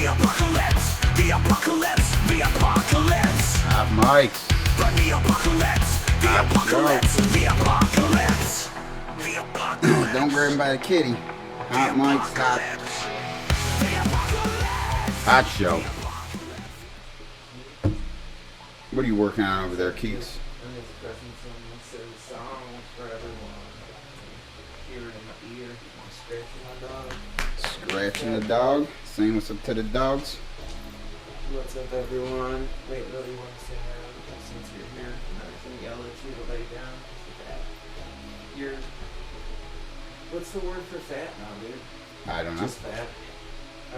The apocalypse, the apocalypse, the apocalypse. Hot mics. The apocalypse, the apocalypse, the apocalypse. The apocalypse. Don't grab him by the kitty. Hot mics, hot show. What are you working on over there, Keeks? Scratching the dog. Saying what's up to the dogs. What's up, everyone? Wait, Lily, you want to say hi since you're here? And I can yell at you to lay down. You're. What's the word for fat now, dude? I don't know. Just fat.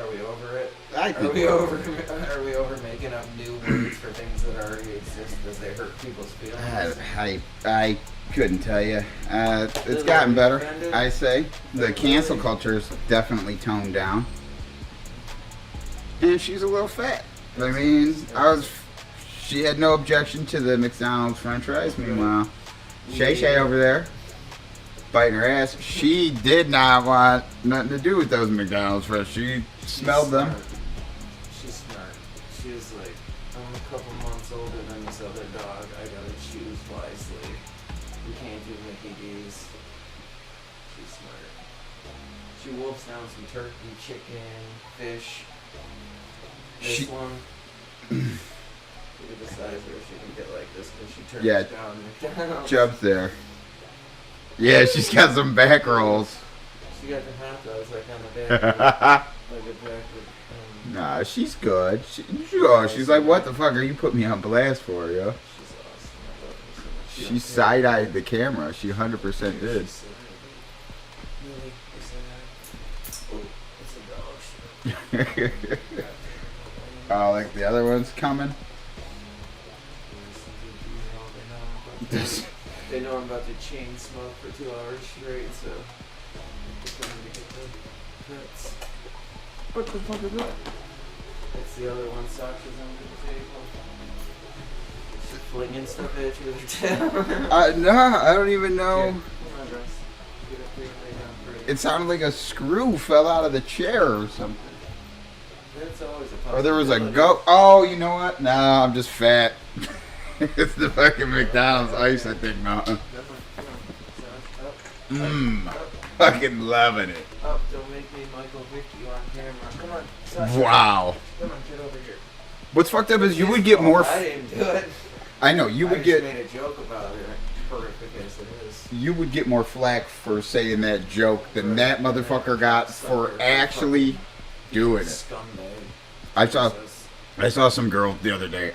Are we over it? I think Are we over making up new words for things that already exist because they hurt people's feelings? I couldn't tell you. It's gotten better, I say. The cancel culture's definitely toned down. And she's a little fat. I mean, she had no objection to the McDonald's french fries. Meanwhile, Shay Shay over there, biting her ass. She did not want nothing to do with those McDonald's fries. She smelled them. She's smart. She was like, I'm a couple months older than this other dog. I gotta choose wisely. We can't do Mickey D's. She's smart. She wolfs down some turkey, chicken, fish. This one, look at the size where she can get like this when she turns down McDonald's. Jumps there. Yeah, she's got some back rolls. She got the hot dogs like on the back. Like a back. Nah, she's good. She's like, what the fuck are you putting me on blast for, yo? She's awesome. I love her so much. She side-eyed the camera. She 100% did. Oh, like the other one's coming? They know I'm about to chain smoke for 2 hours straight, so just wanted to get the pets. What the fuck is that? That's the other one, Sasha's under the table. She's flinging stuff at you with her tail. No, I don't even know. Here, come on, Russ. Get up here and lay down for you. It sounded like a screw fell out of the chair or something. That's always a possibility. Or there was a goat. Oh, you know what? No, I'm just fat. It's the fucking McDonald's ice, I think, no. Fucking loving it. Up, don't make me Michael Vick you on camera. Come on, Sasha. Wow. Come on, get over here. What's fucked up is you would get more. I didn't do it. I know you would I get. just made a joke about it. Horrific as it is. You would get more flack for saying that joke than that motherfucker got for actually doing it. Scumbag. I saw some girl the other day.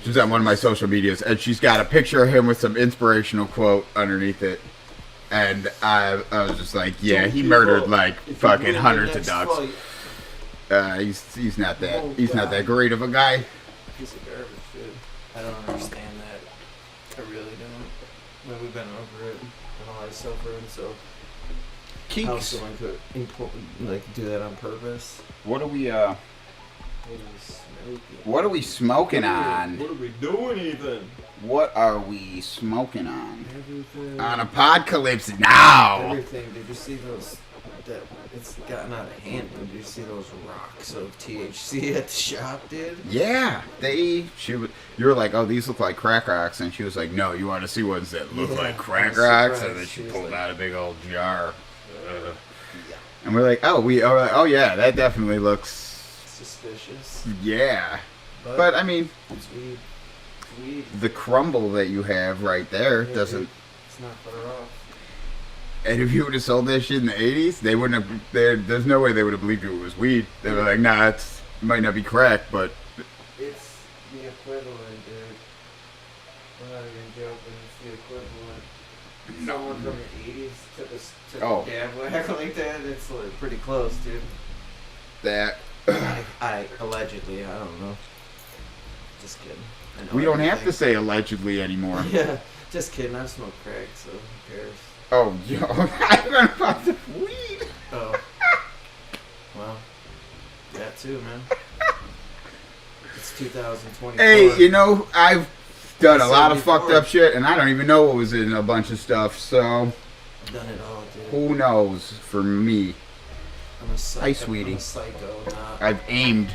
She was on one of my social medias, and she's got a picture of him with some inspirational quote underneath it. And I was just like, yeah, he murdered like fucking hundreds of dogs. He's not that great of a guy. Piece of garbage, dude. I don't understand that. I really don't. When we've been over it and all that suffering, so how someone could do that on purpose. What are we smoking on? What are we doing, Ethan? What are we smoking on? Everything. On Apodcalypse Now. Everything. Did you see those? It's gotten out of hand. Did you see those rocks of THC at the shop, dude? Yeah, you were like, oh, these look like crack rocks, and she was like, no, you want to see ones that look like crack rocks, and then she pulled out a big old jar. And we're like, oh yeah, that definitely looks suspicious. Yeah, but I mean, it's weed. Weed. The crumble that you have right there doesn't. It's not far off. And if you would have sold that shit in the 80s, they wouldn't have. There's no way they would have believed it was weed. They were like, nah, it might not be crack, but. It's the equivalent, dude. I'm not even joking. It's the equivalent. No. Someone from the 80s took a dab whack like that. It's like pretty close, dude. That. I allegedly, I don't know. Just kidding. We don't have to say allegedly anymore. Yeah, just kidding. I've smoked crack, so who cares? Oh, yo, I'm gonna find the weed. Oh. Well, that too, man. It's 2024. Hey, you know, I've done a lot of fucked up shit, and I don't even know what was in a bunch of stuff, so. I've done it all, dude. Who knows for me? Hi, sweetie. I'm a psycho, not. I've aimed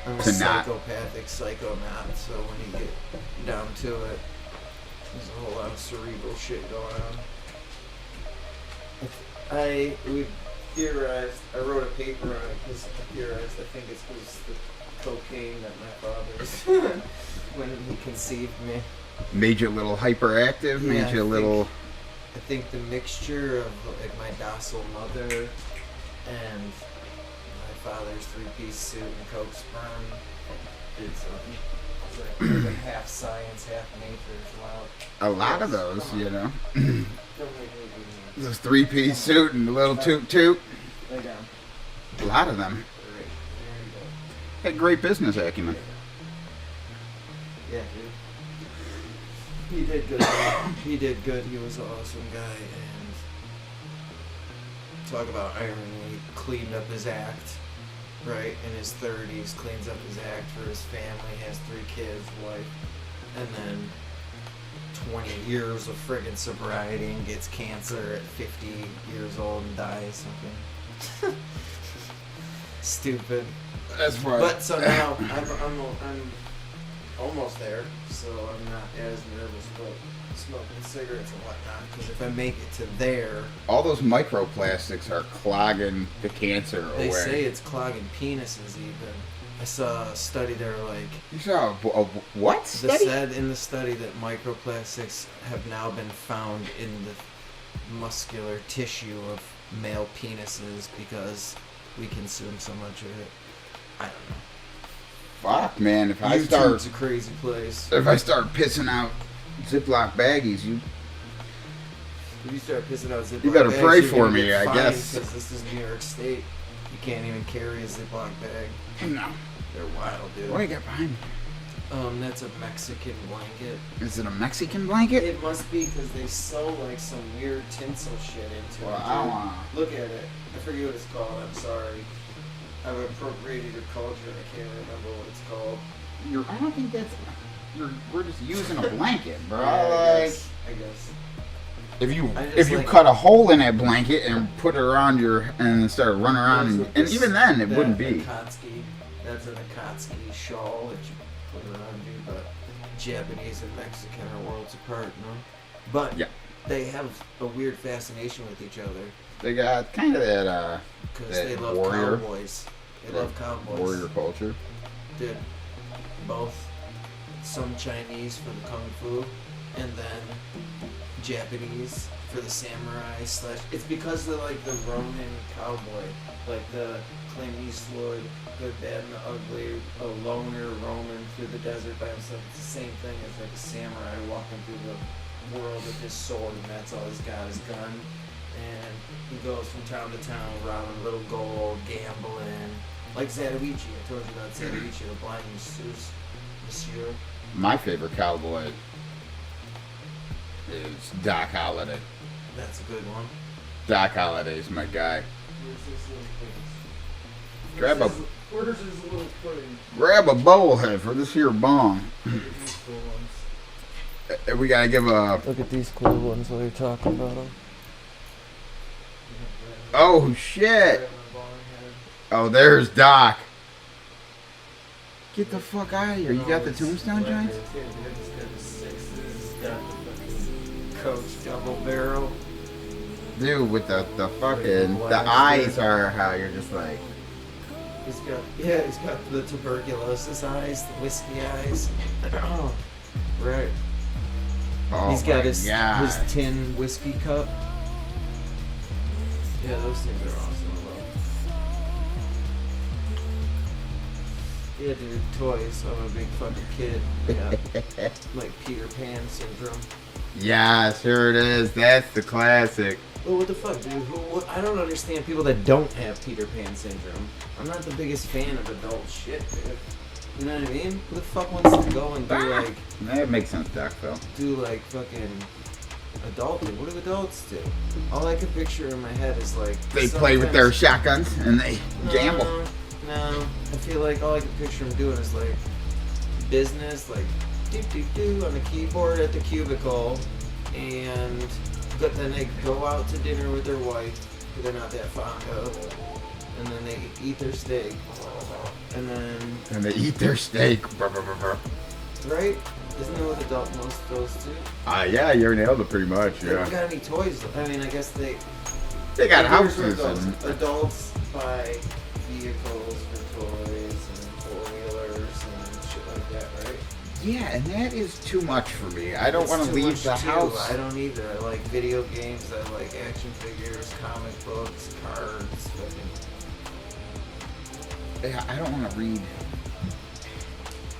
I'm a to not. psychopathic psychonaut, so when you get down to it, there's a whole lot of cerebral shit going on. We theorized, I wrote a paper on it because I theorized, I think it's because the cocaine that my father's, when he conceived me. Made you a little hyperactive, Yeah, made you a little... I think the mixture of like my docile mother and my father's three-piece suit and coke sperm did something. It's like half science, half nature. It's wild. A lot of those, you know. Don't make me do that. Those three-piece suit and a little toot-toot. Lay down. A lot of them. Great. There you go. Had great business acumen. Yeah, dude. He did good. He did good. He was an awesome guy. And talk about irony. He cleaned up his act, right? In his 30s, cleans up his act for his family, has 3 kids, wife, and then 20 years of friggin' sobriety and gets cancer at 50 years old and dies. Something stupid. That's right. But so now I'm almost there, so I'm not as nervous about smoking cigarettes and whatnot. Because if I make it to there, All those microplastics are clogging the cancer away. they say it's clogging penises. Even I saw a study. They were like, You saw a what they study? said in the study that microplastics have now been found in the muscular tissue of male penises because we consume so much of it. I don't know. Fuck, man! If YouTube's a crazy place. I start pissing out Ziploc baggies, you If you start pissing out Ziploc You better bags, pray you're for gonna me, get I fined guess. Because this is New York State. You can't even carry a Ziploc bag. no. They're wild, dude. What do you got behind me? That's a Mexican blanket. Is it a Mexican blanket? It must be because they sew like some weird tinsel shit into Well, it. I don't dude. wanna- Look at it. I forget what it's called. I'm sorry. I've appropriated your culture. I can't remember what it's called. I don't think that's. We're just using a blanket, bro. Yeah, I like, guess. if I you just like- cut a hole in that blanket and put it around your and start running around, and even then it wouldn't be. That's an Akatsuki shawl that you put around you, but Japanese and Mexican are worlds apart, no? But Yeah. they have a weird fascination with each other They got kind of that because That they love warrior- cowboys. They love cowboys. warrior culture. Dude, both some Chinese for the kung fu, and then Japanese for the samurai slash. It's because they're like the Ronin cowboy, like the Clint Eastwood, Good, Bad, and the Ugly, a loner roaming through the desert by himself. It's the same thing as like a samurai walking through the world with his sword, and that's all he's got, his gun. And he goes from town to town, robbing little gold, gambling. Like Zatoichi, I told you about Zatoichi, the blind monsieur. My favorite cowboy is Doc Holliday. That's a good one. Doc Holliday's my guy. Where's this little place? Grab a Where's his little pudding? grab a bowl head for this here bong. These cool ones. We gotta give a. Look at these cool ones while you're talking about them. Oh shit! Oh, there's Doc. Get the fuck out of here! You got the tombstone joints? Yeah, dude, I just got the sixes. Got the fucking Coach double barrel. Dude, with the fucking the eyes are how you're just like. He's got the tuberculosis eyes, the whiskey eyes. Right. Oh He's got my his God. tin whiskey cup. Yeah, those things are awesome. I love. Yeah, dude, toys. I'm a big fucking kid. Yeah, like Peter Pan syndrome. Yes, here it is. That's the classic. Well, what the fuck, dude? I don't understand people that don't have Peter Pan syndrome. I'm not the biggest fan of adult shit, dude. You know what I mean? Who the fuck wants to go and do like That makes sense, Doc. Phil. fucking adulting? What do adults do? All I can picture in my head is like They play with their sometimes- shotguns and they gamble. No, I feel like all I can picture them doing is like business, like do on the keyboard at the cubicle, and then they go out to dinner with their wife, they're not that fond of. And then they eat their steak. And then... And they eat their steak. Right? Isn't that what adult most goes to? Yeah, you nailed it pretty much, They yeah. don't got any toys. I mean, I guess they got here's houses what and... adults buy vehicles for toys and four-wheelers and shit like that, right? Yeah, and that is too much for me. I don't want to leave the house. I don't either. I like video games. I like action figures, comic books, cards. Fucking. Yeah, I don't want to read.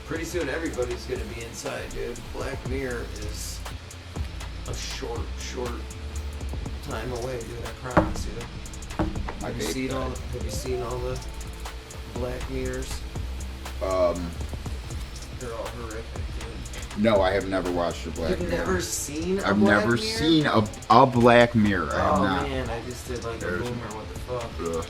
Pretty soon everybody's gonna be inside, dude. Black Mirror is a short time away, dude. I promise you. Have you seen all the Black Mirrors? They're all horrific, dude. No, I have never watched a Black Mirror. You've never seen a I've Black never Mirror? seen a Black Mirror. I have Oh not. man, I just did like a boomer. What the fuck? Ugh.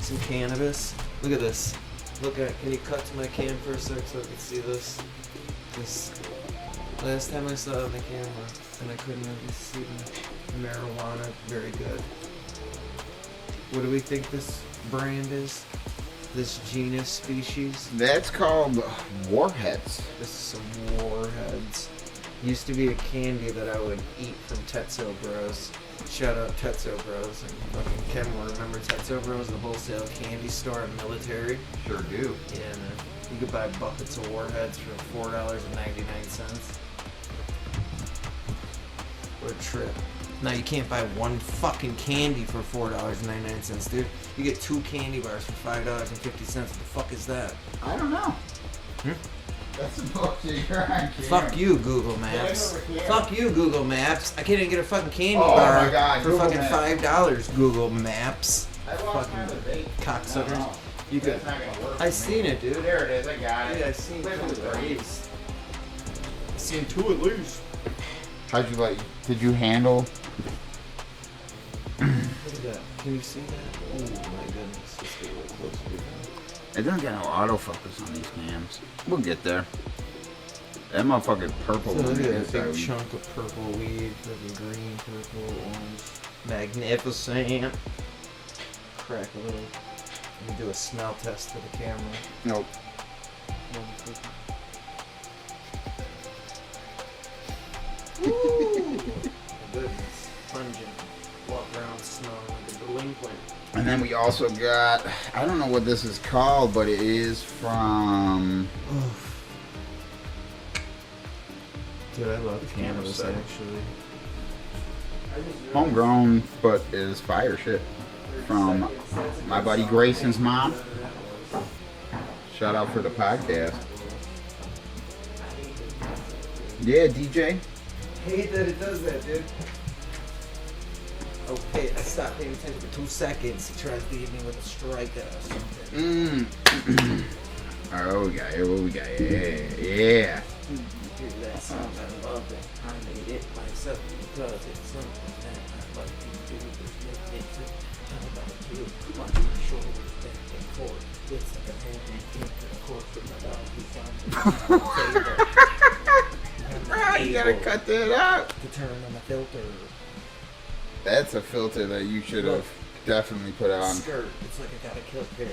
Some cannabis. Look at this. Look at. Can you cut to my cam for a sec so I can see this? This. Last time I saw it on the camera, and I couldn't really see the marijuana. Very good. What do we think this brand is? This genus species? That's called Warheads. This is some Warheads. Used to be a candy that I would eat from Tetso Bros. Shout out Tetso Bros. And fucking Ken will remember Tetso Bros, the wholesale candy store and military. Sure do. Yeah, man. You could buy buckets of Warheads for $4.99. What a trip. Now you can't buy one fucking candy for $4.99, dude. You get 2 candy bars for $5.50. What the fuck is that? I don't know. That's some bullshit. You're on camera. Fuck you, Google Maps. Get over here. Fuck you, Google Maps. I can't even get a fucking candy Oh bar my God, for Google fucking Maps. $5. Google Maps. I lost Fucking my debate. cocksuckers. No. You could. That's not gonna work I for seen me. it, dude. There it is. I got it. Yeah, I seen Live 2 with at it. least. I seen 2 at least. How'd you like? Did you handle? Look at that. Can you see that? Oh my goodness. Let's get real close to it. It doesn't get no autofocus on these cams. We'll get there. That motherfucking purple So one look at is that big chunk of purple weed, fucking green, purple, orange. Magnificent. Crack a little. Let me do a smell test for the camera. Nope. Ooh, goodness. Pungent. Walk around smelling like a delinquent. And then we also got, I don't know what this is called, but it is from... Dude, I love cannabis set. actually. Homegrown, but is fire shit. From my buddy Grayson's mom. Shout out for the podcast. Yeah, DJ. Hate that it does that, dude. Okay, I stopped paying attention for 2 seconds. He tries to hit me with a strikeout or something. Alright, what we got here? What we got here? Yeah. Hear that sound? I love it. I made it myself because it's something that I like to do. Just make it fit. How about you? Watch my shoulders back and forth. It's like a hand in the court with my dog. He's on the table. You gotta cut that out. To turn on the filter. That's a filter that you should have definitely put on. Skirt. It's like I got a kill pair.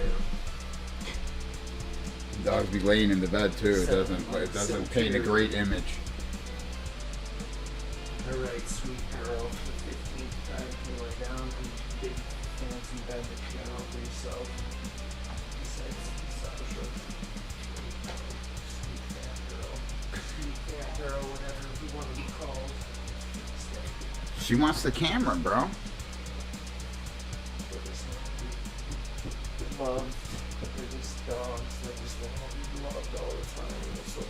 Dogs be laying in the bed too. It doesn't paint a great image. Alright, sweet girl. The 15th time you lay down in the big fancy bed that you got all for yourself. Besides Sasha. Sweet fat girl. Sweet fat girl, whatever you want to be called. She wants the camera, bro. Love. They're just dogs. They just want to be loved all the time. They're so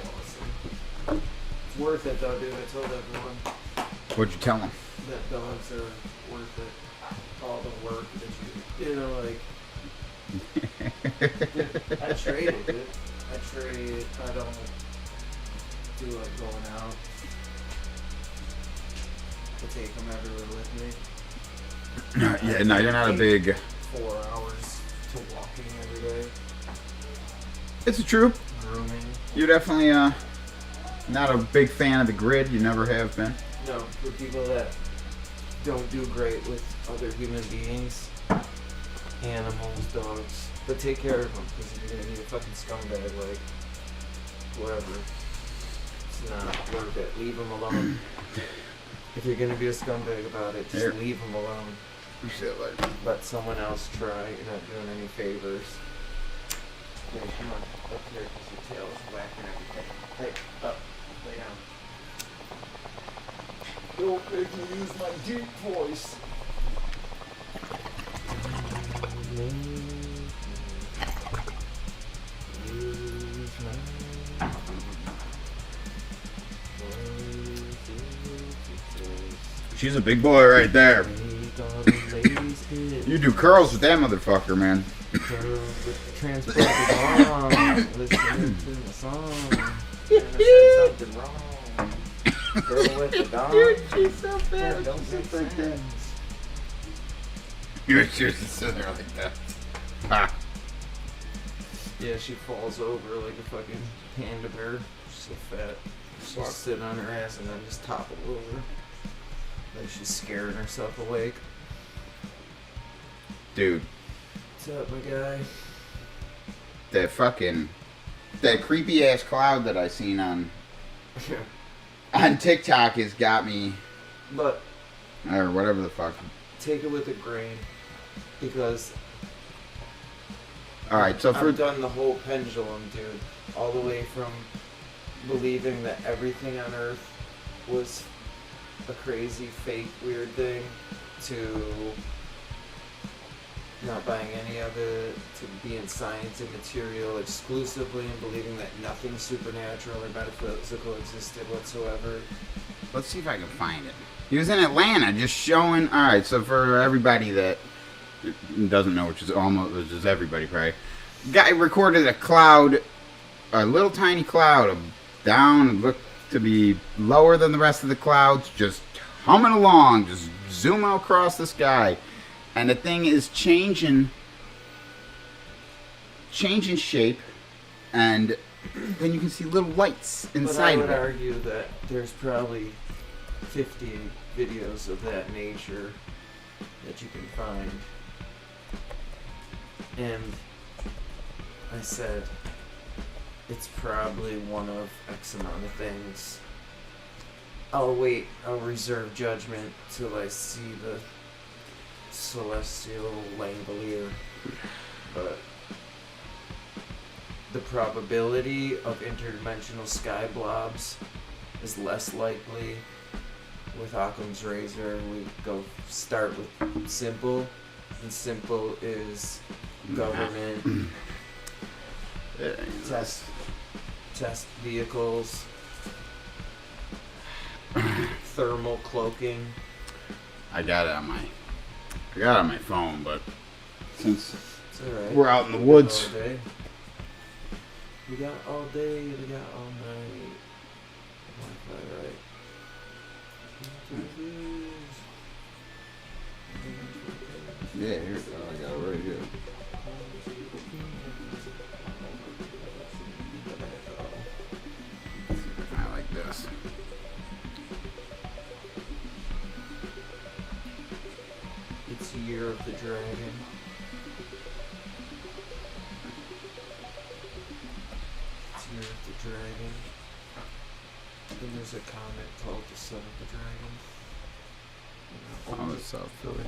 awesome. It's worth it though, dude. I told everyone What'd you tell him? that dogs are worth it. All the work that you know, like. Dude, I trade it, dude. I trade. I don't do like going out. I take them everywhere with me. Yeah, no, you're not a big... 4 hours to walking every day. It's true. Grooming. You're definitely not a big fan of the grid. You never have been. No, for people that don't do great with other human beings, animals, dogs. But take care of them, because if you're gonna be a fucking scumbag, like, whatever, it's not worth it. Leave them alone. If you're gonna be a scumbag about it, just leave them alone. Let someone else try. You're not doing any favors. Hey, come on, up here, because your tail is whacking everything. Hey, up, lay down. Don't make me use my deep voice. She's a big boy right there. You do curls with that motherfucker, man. Transported wrong. Listening to the song. Said something wrong. Girl with the dog. Dude, she's so fat. Yeah, don't make sense. You're just sitting there like that. Ha. Yeah, she falls over like a fucking panda bear. She's so fat. She'll sit on her ass and then just topple over. Like she's scaring herself awake. Dude. What's up, my guy? That creepy ass cloud that I seen on TikTok has got me. But or whatever the fuck. Take it with a grain, because all right, so I've done the whole pendulum, dude, all the way from believing that everything on Earth was a crazy, fake, weird thing, to not buying any of it, to being science and material exclusively, and believing that nothing supernatural or metaphysical existed whatsoever. let's see if I can find it. He was in Atlanta just showing. Alright, so for everybody that doesn't know, which is everybody probably, guy recorded a cloud, a little tiny cloud down, looked to be lower than the rest of the clouds, just humming along, just zooming across the sky. And the thing is changing shape, and then you can see little lights inside of it. But I would argue that there's probably 50 videos of that nature that you can find. And I said, it's probably one of X amount of things. I'll reserve judgment till I see the celestial Langolier. But the probability of interdimensional sky blobs is less likely with Occam's razor. We start with simple, and simple is government, test vehicles, thermal cloaking. I got it on my phone, but since It's alright. we're out in the woods. We got all day, we got all night. Wi-Fi, right? Yeah, here we go. I got it right here. I like this. It's Year of the Dragon. It's Year of the Dragon. Then there's a comic called The Son of the Dragon. Oh, it's South Philly.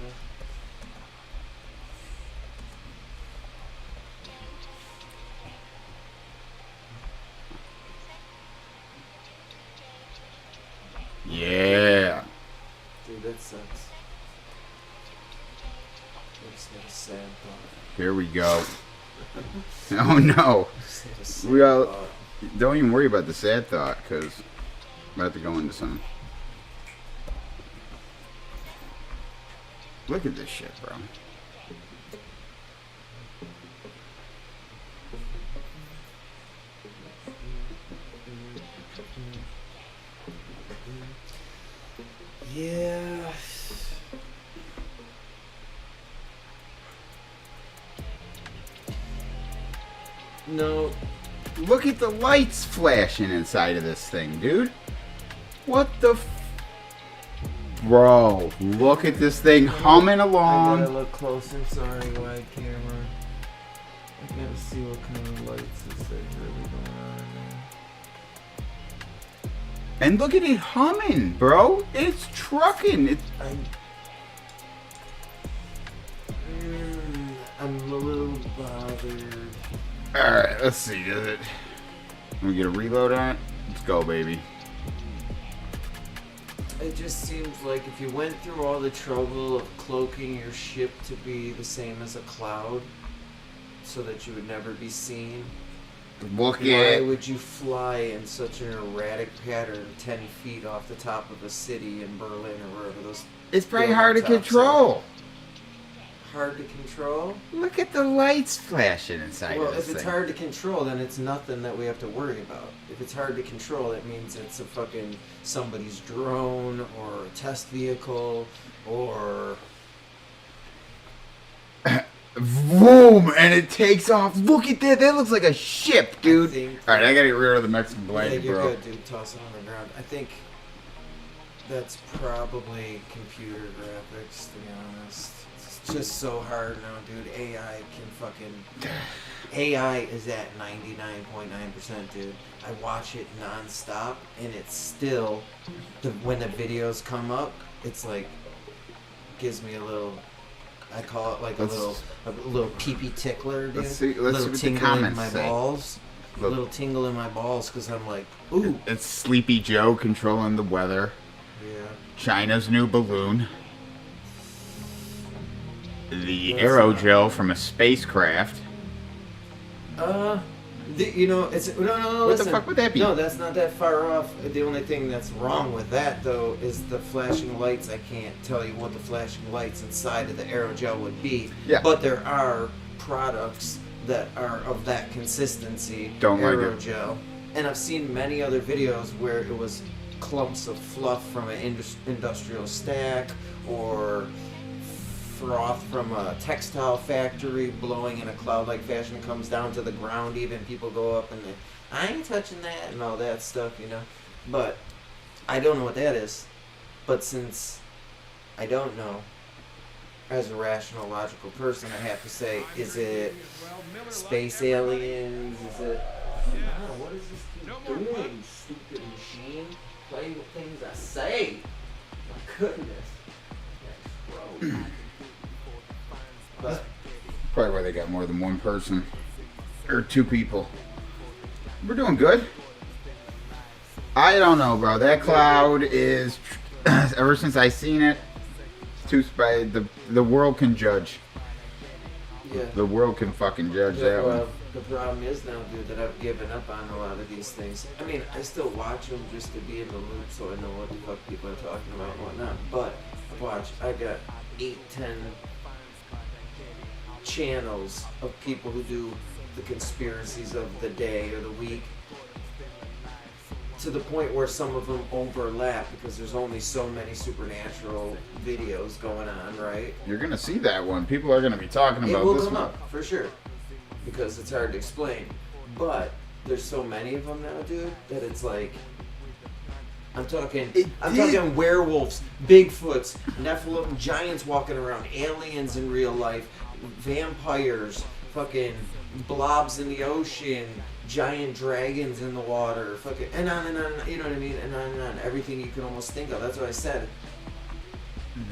Yeah. Dude, that sucks. Makes me sad thought. Here we go. Oh no. Just had a sad We all thought. don't even worry about the sad thought, because I'm about to go into some. Look at this shit, bro. Yeah. No. Look at the lights flashing inside of this thing, dude. What the Bro, look at this thing humming I gotta along. look closer. Sorry, wide camera. I gotta see what kind of lights is there really going on in there. And look at it humming, bro. It's trucking. I'm a little bothered. Alright, let's see. Does it? Can we get a reload on it? Let's go, baby. It just seems like if you went through all the trouble of cloaking your ship to be the same as a cloud, so that you would never be seen, Look at why it. would you fly in such an erratic pattern 10 feet off the top of a city in Berlin or wherever those... It's probably hard to building tops control. Hard to control? Look at the lights flashing inside Well, of this if it's thing. hard to control, then it's nothing that we have to worry about. If it's hard to control, that means it's a fucking somebody's drone or a test vehicle or... Boom! And it takes off. Look at that. That looks like a ship, dude. think- Alright, I gotta get rid of the Mexican Yeah, blanket, you're bro. good, dude. Toss it on the ground. I think that's probably computer graphics, to be honest. It's just so hard now, dude. AI can fucking... AI is at 99.9%, dude. I watch it non-stop, and it's still... when the videos come up, it's like... gives me a little... I call it like a little pee-pee tickler, dude. Let's see little what the tingle comments in my say. balls. A Look. little tingle in my balls, because I'm like, ooh. It's Sleepy Joe controlling the weather. Yeah. China's new balloon. The That's aerogel from a spacecraft. It's no. What Listen. the fuck would that be? No, that's not that far off. The only thing that's wrong with that though is the flashing lights. I can't tell you what the flashing lights inside of the aerogel would be. Yeah. But there are products that are of that consistency. Don't like it. aerogel. And I've seen many other videos where it was clumps of fluff from an industrial stack or froth from a textile factory blowing in a cloud-like fashion, comes down to the ground. Even people go up and I ain't touching that and all that stuff, you know. But I don't know what that is. But since I don't know, as a rational, logical person, I have to say, is it space aliens? Is it... Oh, what is this keep doing, you stupid machine? Play with things I say. My goodness. That's gross. But Probably why they got more than one person. Or two people. We're doing good. I don't know, bro. That cloud is... ever since I seen it, it's too the world can judge. yeah. The world can fucking judge that one. The problem is now, dude, that I've given up on a lot of these things. I mean, I still watch them just to be in the loop so I know what the fuck people are talking about and whatnot. But I got 8, 10 channels of people who do the conspiracies of the day or the week, to the point where some of them overlap because there's only so many supernatural videos going on, right? You're gonna see that one. People are gonna be talking It about will this come one. up, for sure, because it's hard to explain. But there's so many of them now, dude, that it's like... I'm talking werewolves, Bigfoots, Nephilim giants walking around, aliens in real life, vampires, fucking blobs in the ocean, giant dragons in the water, fucking, and on, you know what I mean? And on, everything you can almost think of. That's what I said.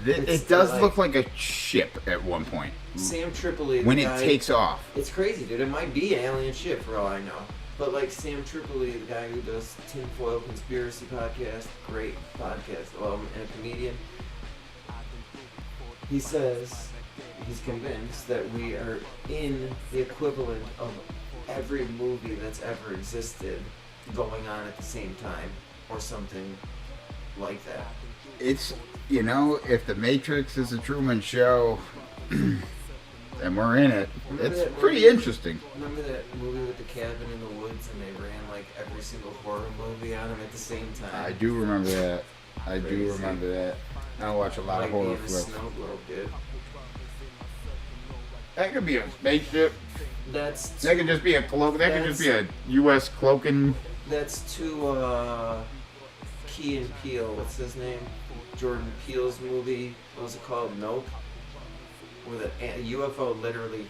It does look like a ship at one point. Sam Tripoli, When the it guy, takes off. it's crazy, dude. It might be an alien ship for all I know. But like Sam Tripoli, the guy who does Tinfoil Conspiracy Podcast, great podcast, and a comedian, he says he's convinced that we are in the equivalent of every movie that's ever existed going on at the same time, or something like that. It's, you know, if the Matrix is a Truman Show, and we're in it, Remember it's that pretty movie? interesting. Remember that movie with the cabin in the woods, and they ran like every single horror movie on them at the same time? I do remember that. I do Crazy. remember that. I don't watch a lot of Like horror being a flicks. snow globe, dude. That could be a spaceship. That's That could just be a cloak. That could just be a U.S. cloaking. That's too Key and Peele, what's his name? Jordan Peele's movie, what was it called? Nope. Where a UFO literally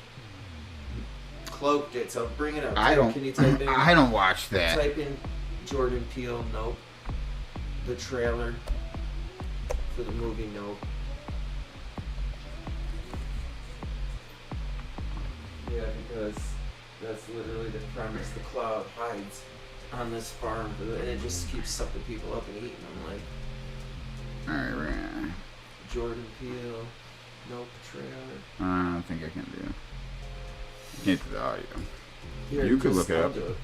cloaked it. So bring it up. Can you type in? I don't watch that. Type in Jordan Peele, Nope. The trailer for the movie Nope. Yeah, because that's literally the premise. The cloud hides on this farm, and it just keeps sucking people up and eating them. Like, alright, right. Jordan Peele, Nope trailer. I don't think I can do it. You can't do the audio. Here, You could look it up. Do it.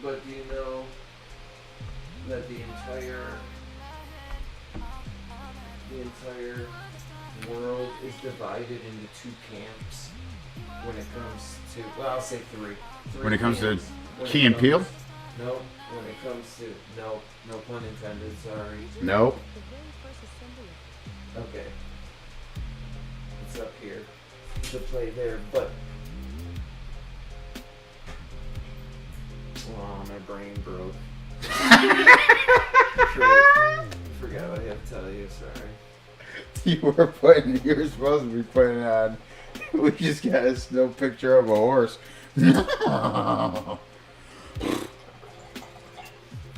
But do you know that the entire world is divided into two camps when it comes to, well, I'll say three When it comes camps. to Key and Peele? No, when it comes to, no pun intended, sorry. Nope. Okay. It's up here. The play there, but oh, my brain broke. Forgot what I have to tell you, sorry. You were supposed to be putting on. We just got a still picture of a horse. I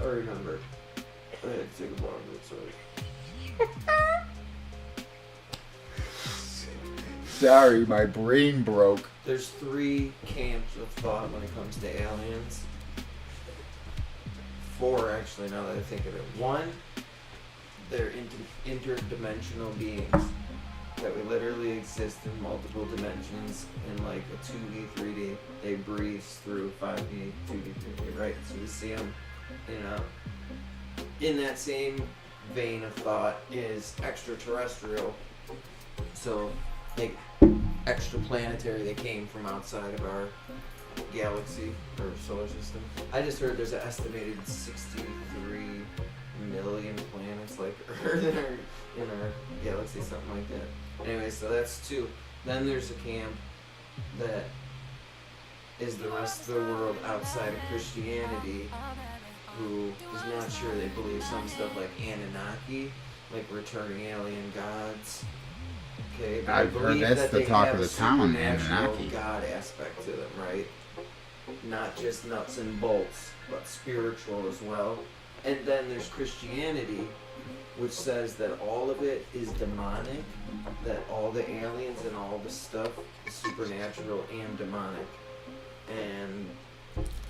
remember. I had to take a long Sorry, my brain broke. There's three camps of thought when it comes to aliens. Four, actually, now that I think of it. One, they're interdimensional beings. That we literally exist in multiple dimensions in like a 2D, 3D. They breeze through 5D, 2D, 3D, right? So we see them, in that same vein of thought is extraterrestrial. So, like, extraplanetary, they came from outside of our galaxy or solar system. I just heard there's an estimated 63 million planets like Earth in our galaxy, something like that. Anyway, so that's two. Then there's a camp that is the rest of the world outside of Christianity who is not sure. They believe some stuff like Anunnaki, like returning alien gods. Okay, but I've heard that's the talk of the town, Anunnaki. God aspect to them, right? Not just nuts and bolts, but spiritual as well. And then there's Christianity, which says that all of it is demonic, that all the aliens and all the stuff is supernatural and demonic. And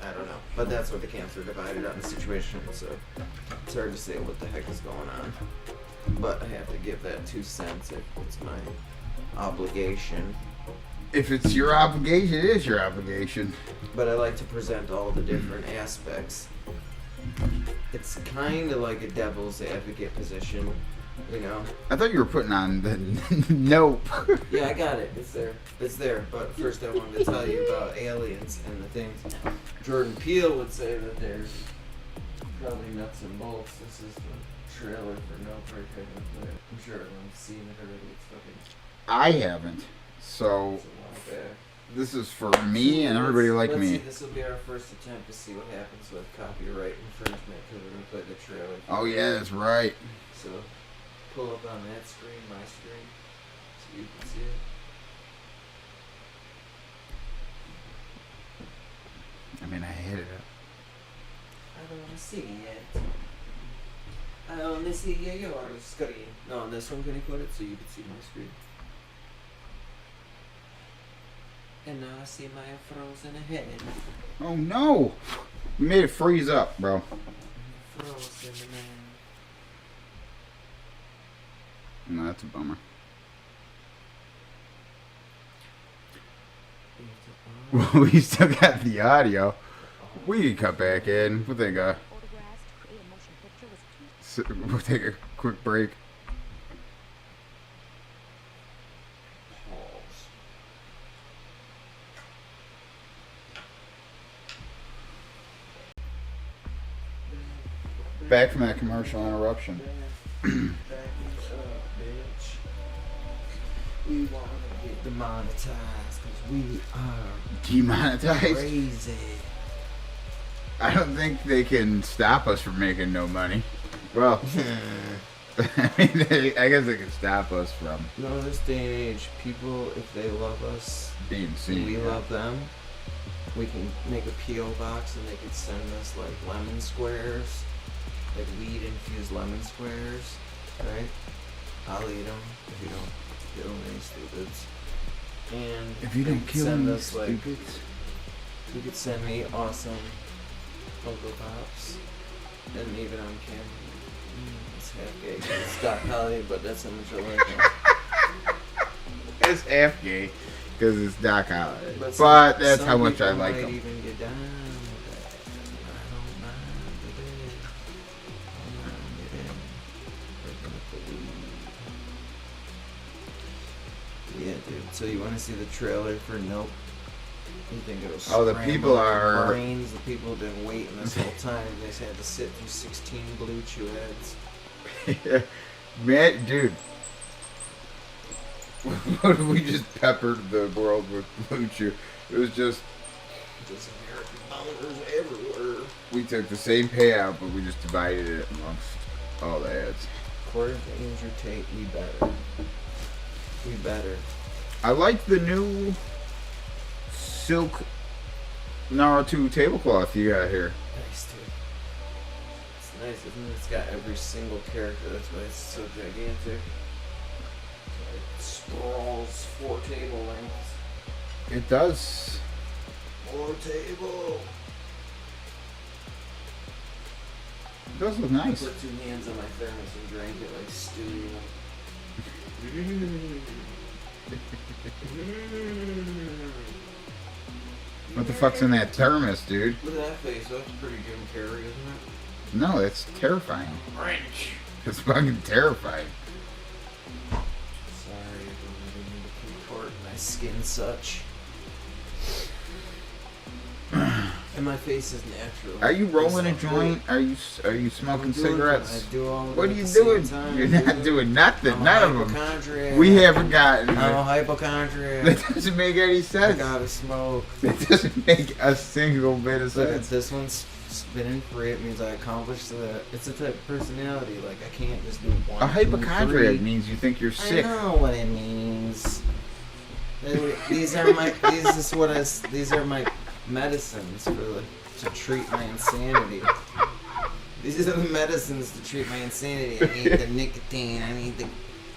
I don't know, but that's what the camps are divided on the situation, so it's hard to say what the heck is going on. But I have to give that 2 cents if it's my obligation. If it's your obligation, it is your obligation. But I like to present all the different aspects. It's kind of like a devil's advocate position, you know? I thought you were putting on the nope. Yeah, I got it. It's there. But first I wanted to tell you about aliens and the things. Jordan Peele would say that there's probably nuts and bolts. This is the trailer for Nope right there. I'm sure everyone's seen it already. It's fucking... I haven't. So, It's a while back. this is for me and everybody like let's me. See, this will be our first attempt to see what happens with copyright infringement because we're going to play the trailer. Oh, yeah, that's right. So, pull up on that screen, my screen, so you can see it. I mean, I hit it up. I don't want to see it. I only see your screen. No, on this one, can you put it so you can see my screen? And now I see my frozen head. Oh, no. You made it freeze up, bro. Frozen man. No, that's a bummer. We still got the audio. We can cut back in. We'll take a quick break. Pause. Back from that commercial interruption. Back it up, bitch. We want to get demonetized because we are Demonetized? crazy. I don't think they can stop us from making no money. Well, I mean, I guess they can stop us from No, in this day and age, people, if they love us, being and seen. we love them, we can make a P.O. box and they can send us like lemon squares, like weed infused lemon squares, right? I'll eat them if you don't kill any stupids. And If you they don't could kill send me, us like, stupids. you could send me awesome Funko Pops, and even on camera. It's half gay. It's Scott Holly, but that's how much I like him. It's half gay because it's Doc Holliday. But That's how much I like might him. even get down with that. I don't mind the bed. I don't mind it. Working with the weed. Yeah, dude. So you want to see the trailer for Nope? You think it'll Oh, the scramble people our are- brains? The people have been waiting this whole time. They just had to sit through 16 blue chew heads. Man, dude. We just peppered the world with Blue Chew. It was just, American bonkers everywhere. we took the same payout, but we just divided it amongst all the ads. According to Andrew Tate, we better. We better. I like the new silk Naruto tablecloth you got here. Nice, dude. It's nice, isn't it? It's got every single character. That's why it's so gigantic. It sprawls 4 table lengths. It does. 4 table. It does look I nice. put 2 hands on my thermos and drank it like stew. What the fuck's in that thermos, dude? Look at that face. That's pretty Jim Carrey, isn't No, that's terrifying. it? French. It's fucking terrifying. Sorry, I didn't mean to contort my skin such. And my face is natural. Are you rolling a It's not joint? Are you smoking I'm doing- cigarettes? I do all of What it are you at the same doing? time, You're dude. not doing nothing. I'm None a of them. hypochondriac. We haven't gotten. I'm a hypochondriac. That doesn't make any I sense. gotta smoke. That doesn't make a single bit of Look at sense. this one's spinning free. It means I accomplished the. It's a type of personality. Like I can't just do 1, A 2, hypochondriac 3. means you think you're sick. I know what it means. These are my. These are my medicines to treat my insanity. These are the medicines to treat my insanity. I need the nicotine. I need the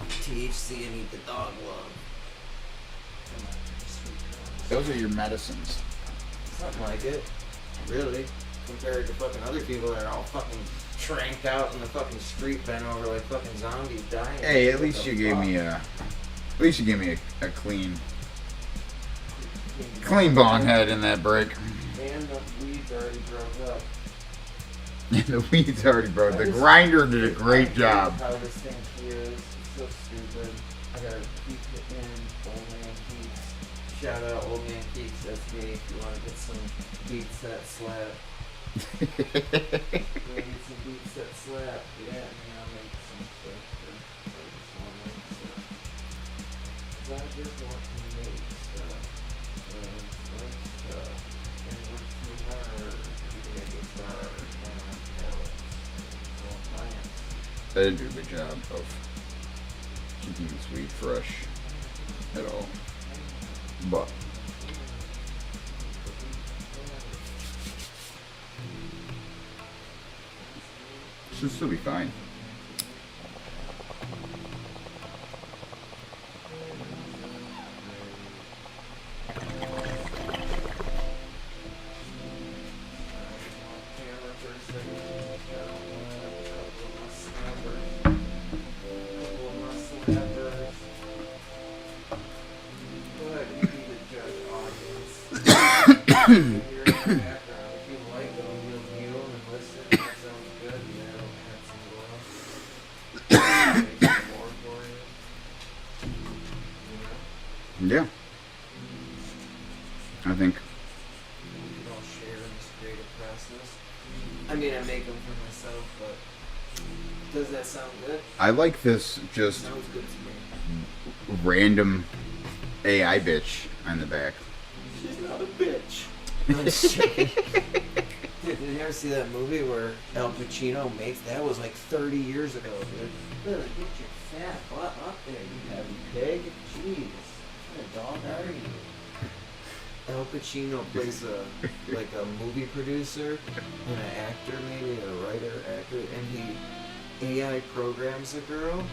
THC. I need the dog love. Those are your medicines. Something like it. Really. Compared to fucking other people that are all fucking tranked out in the fucking street bent over like fucking zombies dying. Hey, at least you gave me a clean bong head in that break. And the weeds already broke up. And the weeds already broke. The grinder did a great job. How this thing is. It's so stupid. I gotta keep it in. Old Man Keeks. Shout out Old Man Keeks. That's me. If you want to get some beats that slap. You want to get some beats that slap? Yeah, man, I'll make some stuff. I just want to make stuff. 'Cause I just want to make stuff. Like stuff. And we're too hard. You get it hard. They didn't do a good job of keeping this weed fresh at all. But should still be fine. Yeah. I think. I'll share in this creative process. I mean, I make them for myself, but does that sound good? I like this just Sounds good to me. random AI bitch on the back. She's not a bitch. Dude, did you ever see that movie where Al Pacino makes that? Was like 30 years ago, dude. Really, get your fat butt up there, you heavy pig. Jeez, what a dog are you? Al Pacino plays a movie producer and an actor, maybe a writer, actor, and he AI programs a girl,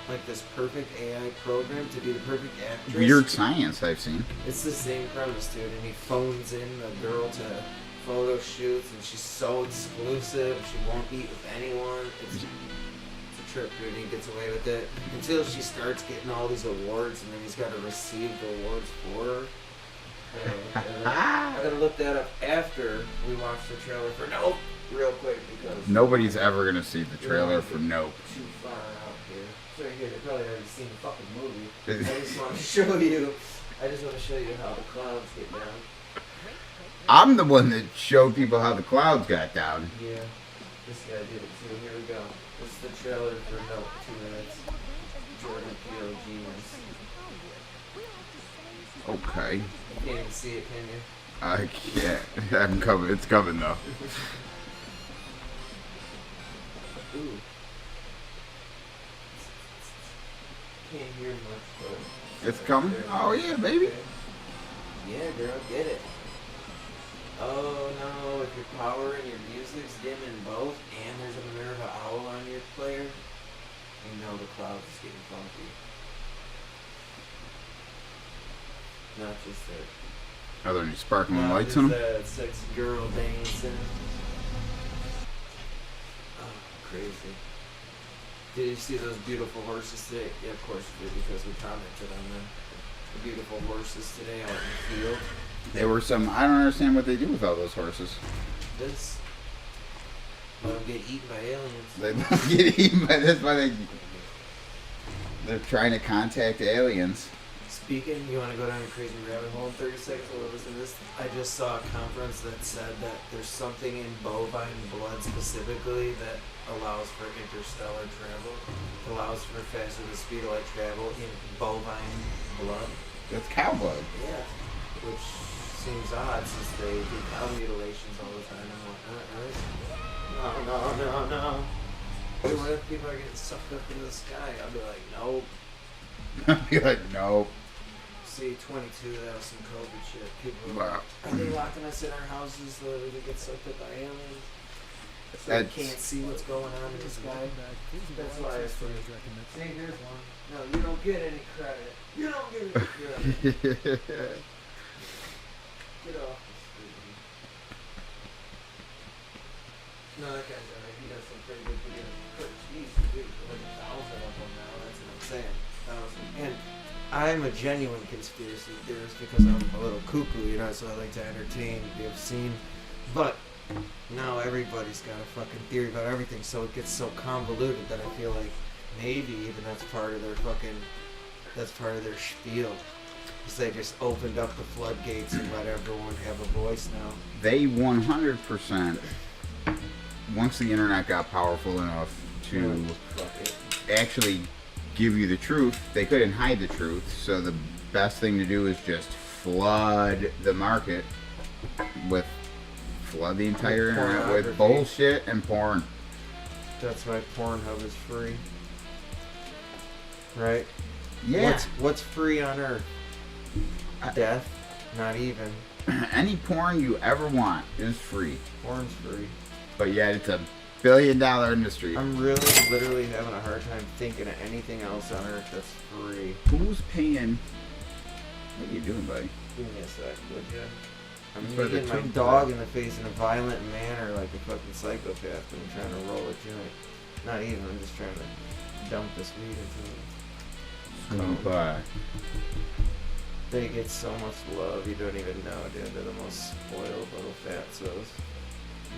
like this perfect AI program to be the perfect actress. Weird Science, I've seen. It's the same premise, dude, and he phones in the girl to photo shoots, and she's so exclusive, she won't eat with anyone. It's a trip, dude, and he gets away with it until she starts getting all these awards, and then he's got to receive the awards for her. I gotta look that up after we watch the trailer for Nope real quick because Nobody's ever gonna see the trailer for Nope. Too far out here. It's right here. They probably already seen the fucking movie. I just want to show you. I just want to show you how the clouds get down. I'm the one that showed people how the clouds got down. Yeah, this guy did it too. Here we go. This is the trailer for Nope. 2 minutes. Jordan Peele, genius. Okay. You can't even see it, can you? I can't. I'm coming. It's coming though. Ooh. Can't hear much, but It's coming. Oh yeah, baby. yeah, girl, get it. Oh no, if your power and your music's dim in both, and there's a Minerva owl on your player, you know the clouds is getting funky. Not just that. Are there any sparkling Not lights just in them? that sexy girl dancing. Oh, crazy. Did you see those beautiful horses today? Yeah, of course you did, because we commented on them. The beautiful horses today out in the field. There were some. I don't understand what they do with all those horses. This. Let them get eaten by aliens. They get eaten by this. Why they're trying to contact aliens. Speaking, you want to go down a crazy rabbit hole in 30 seconds? Well, listen to this. I just saw a conference that said that there's something in bovine blood specifically that allows for interstellar travel, allows for faster than speed of light travel in bovine blood. That's cow blood. Yeah. Which seems odd since they do cow mutilations all the time and whatnot, right? No. Wait, what if people are getting sucked up into the sky? I'll be like, nope. I'd be like, no. See, 22, that was some COVID shit. People Wow. are they locking us in our houses so that we get sucked up by aliens? So That's- we can't see what's going on in the sky? That's why it's free. See, here's one. No, you don't get any credit. You don't get any credit. Get off the street. No, that guy's alright. He does some pretty good videos. Jeez, dude, like 1,000 of them now. That's what I'm saying. 1,000. And I'm a genuine conspiracy theorist because I'm a little cuckoo, you know, so I like to entertain, be obscene. But now everybody's got a fucking theory about everything, so it gets so convoluted that I feel like maybe even that's part of their spiel. Because they just opened up the floodgates and let everyone have a voice now. They 100%. Once the internet got powerful enough to actually give you the truth, they couldn't hide the truth. So the best thing to do is just flood the market with the entire internet with bullshit and porn. That's why Pornhub is free, right? Yeah. What's free on Earth? Death? Not even. Any porn you ever want is free. Porn's free. But yet it's $1 billion industry. I'm really, literally having a hard time thinking of anything else on Earth that's free. Who's paying? What are you doing, buddy? Give me a sec, would you? I'm That's why the hitting my tube dog died. in the face in a violent manner like a fucking psychopath when I'm trying to roll a joint. Not even, I'm just trying to dump this weed into it. Bye. They get so much love, you don't even know, dude. They're the most spoiled little fatzos.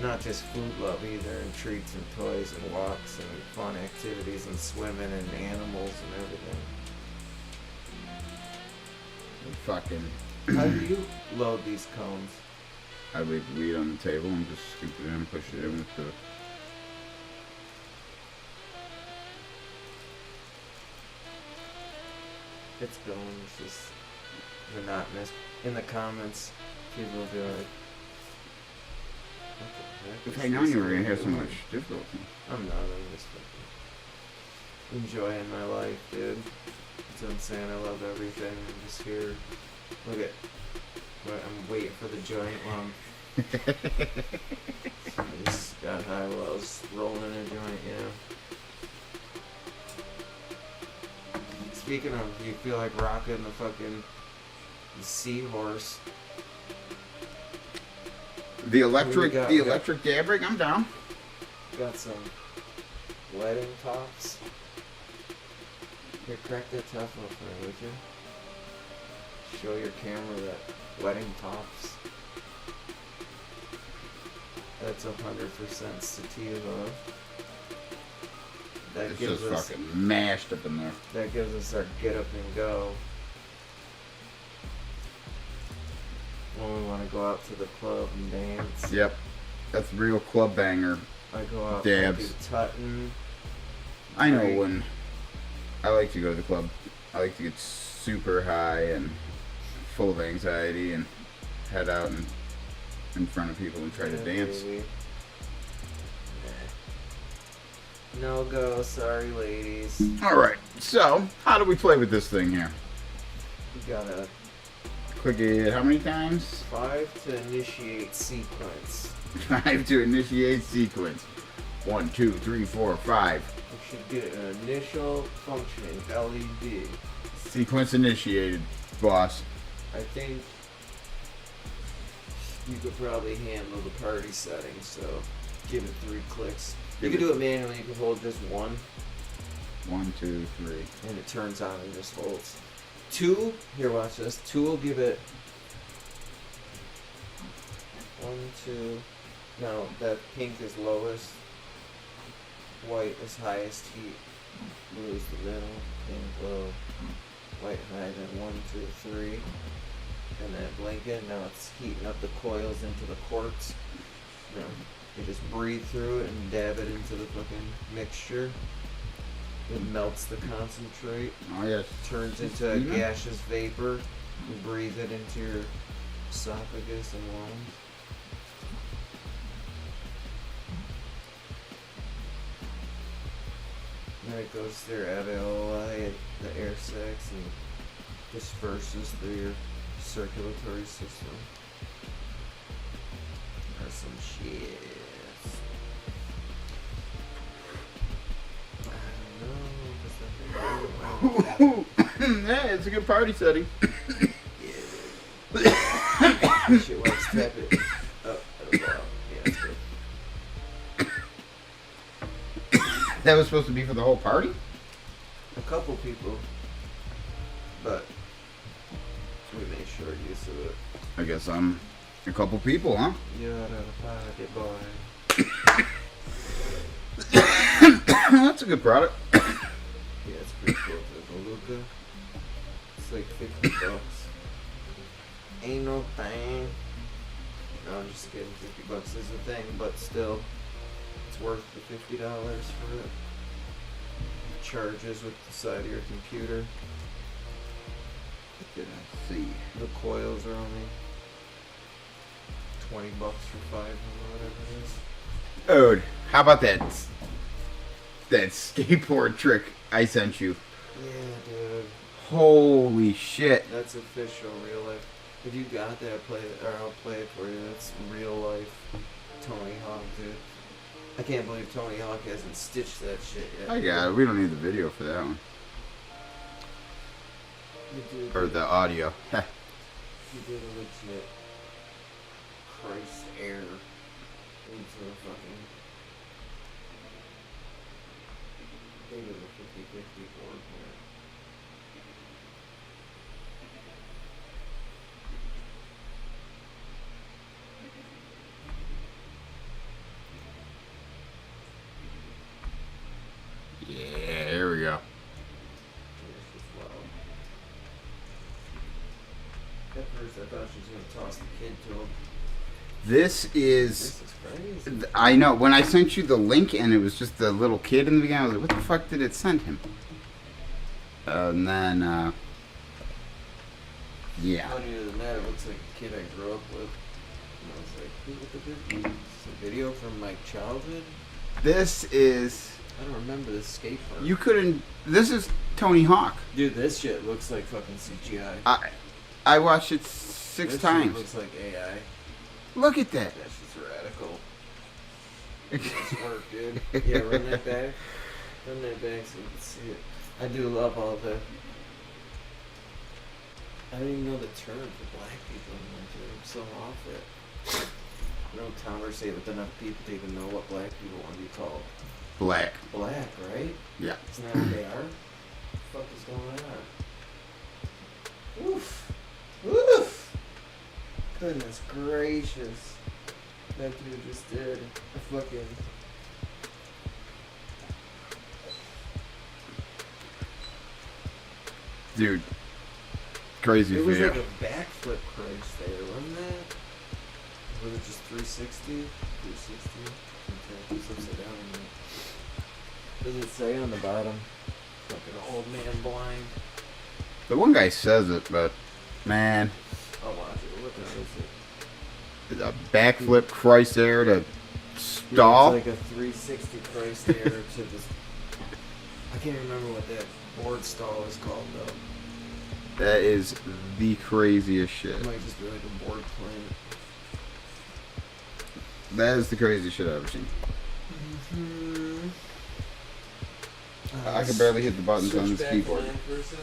Not just food love either, and treats and toys and walks and fun activities and swimming and animals and everything. Fucking. How do you load these cones? I leave the weed on the table and just scoop it in and push it in with the. It's going. It's just monotonous. In the comments, people will be like, what the heck? If is I known this you were gonna guy have so doing?" much difficulty. I'm not. I'm just fucking enjoying my life, dude. That's what I'm saying. I love everything. I'm just here. Look at. I'm waiting for the joint while I just got high while I was rolling a joint, you know. Speaking of, you feel like rocking the fucking seahorse. The electric, got? the electric dab rig. I'm down. Got some wedding tops. Here, crack that top open, would you? Show your camera that wedding tops. That's 100% sativa. That It's gives just us fucking mashed up in there. that gives us our get up and go when we want to go out to the club and dance. Yep, that's real club banger. I go out Dabs. and do tutting. I know Right. when I like to go to the club, I like to get super high and full of anxiety and head out and in front of people and try to dance. Baby. No go, sorry ladies. All right, so how do we play with this thing here? You gotta Click it how many times? 5 to initiate sequence. 5 to initiate sequence. 1, 2, 3, 4, 5. You should get an initial functioning LED. Sequence initiated, boss. I think you could probably handle the party settings, so give it 3 clicks. You Give can it- do it manually, you can hold just 1, 1, 2, 3. and it turns on and just holds. 2, here watch this, 2 will give it 1, 2, now that pink is lowest, white is highest heat, blue is the middle, pink low, white high, then 1, 2, 3, and then blinking, now it's heating up the coils into the quartz. Now, you just breathe through it and dab it into the fucking mixture. It melts the concentrate, Oh yes. turns into a Mhm. gaseous vapor. You breathe it into your esophagus and lungs. Then it goes through your alveoli, the air sacs, and disperses through your circulatory system. That's some shit. I don't know. Yeah, it's a good party setting. Shit, let's tap it up at a block. Yeah, that's good. That was supposed to be for the whole party? A couple people, but we made short use of it. I guess I'm a couple people, huh? You're out of the party, boy. That's a good product. Yeah, it's pretty cool. The Beluga. It's like $50. Ain't no thing. No, I'm just kidding. $50 is a thing, but still, it's worth the $50 for it. Charges with the side of your computer. Did I see? The coils are only $20 for 5 or whatever it is. Dude, how about that skateboard trick I sent you? Yeah, dude. Holy shit. That's official, real life. If you got that, I'll play it for you. That's real life Tony Hawk, dude. I can't believe Tony Hawk hasn't stitched that shit yet. I got it. We don't need the video for that one. You did, Or the audio. you did a legit Christ error into the fucking. I think it was a 50-50 board here. Yeah, here we go. It's just wild. At first I thought she was gonna toss the kid to him. This is... This is crazy. I know. When I sent you the link and it was just the little kid in the beginning, I was like, what the fuck did it send him? And then Yeah. Funnier than that, it looks like a kid I grew up with. And I was like, who with the big boobs? It's a video from my childhood? This is... I don't remember this skate park. You couldn't... This is Tony Hawk. Dude, this shit looks like fucking CGI. I watched it 6 this times. Shit looks like AI. Look at that. That shit's radical. Nice work, dude. Yeah, run that back. Run that back so you can see it. I do love all the... I don't even know the term for black people anymore, dude. I'm so off it. I know conversate with enough people to even know what black people want to be called. Black. Black, right? Yeah. Isn't that what they are? What the fuck is going on? Oof. Oof. Goodness gracious. That dude just did a fucking... Dude. Crazy It was video. like a backflip crash there, wasn't that? Was it just 360? 360? Okay, it's upside down. Does it say on the bottom? Fucking old man blind. The one guy says it, but man, I'll watch it. What the hell is it? a backflip Christ there to stall. Yeah, it's like a 360 Christ there to this. I can't remember what that board stall is called though. That is the craziest shit. It might just be like a board plane. That is the craziest shit I've ever seen. Mm-hmm. I can barely hit the buttons on this keyboard. For a sec.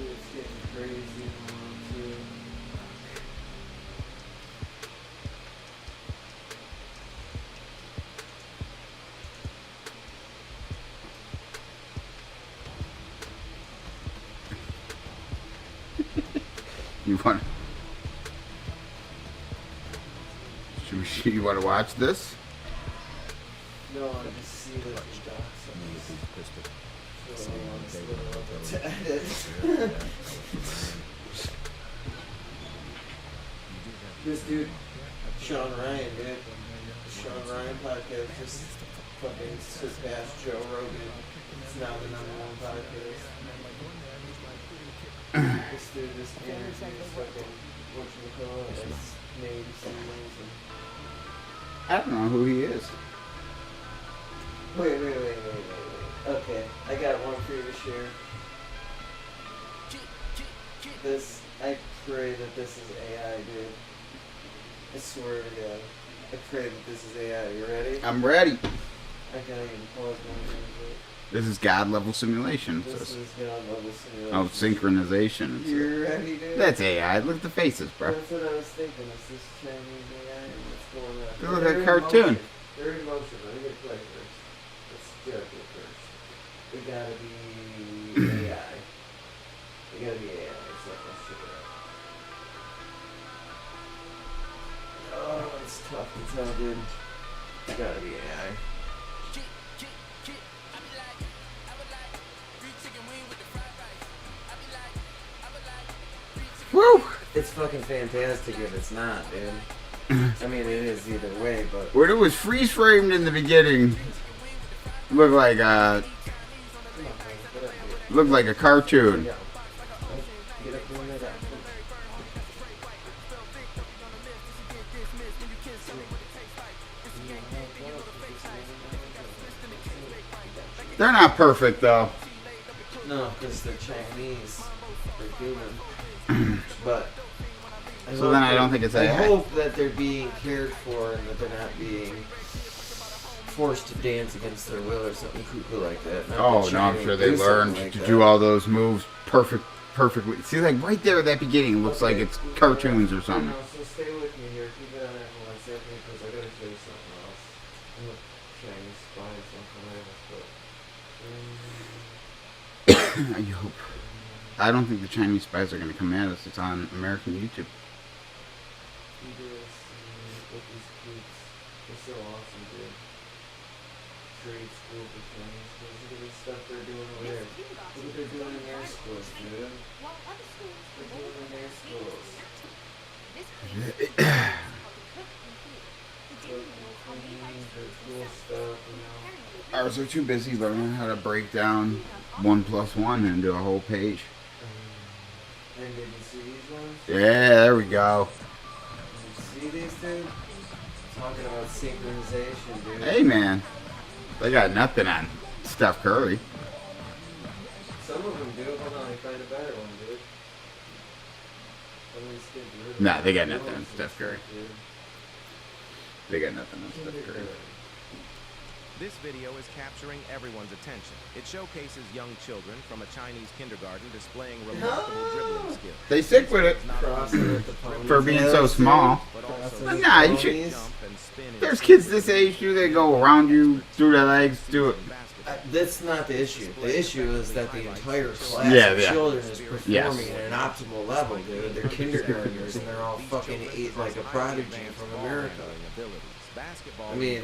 It's getting crazy now, too. You want? You want to watch this? No, I just see that the docs on these. So I want to split it up to edit. This dude, Sean Ryan, dude. Sean Ryan podcast just fucking surpassed Joe Rogan. It's now the #1 podcast. This dude just interviews fucking whatchamacallit as Navy SEALs and... I don't know who he is. Wait. Okay, I got one for you to share. This, I pray that this is AI, dude. I swear to God. I pray that this is AI. You ready? I'm ready. I can't even pause my music. This is God level simulation. This is God level simulation. Oh, synchronization. You ready, dude? That's AI. Look at the faces, bro. That's what I was thinking. Is this Chinese AI? What's going on? They look like a cartoon. They're in motion. Let me get play first. Let's do it first. It gotta be AI. It gotta be AI. So let's check it out. Oh, it's tough to tell, dude. It gotta be AI. Woo! It's fucking fantastic if it's not, dude. I mean, it is either way, but... When it was freeze framed in the beginning, looked like a cartoon. Get up and lay down. They're not perfect though. No, because they're Chinese. They're human. But... So then I don't think it's I AI. hope that they're being cared for and that they're not being forced to dance against their will or something cuckoo like that. Not Oh that no, I'm China sure would they do learned something like to that. do all those moves perfectly. See, like right there at that beginning, it looks like it's cartoons or something. No, so stay with me here. Keep it on that for 1 second because I gotta show you something else. I'm a Chinese spy or something like that. I hope. I don't think the Chinese spies are going to come at us. It's on American YouTube. You do this with these kids. They're so awesome, dude. Trade school for Chinese schools. Look at this stuff they're doing over there. Look what they're doing in their schools, dude. They're doing in their schools. Cool stuff, you know. Ours are too busy learning how to break down 1 + 1 into a whole page. And did you see these ones? Yeah, there we go. Did you see these, dude? Talking about synchronization, dude. Hey, man. They got nothing on Steph Curry. Some of them do. Hold on, I find a better one, dude. Nah, they got nothing on Steph Curry. They got nothing on Steph Curry. This video is capturing everyone's attention. It showcases young children from a Chinese kindergarten displaying remarkable dribbling skills. They stick with it for being so small. Nah, you should. There's kids this age, do they go around you, through their legs, do it? That's not the issue. The issue is that the entire class of children is performing at an optimal level, dude. They're kindergartners and they're all fucking like a prodigy from America. I mean,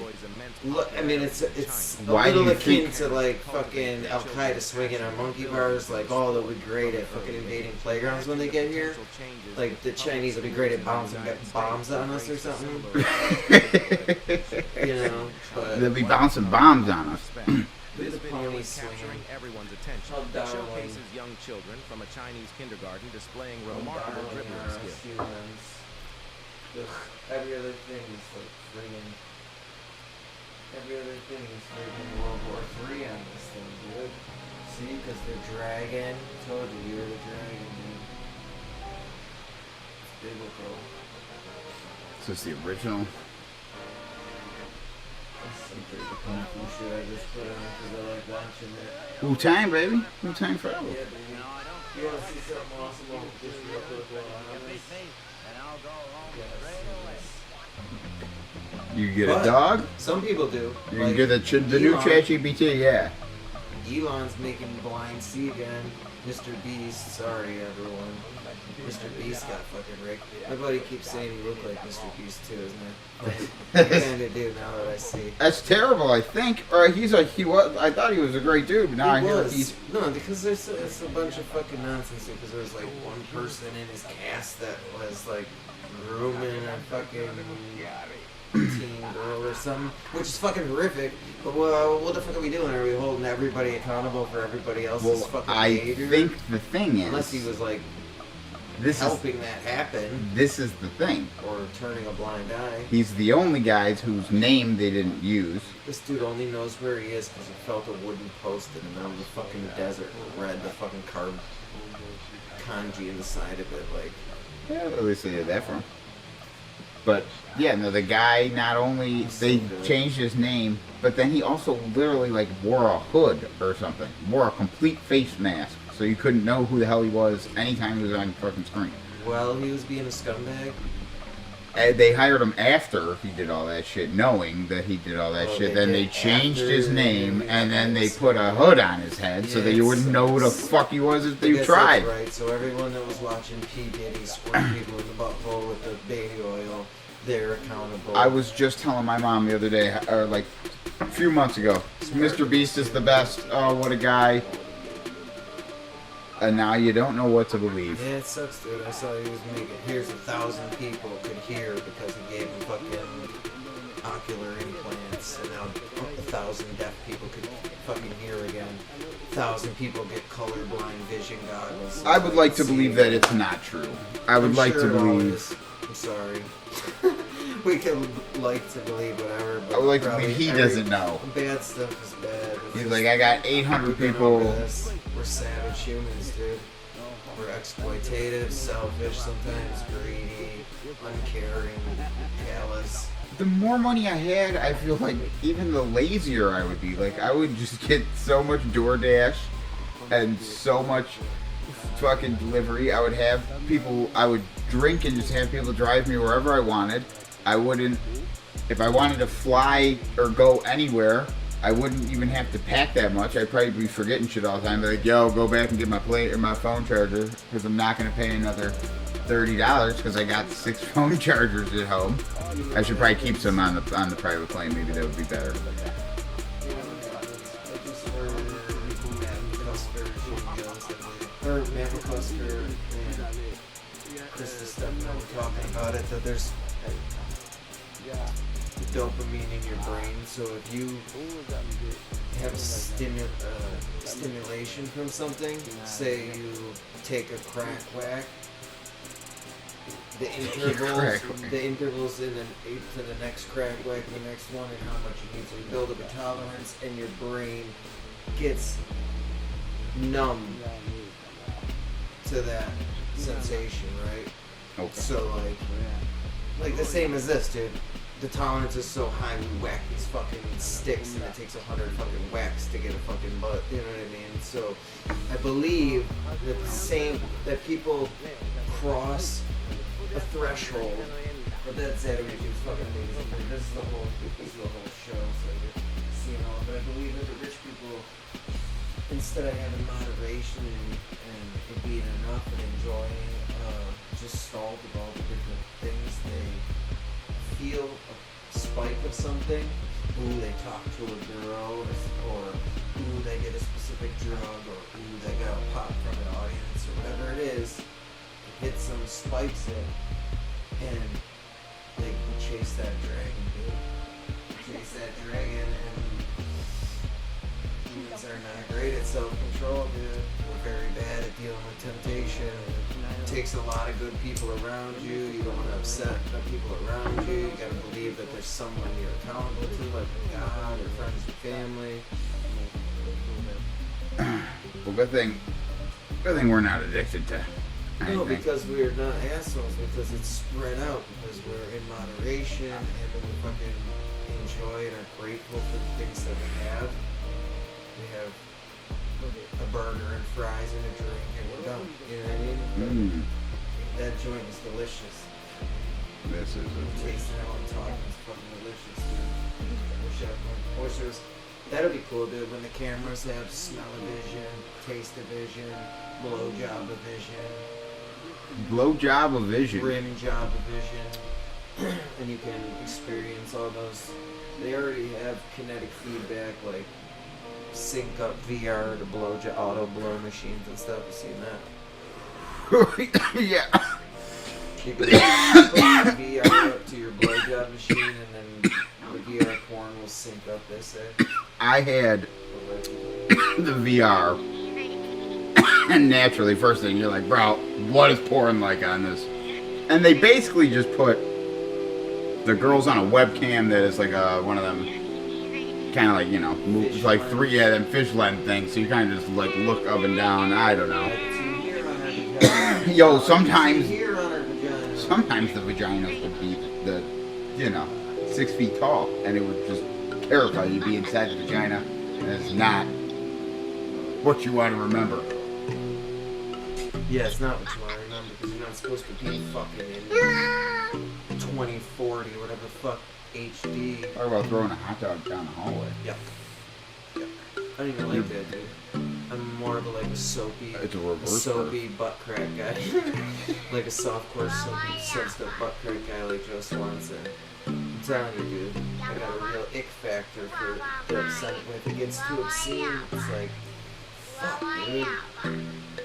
look, it's a little akin to like fucking Al Qaeda swinging on monkey bars. Like, oh, they'll be great at fucking invading playgrounds when they get here. Like the Chinese will be great at bouncing bombs on us or something. You know, but they'll be bouncing bombs on us. This video is capturing everyone's attention. It showcases young children from a Chinese kindergarten displaying remarkable dribbling skills. Every other thing is like friggin'. Every other thing is friggin' World War III on this thing, dude. See, because they're dragon. Told you, you're the dragon, dude. It's biblical. So it's the original. Some pretty kung fu shit I just put on because I like watching it. Wu-Tang, baby. Wu-Tang forever. Yeah, baby. You want to see something awesome on this real quick while I'm on this? You get a dog? Some people do. You can get the new ChatGPT, yeah. Elon's making blind see again. Mr. Beast, sorry everyone. Mr. Beast got fucking rigged. My buddy keeps saying he looked like Mr. Beast too, isn't it? I kinda do now that I see. That's terrible, I think. Or he was. I thought he was a great dude, but now I hear he's. No, because it's a bunch of fucking nonsense. Because there was like one person in his cast that was like grooming a fucking teen girl or something, which is fucking horrific. But what the fuck are we doing? Are we holding everybody accountable for everybody else's fucking behavior? I think the thing is, unless he was like helping that happen. This is the thing. Or turning a blind eye. He's the only guy whose name they didn't use. This dude only knows where he is because he felt a wooden post in the middle of the fucking desert and read the fucking kanji in the side of it, like. Yeah, at least they did that for him. But yeah, no, the guy not only they changed his name, but then he also literally like wore a hood or something, wore a complete face mask, so you couldn't know who the hell he was anytime he was on fucking screen. Well, he was being a scumbag. And they hired him after he did all that shit, knowing that he did all that shit. Then they changed his name, and then they put a hood on his head so that you wouldn't know who the fuck he was if you tried. That's right. So everyone that was watching P. Diddy squirt people in the butthole with the baby oil, they're accountable. I was just telling my mom the other day, or like a few months ago, Mr. Beast is the best. Oh, what a guy. And now you don't know what to believe. Yeah, it sucks, dude. I saw he was making, here's 1,000 people could hear because he gave them fucking ocular implants, and now 1,000 deaf people could fucking hear again. 1,000 people get colorblind vision goggles. I would like to believe that it's not true. I would like to believe. I'm sorry. We can like to believe whatever, but I would like to believe he doesn't know. Bad stuff is bad. He's like, I got 800 people. We're savage humans, dude. We're exploitative, selfish, sometimes greedy, uncaring, callous. The more money I had, I feel like even the lazier I would be. Like, I would just get so much DoorDash and so much fucking delivery. I would have people, I would drink and just have people drive me wherever I wanted. I wouldn't, if I wanted to fly or go anywhere, I wouldn't even have to pack that much. I'd probably be forgetting shit all the time. Be like, yo, go back and get my plate or my phone charger because I'm not going to pay another $30 because I got 6 phone chargers at home. I should probably keep some on the private plane. Maybe that would be better. Or Maple Cluster and Christmas stuff, we're talking about it, that there's dopamine in your brain. So if you have a stimulation from something, say you take a crack whack, the intervals in to the next crack whack, the next one, and how much you need to build up a tolerance, and your brain gets numb to that sensation, right? Okay. So like the same as this, dude. The tolerance is so high, we whack these fucking sticks, and it takes 100 fucking whacks to get a fucking butt. You know what I mean? So I believe that people cross a threshold. But that's it. Which is fucking amazing. This is the whole show. So you know, but I believe that the rich people, instead of having moderation and it being enough and enjoying just salt of all the different things, they feel a spike of something. Ooh, they talk to a girl, or ooh, they get a specific drug, or ooh, they got a pop from an audience, or whatever it is. It hits some spikes in, and they chase that dragon, dude. Chase that dragon, and humans are not great at self-control, dude. We're very bad at dealing with temptation. It takes a lot of good people around you. You don't want to upset the people around you. You gotta believe that there's someone you're accountable to, like God or friends or family. Well, good thing we're not addicted to anything. No, because we're not assholes, because it's spread out, because we're in moderation, and we fucking enjoy and are grateful for the things that we have. We have a burger and fries and a drink, and we're done. You know what I mean? That joint is delicious. This is Tasting it while I'm talking is fucking delicious, dude. I wish there was. That'd be cool, dude, when the cameras have smell-o-vision, taste-o-vision, blow-job-o-vision, Blow-job-o-vision. rim-job-o-vision, and you can experience all those. They already have kinetic feedback, like sync up VR to auto blow machines and stuff. You seen that? Yeah. You can put the VR up to your blowjob machine, and then the VR porn will sync up, they say. I had the VR, and naturally, first thing you're like, bro, what is porn like on this? And they basically just put the girls on a webcam that is like one of them, kind of like, you know, moves like them fish lens things. So you kind of just like look up and down. I don't know. Yo, sometimes the vaginas would be the 6 feet tall, and it would just terrify you to be inside the vagina, and it's not what you want to remember. Yeah, it's not what you want to remember, because you're not supposed to be fucking in 2040, whatever the fuck, HD. Talk about throwing a hot dog down the hallway. Yep. I don't even like that, dude. I'm more of like a soapy, It's a reverse butt crack guy. Like a softcore, soapy, sensed up butt crack guy like Joe Swanson. I'm telling you, dude, I got a real ick factor for the upset. If it gets too obscene, it's like, fuck, dude.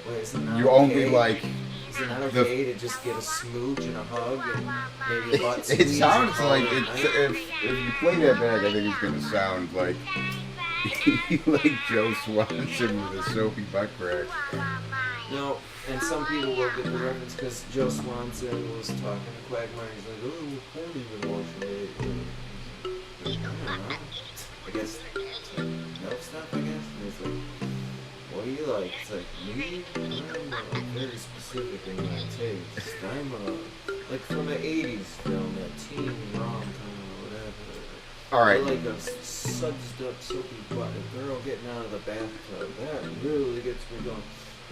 Wait, is it not You okay? only like. Is it not okay to just get a smooch and a hug and maybe a butt It squeeze sounds and like call it a night? if you play that back, I think it's gonna sound like you like Joe Swanson with a soapy butt crack. No, and some people will get the reference because Joe Swanson was talking to Quagmire. He's like, oh, porn even watching it. I don't know. I guess milk stuff, I guess. And he's like, what do you like? It's like, me? I'm very specific in my taste. I'm like from the 80s film, that teen rom-com or whatever. Alright. I like a sudsed up soapy butt, a girl getting out of the bathtub. That really gets me going.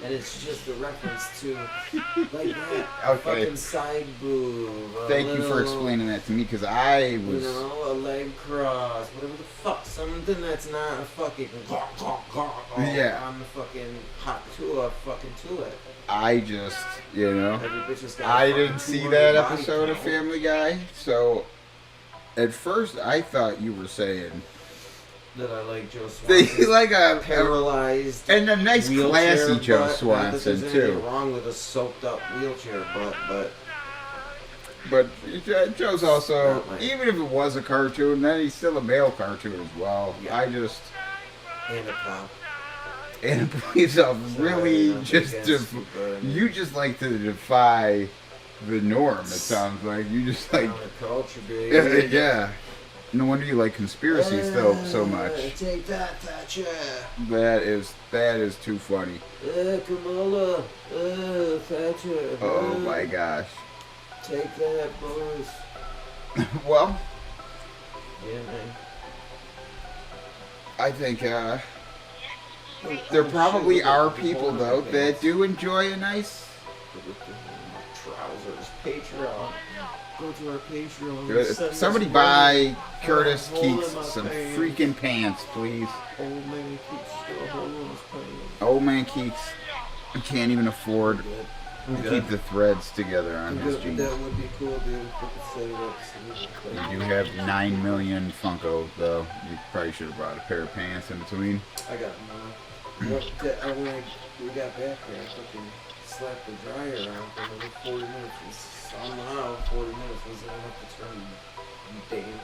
And it's just a reference to, like that, a Okay. fucking side boob. Thank you for explaining that to me, because I was. You know, a leg cross, whatever the fuck, something that's not a fucking Yeah. on the fucking hot tool, fucking toilet. I just, Every bitch has got a I fucking didn't see 200 that body episode of count. Family Guy, so at first I thought you were saying That I like Joe they Swanson. like a Paralyzed. and a nice wheelchair classy Joe butt. Not that Swanson there's too. anything wrong with a soaked up wheelchair butt, but But Joe's also, Not my- even if it was a cartoon, then he's still a male cartoon as well. Yeah. I just, And a cop. and yourself really nothing just, against you, but- you just like to defy the norm, it sounds like. You just like, Counterculture, baby. yeah. No wonder you like conspiracies so much. Take that, Thatcher. That is too funny. Kamala. Thatcher. Oh my gosh. Take that, boys. Well, Yeah, man. I think there probably are people though that do enjoy a nice. Trousers. Patreon. Go to our Patreon. Send Somebody us buy money. Curtis Got a hole in Keeks my some pants. freaking pants, please. Old man keeps still a hole in his pants. Old man Keeks can't even afford to keep the threads together on his jeans. That would be cool, dude. If we could set it up so we could play. You have 9 million Funko though. You probably should have brought a pair of pants in between. I got more. When we got back there, I fucking slapped the dryer out for another 40 minutes. And somehow 40 minutes wasn't enough to turn damn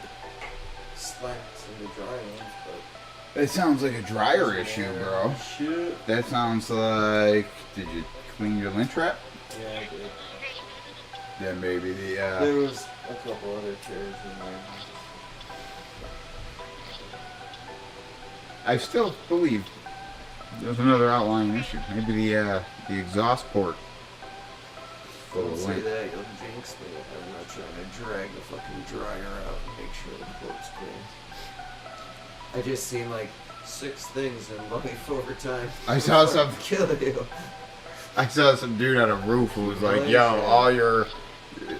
slacks into dry ones, but That sounds like a dryer issue, bro. shit. That sounds like. Did you clean your lint trap? Yeah, I did. Then maybe the. There was a couple other chairs in there. I still believe there's another outlying issue. Maybe the exhaust port. Full Don't of say lint. that, you'll jinx me. I'm not trying to drag the fucking dryer out and make sure the port's clean. I just seen like 6 things in life over time. I saw some. Kill you. I saw some dude on a roof who was like, Really? "Yo,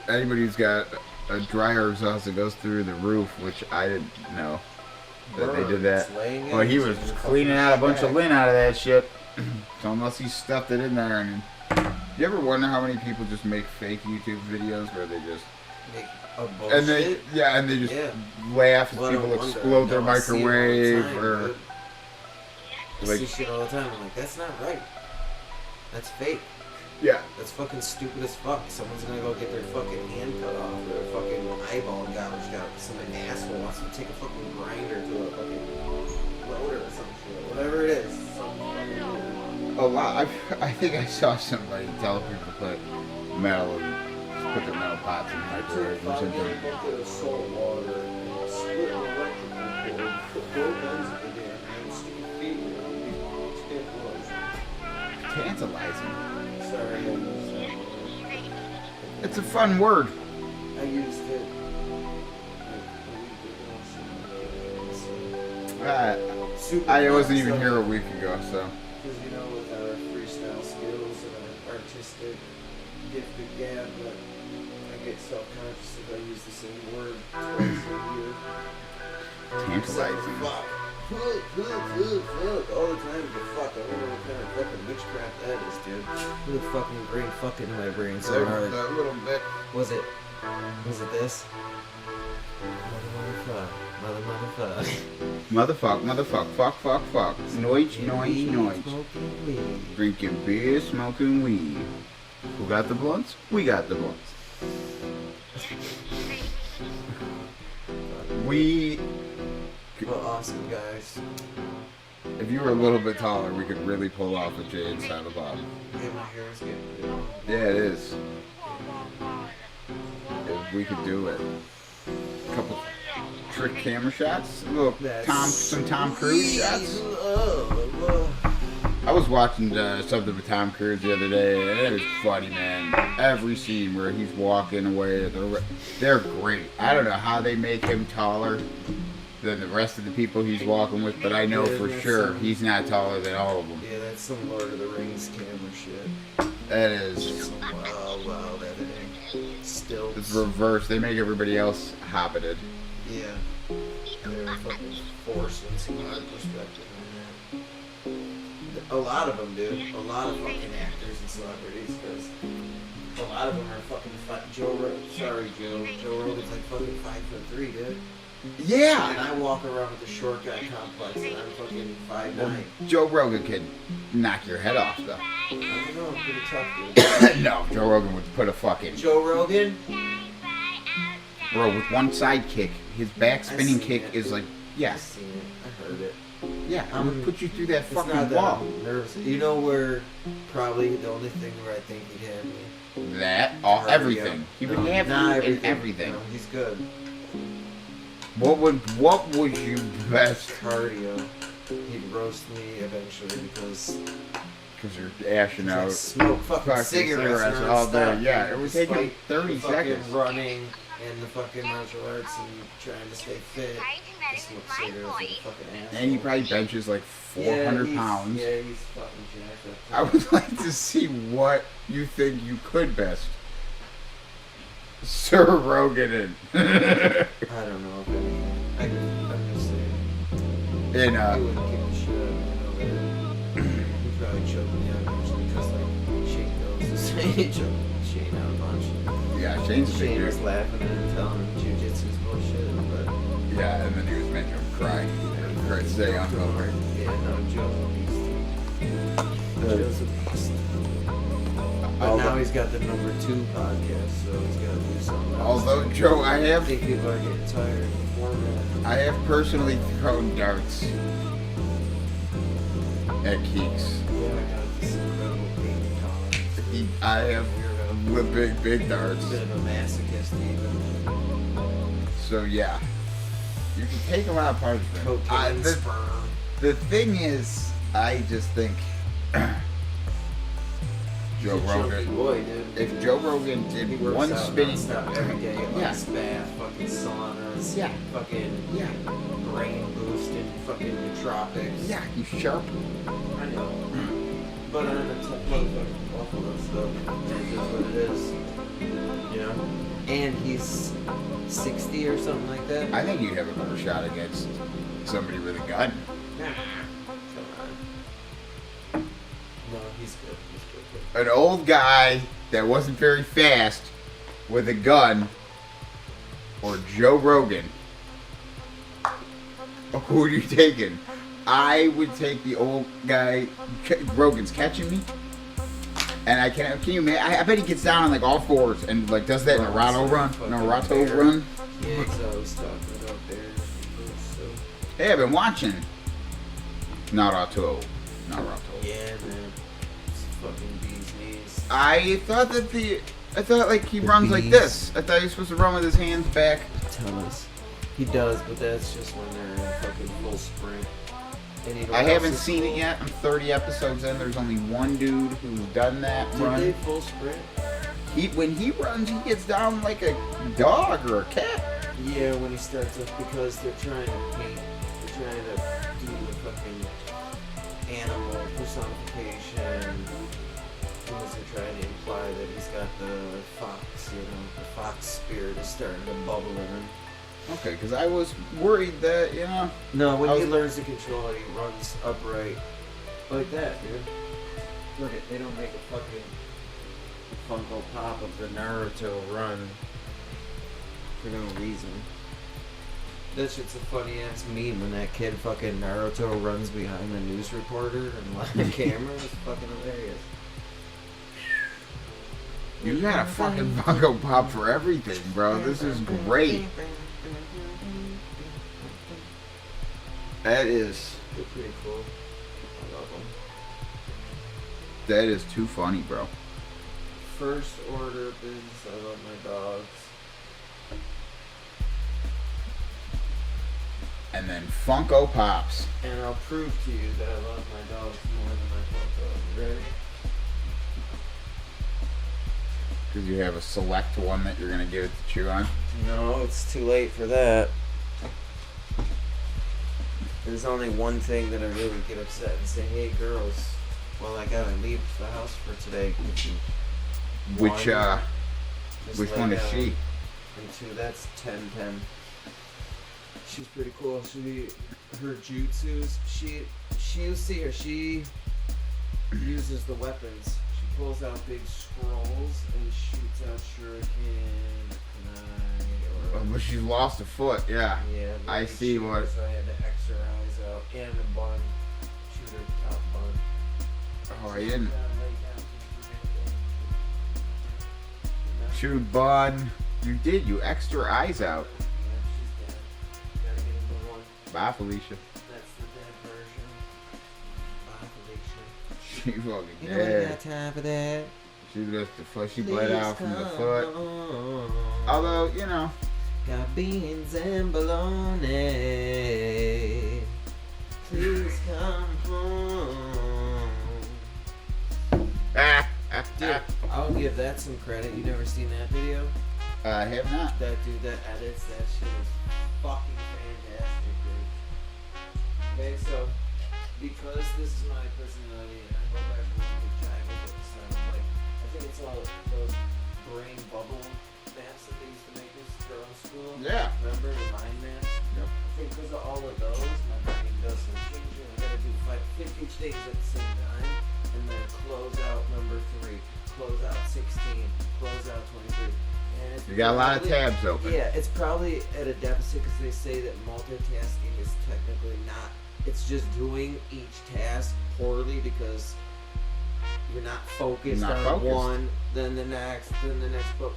anybody who's got a dryer exhaust that goes through the roof," which I didn't know that they did that. It's laying Well, he eggs was in your cleaning fucking out a bunch of shack. lint out of that shit. So unless he stuffed it in there, and you ever wonder how many people just make fake YouTube videos where they just Make a and they bullshit. and they just Yeah. laugh as Well, I people don't wonder. explode their No, I see it all the microwave time, or dude. I like see shit all the time. I'm like, that's not right. That's fake. yeah. That's fucking stupid as fuck. Someone's gonna go get their fucking hand cut off or their fucking eyeball gouged out. Some asshole wants to take a fucking grinder to a fucking loader or some shit. Whatever it is. Some fucking weird. A lot. I think I saw somebody tell people to put metal and put their metal pots in the microwave or something. A bucket of salt water and split an electrical cord, put both ends of the damn thing, stick your feet in it, and Tantalizing. sorry, I used that. It's a fun word. I used it like a week ago. Super I wasn't even fun here a stuff. week ago, so. Because, you know, with our freestyle skills and our artistic gifted gab, but I get self-conscious if I use the same word twice a year. Tantalizing. Fuck. Fuck. All the time, but fuck. I wonder what kind of fucking witchcraft that is, dude. What the fucking brain fucking in my brain so hard. A little bit. Was it this? Motherfuck. Fuck. Noich. Smoking weed. Drinking beer, smoking weed. Who got the blunts? We got the blunts. We. Well, awesome, guys. If you were a little bit taller, we could really pull off a J and Silent Bob. Yeah, my hair's getting pretty long. Yeah, it is. If we could do it. A couple trick camera shots, a little some Tom Cruise shots. I was watching something with Tom Cruise the other day, and it was funny, man. Every scene where he's walking away, they're great. I don't know how they make him taller than the rest of the people he's walking with, but I know for sure he's not taller than all of them. Yeah, that's some Lord of the Rings camera shit. That is. Some wild editing. Still. It's reverse. They make everybody else hobbited. Yeah. They're fucking forcing some hard perspective on that. A lot of them, dude. A lot of fucking actors and celebrities, because a lot of them are fucking Joe Rogan's like fucking 5'3", dude. And Yeah! I walk around with the short guy complex, and I'm fucking 5'9". Joe Rogan can knock your head off, though. I don't know, I'm pretty tough, dude. No, Joe Rogan would put a fucking. Joe Rogan? Bro, with one side kick, his back spinning seen kick it. is like, I yeah, seen it. I heard it. yeah, it would put you through that It's fucking not that wall. I'm nervous. You know where probably the only thing where I think he'd have me. That, all, Cardio. everything. He would No, have not you in everything. No, he's good. What would you best? Cardio. He'd roast me eventually because Because you're ashing I out. smoke fucking cigarettes all day. nonstop. Yeah, it would take him Despite 30 the fucking seconds. running and the fucking martial arts and trying to stay fit. I smoke cigarettes like a fucking asshole. And he probably benches like 400 he's- pounds. Yeah, he's fucking jacked I up. would like to see what you think you could best. Sir Rogan in. I don't know if anything. I'm just saying. in I wouldn't kick the shit out of me. I know that. He'd probably choke me out eventually because like Shane goes to say he choked Shane out a bunch. yeah, Shane's a big Shane was dude. laughing and telling him jujitsu's bullshit, but Yeah, and then he was making him cry. Or say hungover. yeah, no, Joe's a beast. Joe's a beast. But now he's got the #2 podcast, so he's got to do something else. Although, Joe, I I have think people are getting tired of the format. I have personally thrown darts at Keeks. Yeah, I got this incredible pain tolerance. I have Weirdo. with big darts. Bit of a masochist even. So yeah, you can take a lot of punishment. Cocaine sperm. The thing is, I just think Joe He's a Rogan. chunky boy, dude. If Joe Rogan did He works one out spinning, nonstop every day, Yeah. ice bath, fucking saunas, Yeah. fucking yeah, brain boosting, fucking nootropics. yeah, he's sharp. I know. But I'm a tough motherfucker off of that stuff. That's just what it is. You know? And he's 60 or something like that. I think you'd have a better shot against somebody with a gun. Nah. Come on. No, he's good. He's good. An old guy that wasn't very fast with a gun, or Joe Rogan. Who are you taking? I would take the old guy. Rogan's catching me, and I can you imagine? I bet he gets down on like all fours and like does that Naruto run, Naruto run. Yeah, he's always talking about bears. So. Hey, I've been watching Naruto. Yeah, man. It's fucking bee's knees. I thought like he runs like this. I thought he was supposed to run with his hands back. Tell us. He does, but that's just when they're in fucking full sprint. And you know I what haven't else is seen cool? it yet. I'm 30 episodes in. There's only one dude who's done that Did run. they full sprint? When he runs, he gets down like a dog or a cat. Yeah, when he starts up, because they're trying to paint, they're trying to do the fucking animal personification. Because they're trying to imply that he's got the fox, you know, the fox spirit is starting to bubble in him. Okay, because I was worried that, you know. No, when I he was- learns to control it, he runs upright. Like that, dude. Look at, they don't make a fucking Funko Pop of the Naruto run for no reason. That shit's a funny ass meme when that kid fucking Naruto runs behind the news reporter and live camera. It's fucking hilarious. You got a fucking Funko Pop for everything, bro. This is great. That is They're pretty cool. I love them. that is too funny, bro. First order of business, I love my dogs. And then Funko Pops. And I'll prove to you that I love my dogs more than my Funkos. Ready? Because you have a select one that you're going to give it to chew on. No, it's too late for that. There's only one thing that I really get upset and say, hey girls, well I gotta leave the house for today. Which Just lay one is down. she? And two, that's 10-10. She's pretty cool. Her jutsus, you'll see her, she uses the weapons. She pulls out big scrolls and shoots out shuriken, kunai, or... But she's lost a foot, yeah. Yeah, I big see shooter, what- So I had to X her eyes out and a bun. Shoot her top bun. Oh, I didn't. Lay down. Chewed bun, You did. You X'd her eyes out. Yeah, she's dead. Gotta get a new one. Bye, Felicia. That's the dead version. Bye, Felicia. She fucking You know what? I got dead. time for that. She just the foot. She bled out from the foot. Home. Although, you know. Got beans and bologna. Please come home. Dude, I'll give that some credit. You never seen that video? I have not. That dude that edits that shit is fucking fantastic, dude. Okay, so because this is my personality, and I hope everyone can jive with it. So like, I think it's all those brain bubble maps that they used to make us girl in school. Yeah. Remember the mind maps? Yep. I think because of all of those, my brain does some changing. I gotta do 50 things at the same time, and then close out number 3, close out 16, close out 23. And it's You got a lot of probably- tabs open. Yeah, it's probably at a deficit because they say that multitasking is technically not. It's just doing each task poorly because you're not focused Not on focused. one, then the next, but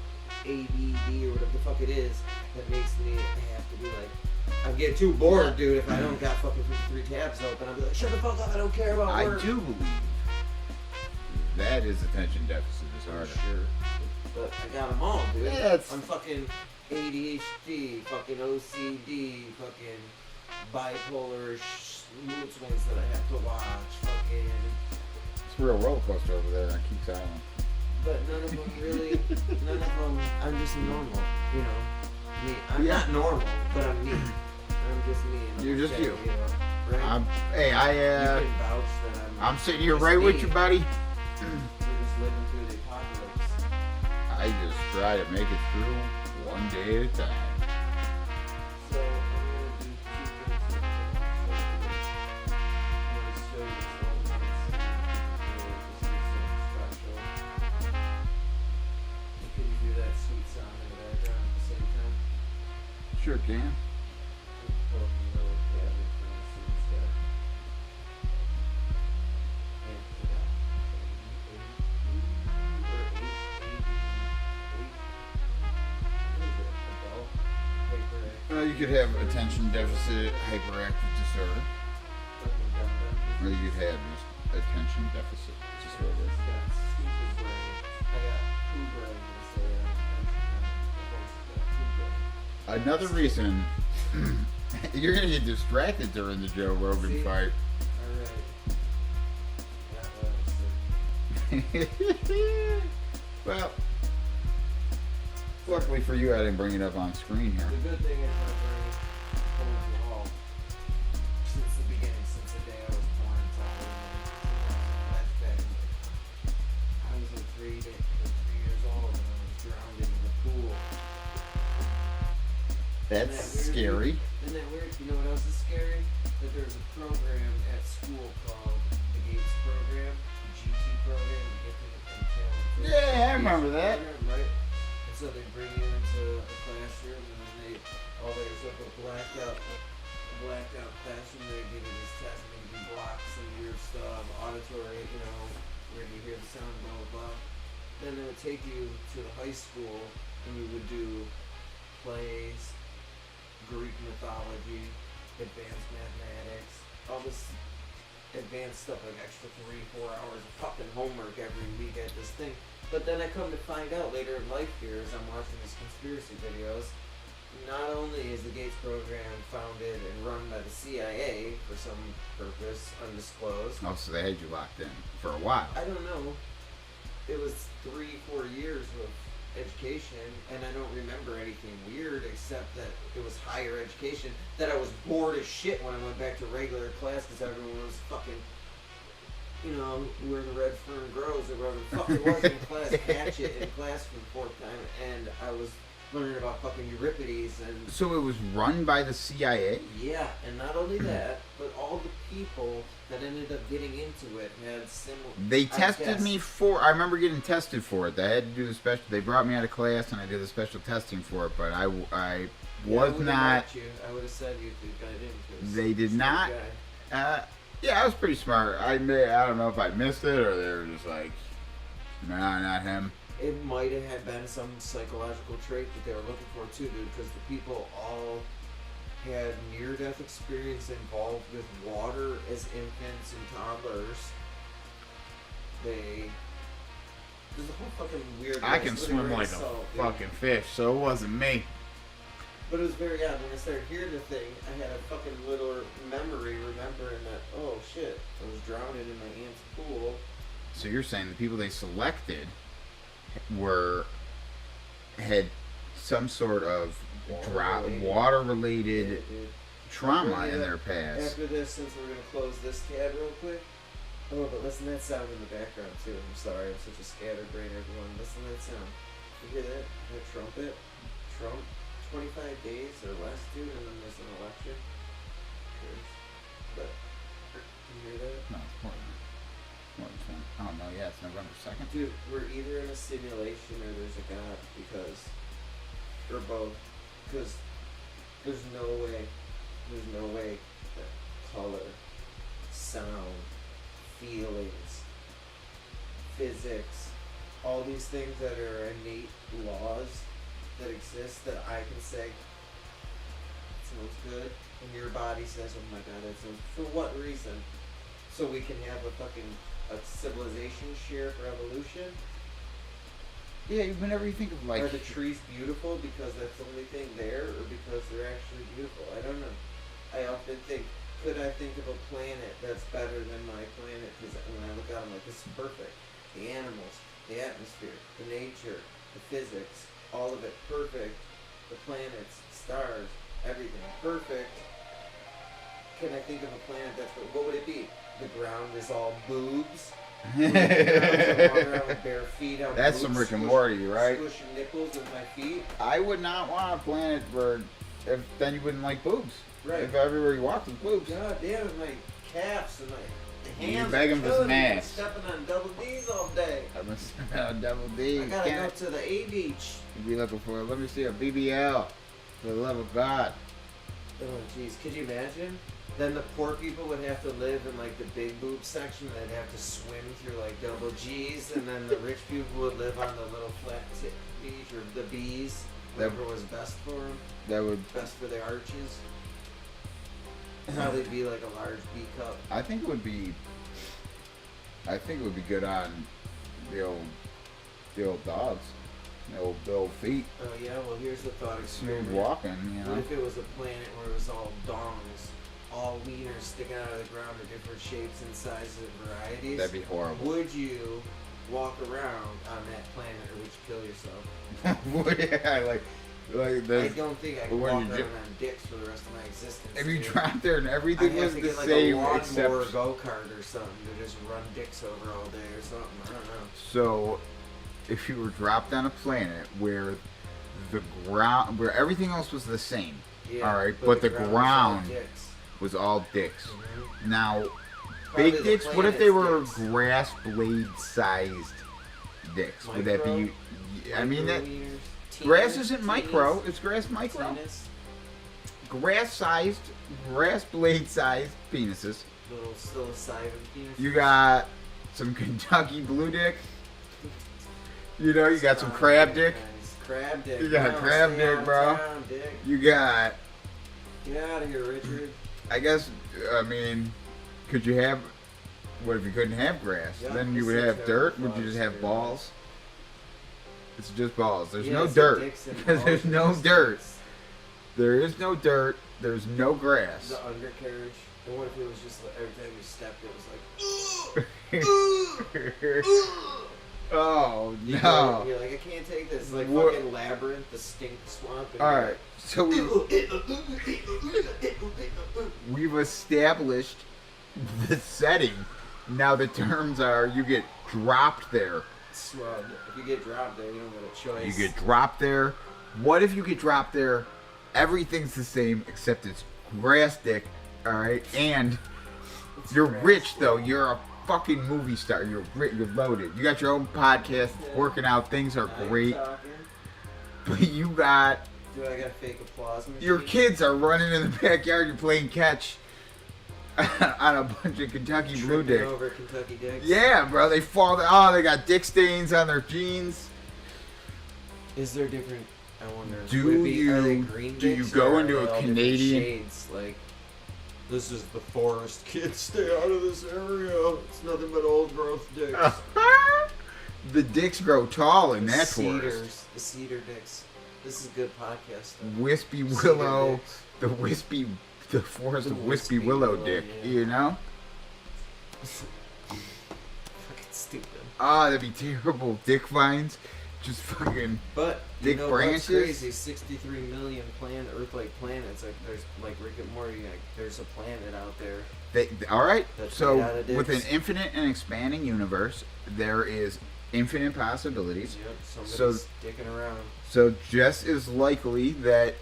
A, B, D, or whatever the fuck it is. That makes me have to be like, I get too bored, dude, if I don't got fucking 53 tabs open. I'll be like, shut the fuck up, I don't care about I work. do believe that is attention deficit For disorder. sure. But I got them all, dude. Yeah, it's- I'm fucking ADHD, fucking OCD, fucking bipolar mood swings that I have to watch, fucking. It's a real roller coaster over there on Keeks Island. But none of them really, none of them, I'm just normal, you know. Me. I'm Yeah. not normal, but I'm me. I'm just me. And I'm You're just okay, you. know, right? Hey, you can vouch that I'm sitting here just right with me. you, buddy. We're just living through the apocalypse. I just try to make it through one day at a time. So I'm gonna do 2 things. I'm gonna show you this old one. This is special. Can you do that sweet sound in the background at the same time? Sure can. You could have attention deficit hyperactive disorder, or you could have just attention deficit disorder. Another reason you're gonna get distracted during the Joe Rogan See? fight. Well, luckily for you, I didn't bring it up on screen here. The good thing is my brain holds it all. Since the beginning, since the day I was born, it's always been I was like 3 years old and I was drowned in the pool. That's scary. Isn't that weird? You know what else is scary? That there's a program at school called the Gates Program, the GT program, to get to the talent. Yeah, I remember that. Right? And so they bring you into a classroom and then there's like a blacked out classroom. They give you this test and they give you blocks and weird stuff, auditory, you know, where you hear the sound, blah, blah, blah. Then they would take you to the high school and you would do plays, Greek mythology, advanced mathematics, all this advanced stuff, like extra 3-4 hours of fucking homework every week at this thing. But then I come to find out later in life here as I'm watching these conspiracy videos, not only is the Gates program founded and run by the CIA for some purpose undisclosed. Oh, so they had you locked in for a while. I don't know. It was 3-4 years of education, and I don't remember anything weird except that it was higher education, that I was bored as shit when I went back to regular class because everyone was fucking, you know, where the red fern grows or whatever the fuck it was in class, hatchet in class for the 4th time, and I was learning about fucking Euripides and... So it was run by the CIA? Yeah, and not only that, but all the people that ended up getting into it had similar... They tested me for... I remember getting tested for it. I had to do the special... They brought me out of class and I did the special testing for it, but I was not... I would have said you got in. They did not... yeah, I was pretty smart. I don't know if I missed it or they were just like, nah, not him. it might have had been some psychological trait that they were looking for too, dude, because the people all had near-death experience involved with water as infants and toddlers. There's a whole fucking weird... I can swim like a fucking fish, so it wasn't me. But it was very odd. When I started hearing the thing, I had a fucking little memory remembering that, oh shit, I was drowning in my aunt's pool. So you're saying the people they selected had some sort of water-related trauma in their past. After this, since we're going to close this tab real quick. Oh, but listen to that sound in the background too. I'm sorry, I'm such a scatterbrain, everyone. Listen to that sound. You hear that? That trumpet? Trump? 25 days or less, dude, and then there's an election. But, can you hear that? No, it's more than 20. Oh, no, yeah, it's November 2nd. Dude, we're either in a simulation or there's a God, because, or both, because there's no way that color, sound, feelings, physics, all these things that are innate laws that exist that I can say, that sounds good, and your body says, oh my god, that sounds, for what reason? So we can have a civilization share for evolution? Yeah, whenever you think of like... Are the trees beautiful because that's the only thing there, or because they're actually beautiful? I don't know. I often think, could I think of a planet that's better than my planet? Because when I look out, I'm like, this is perfect. The animals, the atmosphere, the nature, the physics, all of it perfect. The planets, stars, everything perfect. Can I think of a planet that's, what would it be? The ground is all boobs. Walking around with bare feet on That's boobs, some Rick and Morty, right? Squishing nipples with my feet. I would not want a planet where, then you wouldn't like boobs. Right. If everywhere you walked was boobs. God damn it, my calves and my hands. You're begging for some ass. Stepping on double D's all day. I'm a double D. I gotta go to the A beach. You'd be looking for, let me see a BBL. For the love of God. Oh jeez, could you imagine? Then the poor people would have to live in like the big boob section. They'd have to swim through like double G's, and then the rich people would live on the little flat tip beach or the B's. Whatever was best for them. That would. Best for their arches. How they'd be like a large B cup. I think it would be good on the old dogs, the old feet. Oh yeah, well here's the thought experiment. Smooth walking, you know. What if it was a planet where it was all dongs, all wieners sticking out of the ground of different shapes and sizes and varieties? That'd be horrible. Would you walk around on that planet, or would you kill yourself? Yeah, like I don't think I could walk around on dicks for the rest of my existence. If you dude. dropped there and everything I'd was have to the get like same a lawnmower except. go-kart or something to just run dicks over all day or something. I don't know. So, if you were dropped on a planet where the ground, where everything else was the same, Yeah, all right, but the ground was all dicks. Mm-hmm. Now, Probably big the dicks. What if they were planet's grass blade sized dicks? Would that be? I mean that. Grass isn't micro, it's grass micro. Grass sized, grass blade sized penises. Little psilocybin penis. You got some Kentucky blue dick. You know, you got some crab dick. Crab dick. You got crab dick, bro. Town, dick. You got. Get out of here, Richard. I guess, I mean, could you have. What if you couldn't have grass? Yeah, Then you would it's have a dirt? terrible Would you just thought, have dude. balls? It's just balls. There's no it's dirt. dicks and Because there's balls no and just dirt. dicks. There is no dirt. There's no grass. The undercarriage. And what if it was just like every time you stepped, it was like, Oh, you're no. like, I can't take this. It's like What- fucking labyrinth, the stink swamp. And Alright, so we've established the setting. Now the terms are you get dropped there. Well, if you get dropped there, you don't get a choice. You get dropped there. What if you get dropped there? Everything's the same except it's grass dick, alright? And It's you're grass rich dick. though. You're a fucking movie star. You're loaded. You got your own podcast, it's working out, things are I'm great. talking. But you got Do I got fake applause machine? your kids are running in the backyard, you're playing catch on a bunch of Kentucky blue Tripping dick. over Kentucky dicks. Yeah, bro, they fall. Oh, they got dick stains on their jeans. Is there different? I wonder. Do would it be, are they you- green do you dicks, go or are into they a all different Canadian- shades? Like, this is the forest. Kids, stay out of this area. It's nothing but old growth dicks. The dicks grow tall in The that cedars, forest. the cedar dicks. This is good podcast stuff. Wispy Cedar willow, dicks. the forest The of wispy wispy willow willow, dick. yeah. You know? Fucking stupid. Ah, that'd be terrible. Dick vines, just fucking. But Dick you know branches? what's crazy? 63 million Earth-like planets. Like there's like Rick and Morty. Like there's a planet out there. All right. That's So made out of with an dicks. infinite and expanding universe, there is infinite possibilities. Yep. Somebody's So- dicking around. So just as likely that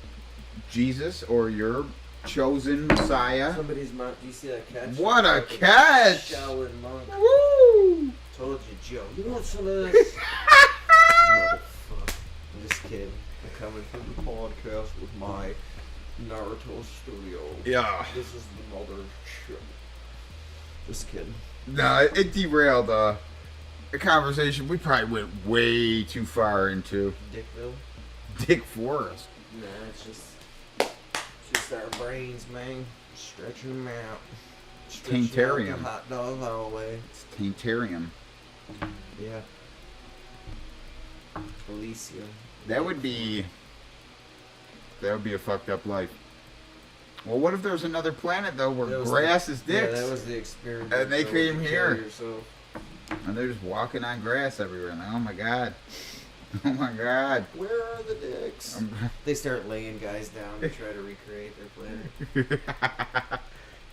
Jesus or your chosen Messiah. Somebody's mount. Do you see that catch? What a Fucking catch! Shaolin monk. Woo! Told you, Joe. You want some of this? Motherfucker. I'm just kidding. I'm coming from the podcast with my Naruto studio. Yeah. This is the mother shit. Just kidding. No, it derailed a conversation we probably went way too far into. Dickville? Dick Forest. Nah, it's just our brains, man. Stretching them out. Stretching out Taintarium. the hot dog hallway. It's Taintarium. Yeah. Elysium. That would be a fucked up life. Well, what if there's another planet though where That was grass is dicks, Yeah, that was the experiment. And they So came you here. kill yourself. and they're just walking on grass everywhere? And oh my god, oh my god. Where are the dicks? They start laying guys down to try to recreate their planet.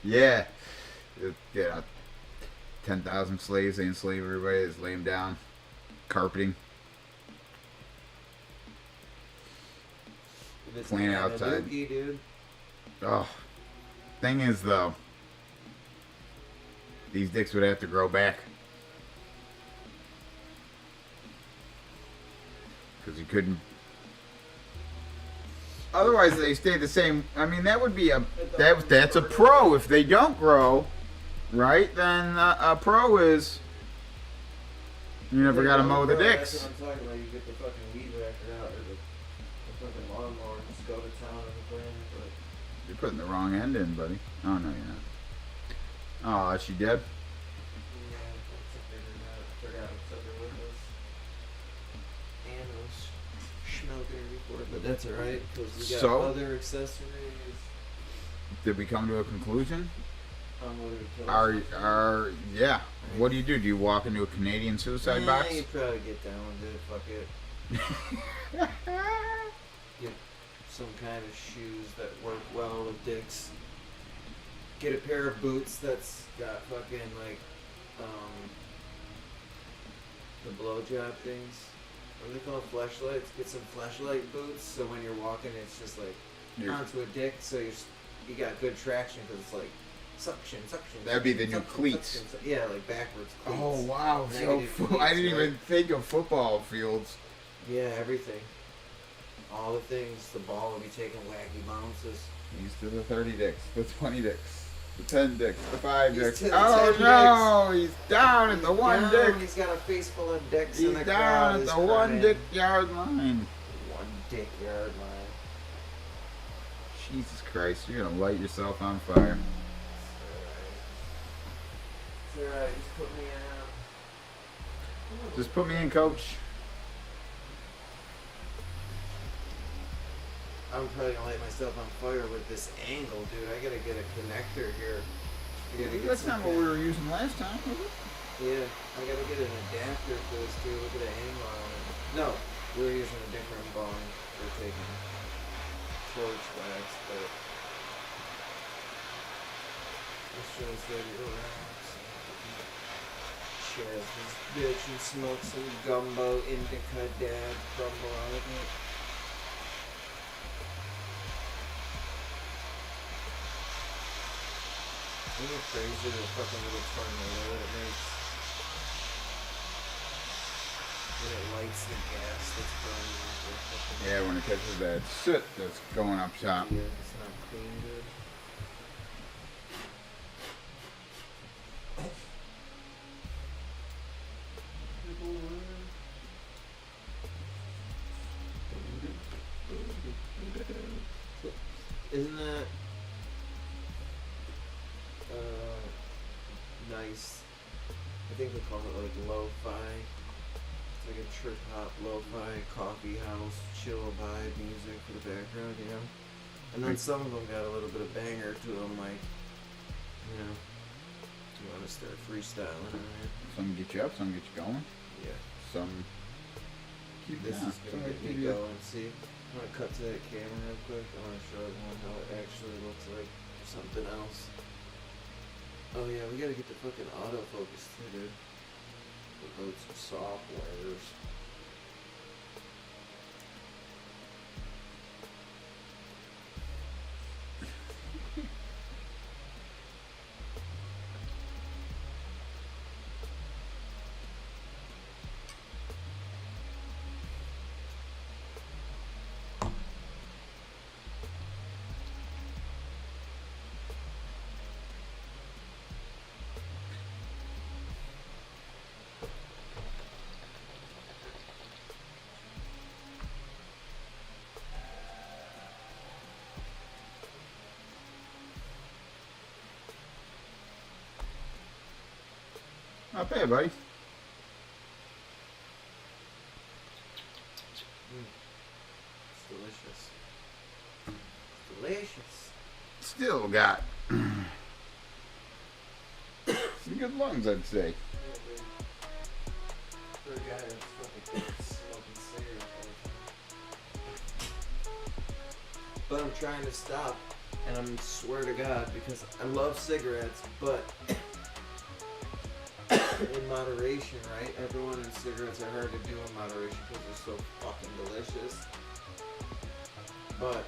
Yeah, yeah. 10,000 slaves. They enslave everybody. Just lay them down, carpeting. If it's Playing not outside. Dookie, dude. Oh, thing is though, these dicks would have to grow back because you couldn't. Otherwise, they stay the same. I mean, that would be that's a pro. If they don't grow, right? Then a pro is you never got to mow the That's dicks. what I'm talking about. You get the fucking weed whacker out or the fucking lawnmower and just go to town on the planet. But You're putting the wrong end in, buddy. Oh no, you're not. Oh, is she dead? yeah, I forgot what's under windows. And I was smoking her before, but that's alright because we got So? other accessories. Did we come to a conclusion? I'm willing to kill myself. Yeah. What do? Do you walk into a Canadian suicide Yeah, box? you probably get down with it. Fuck it. Get some kind of shoes that work well with dicks. Get a pair of boots that's got fucking like the blowjob things. What are they called? Fleshlights. Get some fleshlight boots so when you're walking, it's just like You're- onto a dick, so you got good traction because it's like suction. That'd be the new suction, cleats. suction. Yeah, like backwards cleats. Oh wow! So Negative cleats, I didn't right? even think of football fields. Yeah, everything. All the things. The ball will be taking wacky bounces. He's to the 30 dicks, the 20 dicks, the 10 dicks, the 5 He's dicks. to the Oh 10 no! He's down at the one Down, dick. He's got a face full of dicks He's in the down crowd. at is the one crying. dick yard line. One dick yard line. Jesus Christ! You're gonna light yourself on fire. It's alright. Just put me out. Just put me in, coach. I'm probably gonna light myself on fire with this angle, dude. I gotta get a connector here. I gotta get That's some not what we were using last time, was it? Yeah, I gotta get an adapter for this, dude. Look at the angle on it. No, we were using a different bone for taking torch wax, but this shows that it relax. Share this bitch and smoke some gumbo indica dad crumble out of it. Isn't it crazy the fucking little tornado that it makes? When it lights the gas that's burning off the fucking... Yeah, when it catches that soot that's going up top. Yeah, it's not clean good. Isn't that nice? I think they call it like lo-fi. It's like a trip hop lo-fi coffee house chill vibe music for the background, you know. And then some of them got a little bit of banger to them, like, you know, you want to start freestyling, right? Some get you up, some get you going. Yeah. Some keep This down. is gonna get me going. See, I'm gonna cut to that camera real quick. I want to show everyone how it actually looks like something else. Oh yeah, we gotta get the fucking autofocus too, dude. Load some softwares. Not bad, buddy. It's delicious. It's delicious. Still got some good lungs, I'd say. Yeah, dude. For a guy that's fucking smoking cigarettes all the time. But I'm trying to stop, and I swear to God, because I love cigarettes, but in moderation, right? Everyone in cigarettes are hard to do in moderation because they're so fucking delicious. But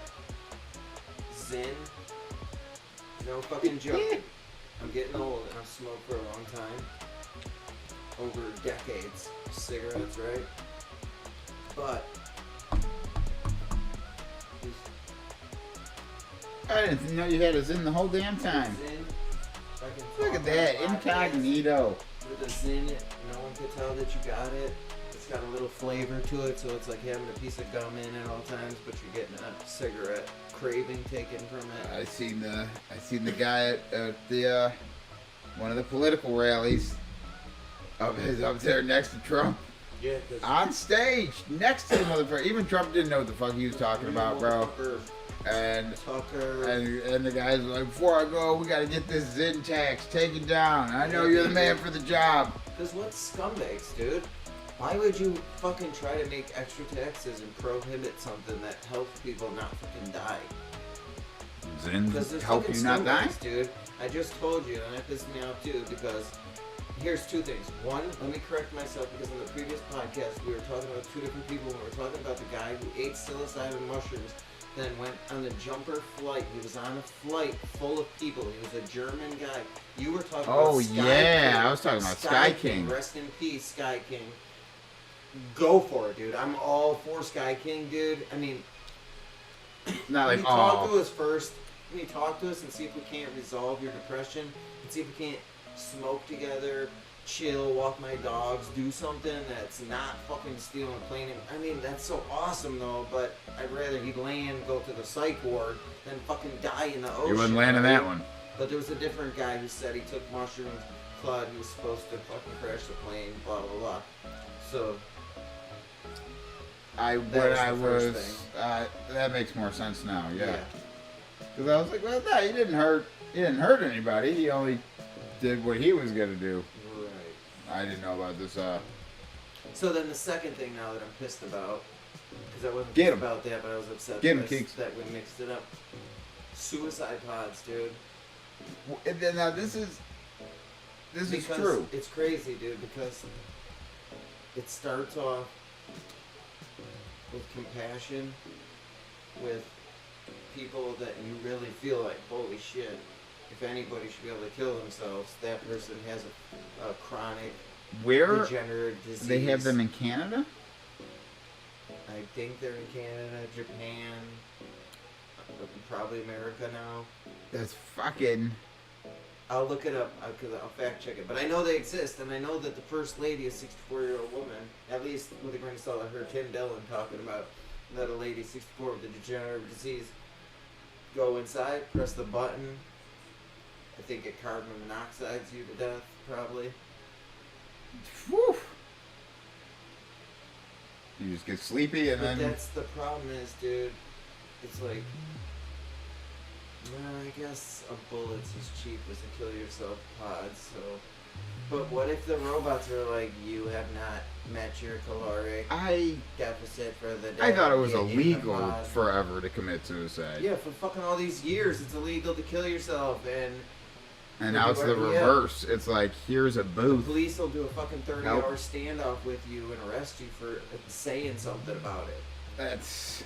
Zyn, no fucking joking. I'm getting old and I've smoked for a long time. Over decades. Cigarettes, right? But I didn't know you had us in the whole damn time. Zyn, I can Look talk at that, on podcasts. incognito. With the Zyn, no one can tell that you got it. It's got a little flavor to it, so it's like having a piece of gum in at all times, but you're getting a cigarette craving taken from it. I seen the guy at the one of the political rallies up there next to Trump. Yeah, because On stage, next to the motherfucker. Even Trump didn't know what the fuck he was talking about, bro. And Tucker. and the guy's like, before I go, we gotta get this Zyn tax taken down. I know you're the man for the job. Because what scumbags, dude? Why would you fucking try to make extra taxes and prohibit something that helps people not fucking die? Zyn Because there's help fucking you not die? scumbags, dude. I just told you, and that pissed me off too, because here's two things. One, let me correct myself, because in the previous podcast, we were talking about two different people. We were talking about the guy who ate psilocybin mushrooms, then went on the jumper flight. He was on a flight full of people. He was a German guy. You were talking Oh, about Sky yeah, King. I was talking about Sky King. Rest in peace, Sky King. Go for it, dude. I'm all for Sky King, dude. I mean, Not like, can you talk oh, to us first? Can you talk to us and see if we can't resolve your depression? And see if we can't smoke together, chill, walk my dogs, do something that's not fucking stealing plane. I mean, that's so awesome though, but I'd rather he land, go to the psych ward, than fucking die in the ocean. you wouldn't land in that one. But there was a different guy who said he took mushrooms, thought he was supposed to fucking crash the plane, blah blah blah. So that makes more sense now, yeah. Because I was like, well, no, he didn't hurt anybody. He only did what he was gonna do. Right. I didn't know about this. So then the second thing now that I'm pissed about, because I wasn't Get pissed 'em. about that, but I was upset Get 'em, that Keeks. that we mixed it up. Suicide pods, dude. And then, now this is Because true. it's crazy, dude, because it starts off with compassion, with people that you really feel like, holy shit, if anybody should be able to kill themselves, that person has a chronic Where degenerative disease. they have them in Canada? I think they're in Canada, Japan, probably America now. That's fucking. I'll look it up because I'll fact check it. But I know they exist, and I know that the first lady, a 64-year-old woman, at least with a grain of salt, I heard Tim Dillon talking about that a lady 64 with a degenerative disease go inside, press the button. I think it carbon monoxides you to death, probably. Whew. You just get sleepy and But then... that's the problem is, dude, it's like, well, I guess a bullet's as cheap as a kill yourself pod, so... But what if the robots are like, you have not met your caloric deficit for the day? I thought it was get in the illegal pod. forever to commit suicide. Yeah, for fucking all these years, it's illegal to kill yourself, And now it's the Yeah. reverse. It's like, here's a the booth. police will do a fucking 30-hour Nope. standoff with you and arrest you for saying something about it. That's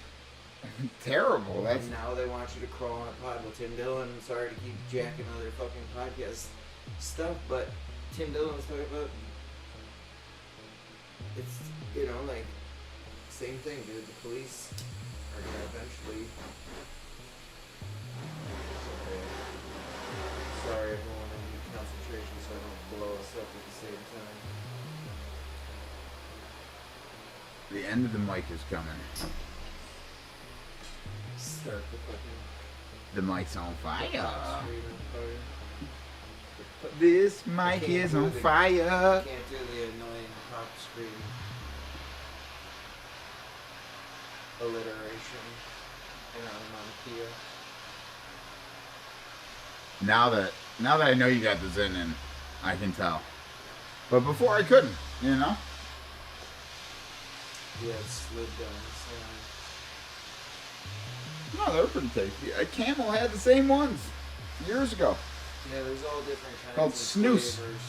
terrible. That's And now they want you to crawl on a pod with Tim Dillon. Sorry to keep jacking other fucking podcast stuff, but Tim Dillon was talking about, it's, you know, like, same thing, dude. The police are gonna eventually... Okay. Sorry, everyone, I need concentration so I don't blow us up at the same time. the end of the mic is coming. Start the fucking... The mic's on fire. screen on fire. This I mic can't is do on the- fire. Can't do the annoying pop screen alliteration in onomatopoeia. Now that I know you got the Zen in, I can tell. But before I couldn't, you know? Yeah, it slid down the No, they were pretty tasty. Camel had the same ones years ago. side. Yeah, there's all different kinds Called of snooze. flavors.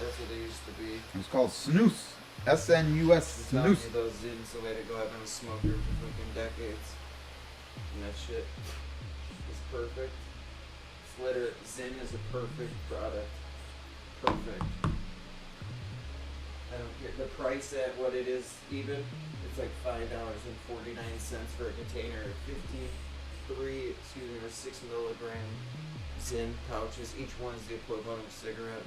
That's what they used to be. It was called Snooze. S-N-U-S, I'm telling Snooze. you, those Zins the way to go. I've been a smoker for fucking decades. And that shit is perfect. It's literally, Zin is a perfect product. Perfect. I don't care. The price at what it is even, it's like $5.49 for a container of 6 milligram Zin pouches. Each one is the equivalent of a cigarette.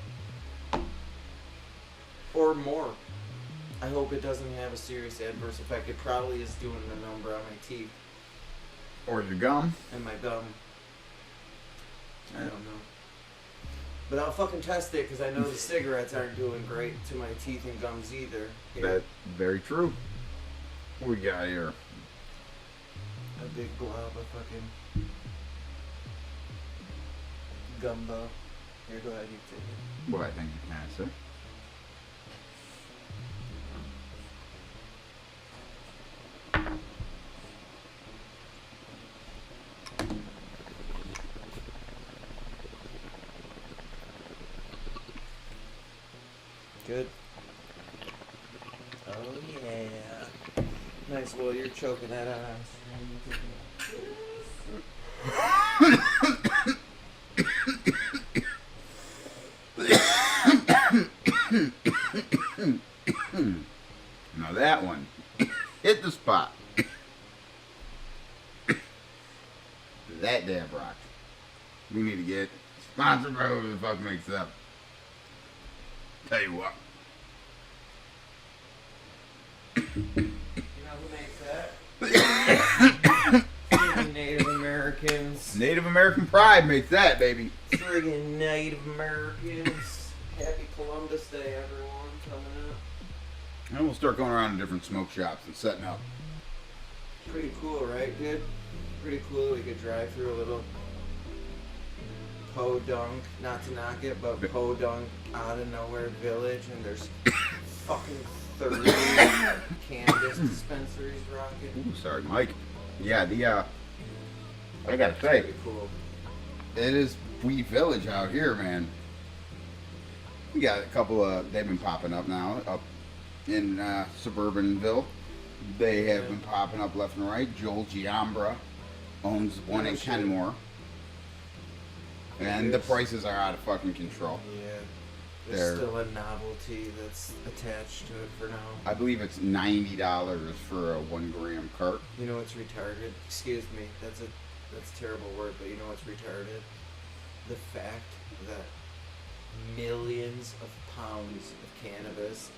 Or more. I hope it doesn't have a serious adverse effect. It probably is doing the number on my teeth Or your gum. and my gum. I don't know. But I'll fucking test it because I know the cigarettes aren't doing great to my teeth and gums either. That's very true. What we got here? A big blob of fucking gumbo. Here, go ahead, you take it. What I think you can, sir. Good. Oh yeah. Nice. Well, you're choking that out. Now that one hit the spot. That dab rock. We need to get sponsored by whoever the fuck makes it up. Tell you what. You know who makes that? Friggin' Native Americans. Native American Pride makes that, baby. Friggin' Native Americans. Happy Columbus Day, everyone, coming up. And we'll start going around to different smoke shops and setting up. Pretty cool, right, dude? Pretty cool. We could drive through a little podunk, not to knock it, but podunk out of nowhere village, and there's fucking 30 cannabis dispensaries rocking. Ooh, sorry, Mike. Yeah, I gotta say, Pretty cool. it is Wheat Village out here, man. We got a couple of, they've been popping up now, up in Suburbanville. They have been popping up left and right. Joel Giambra owns one in Kenmore. And the prices are out of fucking control. Yeah. They're- There's still a novelty that's attached to it for now. I believe it's $90 for a 1 gram cart. You know what's retarded? Excuse me, that's a terrible word, but you know what's retarded? The fact that millions of pounds of cannabis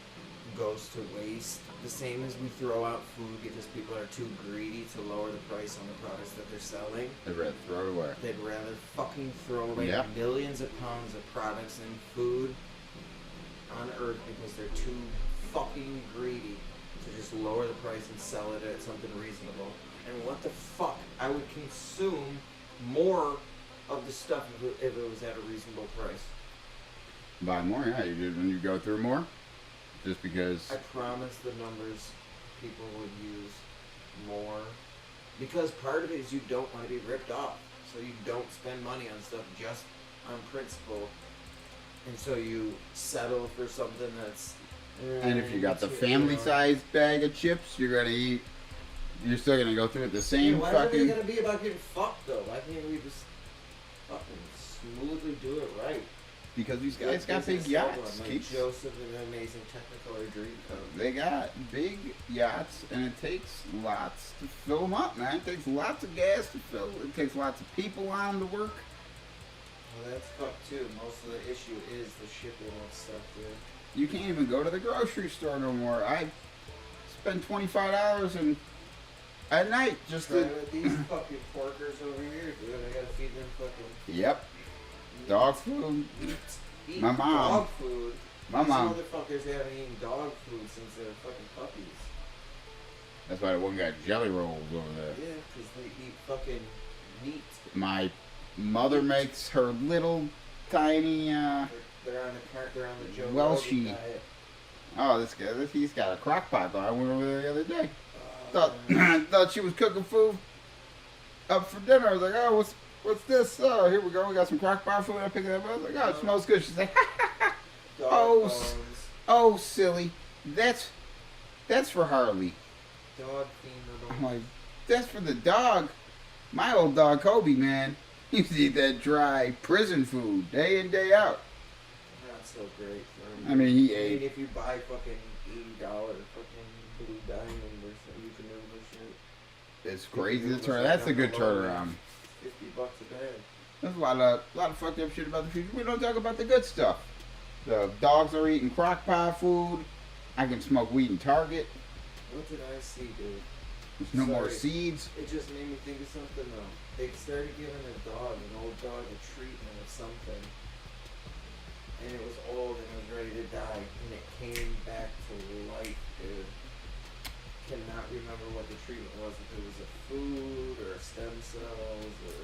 goes to waste. The same as we throw out food because people are too greedy to lower the price on the products that they're selling. They'd rather throw it away. They'd rather fucking throw away Yeah. millions of pounds of products and food on Earth because they're too fucking greedy to just lower the price and sell it at something reasonable. And what the fuck? I would consume more of the stuff if it was at a reasonable price. Buy more, yeah, you did when you go through more. Just because. I promise the numbers people would use more. Because part of it is you don't want to be ripped off. So you don't spend money on stuff just on principle. And so you settle for something that's... And if you got the family-sized bag of chips, you're gonna eat. You're still gonna go through it the same why fucking. is it gonna be about getting fucked though? Why can't we just fucking smoothly do it right? Because these guys got big yachts. Like Keeps- Joseph and an amazing Technicolor Dreamcoat. They got big yachts, and it takes lots to fill them up, man. It takes lots of gas to fill. It takes lots of people on to work. Well, that's fucked too. Most of the issue is the shipping and stuff, dude. You can't even go to the grocery store no more. I spend $25 and at night just Try to. with these fucking porkers over here, dude. I gotta feed them fucking Yep. Dog food. Eat My mom. dog food. My These mom. motherfuckers haven't eaten dog food since they were fucking puppies. That's why the one got jelly rolls over there. Yeah, because they eat fucking meat. My mother makes her little tiny. They're on the cart. They're on the Joe Welshie. Rogan diet. Oh, this guy. He's got a crock pot. I went over there the other day. Oh, Thought she was cooking food up for dinner. I was like, oh, what's this? Oh, here we go. We got some crock pot food. I picked it up. I was like, oh, it smells good. She's like, dog oh, bones, oh, silly. That's for Harley. dog I'm themed. like, that's for the dog. My old dog Kobe, man, he used to eat that dry prison food day in, day out. Not so great for him. I mean, he I ate. mean, if you buy fucking $80 fucking Blue Diamond or something, you can do this shit. It's crazy to turn. That's a good turnaround. $50 a bag. There's a lot of fucked up shit about the future. We don't talk about the good stuff. The dogs are eating crock pot food. I can smoke weed in Target. What did I see, dude? There's no more Sorry. seeds. It just made me think of something though. They started giving an old dog, a treatment of something. And it was old and it was ready to die. And it came back to life, dude. Cannot remember what the treatment was. If it was a food or stem cells or...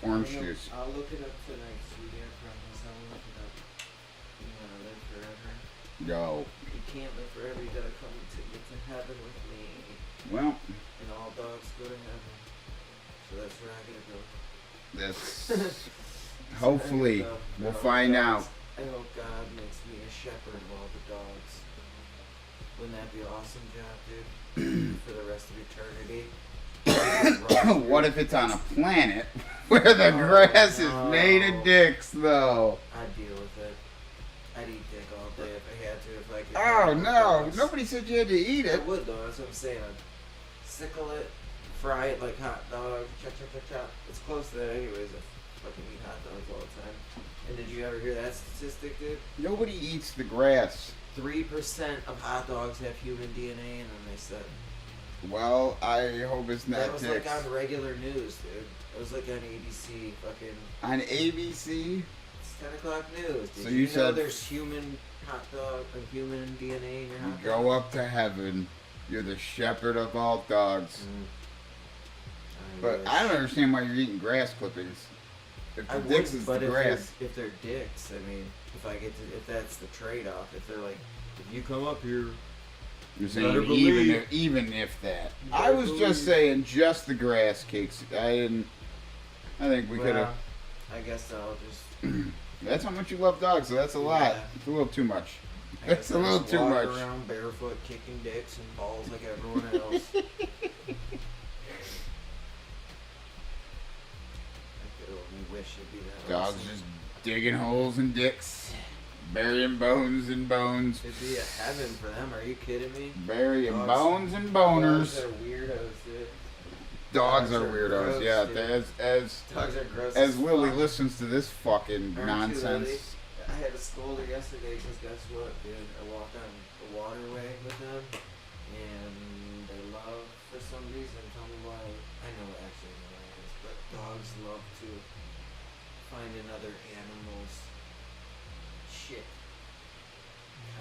Orange You know, juice. I'll look it up tonight, sweetie. I promise. I'll look it up. You want to live forever? Yo. You can't live forever. You gotta come to get to heaven with me. Well, And all dogs go to heaven. So that's where I gotta go. that's hopefully we'll find out. I hope God makes me a shepherd of all the dogs. Wouldn't that be an awesome job, dude? For the rest of eternity. What if it's on a planet where the grass is made of dicks, though? I'd deal with it. I'd eat dick all day if I had to. If I could. Oh no! Dogs. Nobody said you had to eat I it. would though. That's what I'm saying. I'd sickle it, fry it like hot dog. Chop, chop, chop, chop. It's close to that anyways. I fucking eat hot dogs all the time. And did you ever hear that statistic, dude? Nobody eats the grass. 3% of hot dogs have human DNA in them, they said. Well, I hope it's not That was dicks. like on regular news, dude. It was like on ABC, fucking... On ABC? It's 10 o'clock news. Did So you you know said- there's human hot dog, human DNA in your You hot dog? go up to heaven. You're the shepherd of all dogs. But wish. I don't understand why you're eating grass clippings. If I the dicks wouldn't, is but the if grass. if they're dicks, I mean, if that's the trade-off, if they're like, if you come up here, You're better saying believe. even if that. You I better was believe. just saying just the grass cakes. I think we could have. I guess I'll just. That's how much you love dogs, so that's a lot. Yeah. It's a little too much. I That's guess a I'll little just too walk much. around barefoot, kicking dicks and balls like everyone else. I could only wish it'd be that. Dogs awesome. just digging holes in dicks, burying bones and bones, It'd be a heaven for them. Are you kidding me? burying Dogs- bones and Dogs boners. are weirdos, dude. Dogs are weirdos. gross, Yeah, dude. Dogs are gross. as as Lily fuck. listens to this fucking Aren't you, nonsense. Lily? I had to scold her yesterday because guess what, dude? I walked on the waterway with them, and they love, for some reason, tell me why. I know actually why it is, but dogs love to find another animal's shit.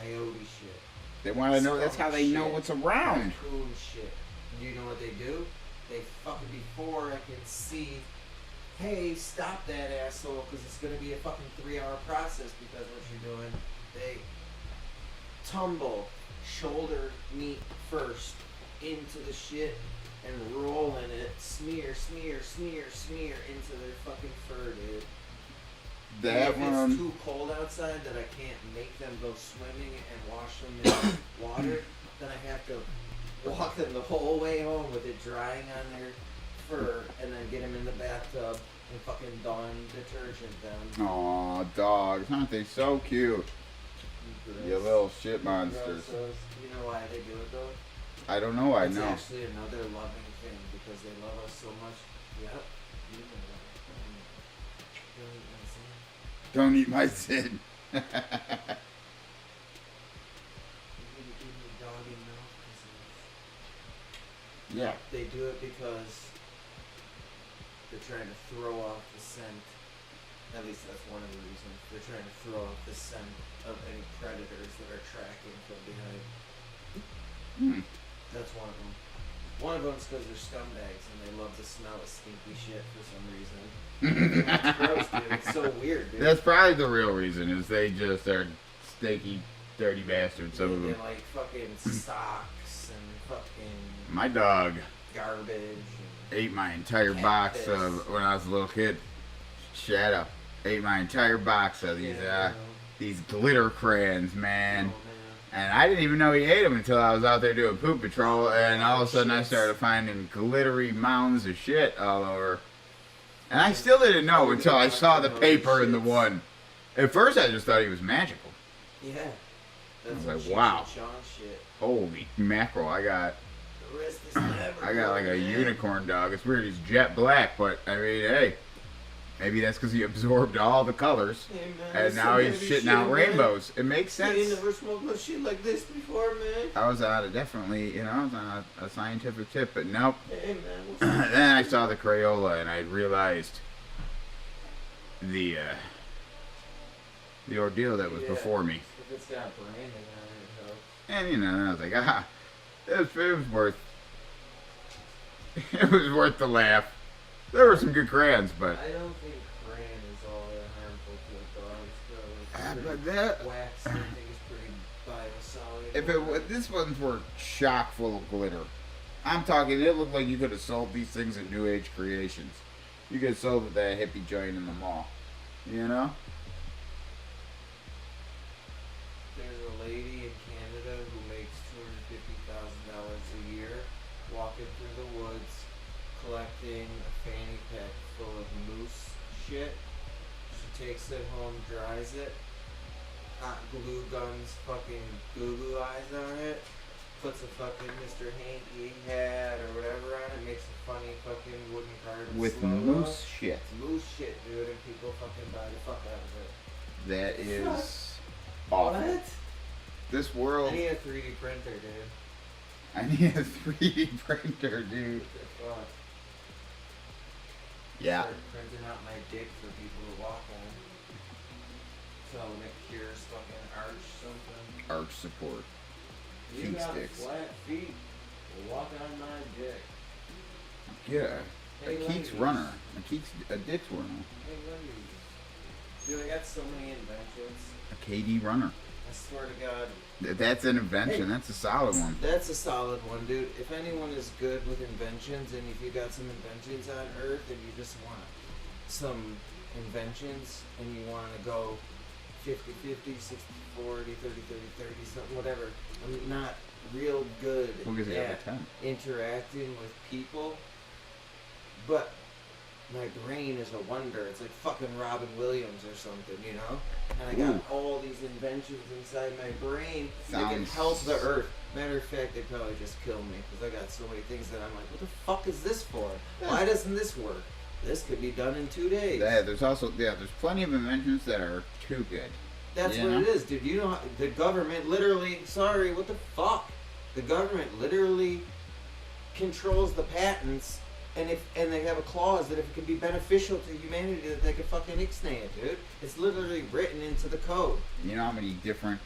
Coyote shit. They want to know. That's how they know Shit. what's around. Raccoon shit. Do you know what they do? They fucking, before I can see, hey, stop that asshole, because it's going to be a fucking 3-hour process because what you're doing, they tumble shoulder meat first into the shit and roll in it, smear, smear, smear, smear into their fucking fur, dude. That And if one. it's too cold outside that I can't make them go swimming and wash them in water, then I have to walk them the whole way home with it drying on their fur and then get them in the bathtub and fucking Dawn detergent them. Aw, dogs. Aren't they so cute? You little shit monsters. Gross. You know why they do it though? I don't know. I It's know. actually another loving thing because they love us so much. Yep. You know that. Don't eat my sin. Yeah. They do it because they're trying to throw off the scent. At least that's one of the reasons. They're trying to throw off the scent of any predators that are tracking from behind. That's one of them. One of them's because they're scumbags and they love the smell of stinky shit for some reason. It's gross, dude. It's so weird, dude. That's probably the real reason. Is they just are stinky, dirty bastards. Some of They them. like fucking socks and fucking My dog garbage. And ate my entire box Cactus. of when I was a little kid. Shadow ate my entire box of these glitter crayons, man. And I didn't even know he ate them until I was out there doing poop patrol, and all of a sudden I started finding glittery mounds of shit all over. And I still didn't know until I saw the paper in the one. At first I just thought he was magical. Yeah. I was That's like, some wow. Cheech and Chong shit. Holy mackerel, I got The rest is never like a good, man. unicorn dog. It's weird, he's jet black, but I mean, hey. Maybe that's because he absorbed all the colors. Hey, man, And that's now some he's heavy shitting shit, out man. rainbows. It makes You ain't sense. never smoked no shit like this before, man. I was on a scientific tip, but nope. Hey, man. What's Then I saw the Crayola and I realized the ordeal that was Yeah. before me. If it's got branding on it, though. And I was like, it was worth it was worth the laugh. There were some good crayons, but I don't think crayon is all that harmful to a dog. It's but probably that wax. I think it's pretty biosoluble. if it was, this ones were chock full of glitter. I'm talking, it looked like you could have sold these things at New Age Creations. You could have sold at that hippie joint in the mall. You know? There's a lady in Canada who makes $250,000 a year walking through the woods collecting a fanny pack full of moose shit. She takes it home, dries it, hot glue guns fucking goo eyes on it, puts a fucking Mr. Hanky hat or whatever on it, makes a funny fucking wooden card With logo. moose shit. Moose shit, dude, and people fucking buy the fuck out of it. That is awful. What? This I world, need a 3D printer, dude. I need a 3D printer, dude. What the fuck? Yeah. Start printing out my dick for people to walk on. So when it cures fucking arch something. Arch support. You Feet got sticks. flat feet. Walk on my dick. Yeah. Hey, A Keeks ladies. runner. A Dick's runner. Hey, ladies. Dude, I got so many inventions. A KD runner. I swear to God. That's an invention. Hey. That's a solid one. That's a solid one, dude. If anyone is good with inventions, and if you got some inventions on Earth, and you just want some inventions, and you want to go 50-50, 60-40, 30-30-30, something, whatever. I'm not real good We'll get it at every time. interacting with people, but My brain is a wonder. It's like fucking Robin Williams or something, you know? And I got all these inventions inside my brain that can help the earth. Matter of fact, they'd probably just kill me because I got so many things that I'm like, what the fuck is this for? Why doesn't this work? This could be done in 2 days. Yeah, there's plenty of inventions that are too good. That's what it is, dude. You know, the government literally, what the fuck? The government literally controls the patents. And they have a clause that if it could be beneficial to humanity, that they could fucking ixnay it, dude. It's literally written into the code. You know how many different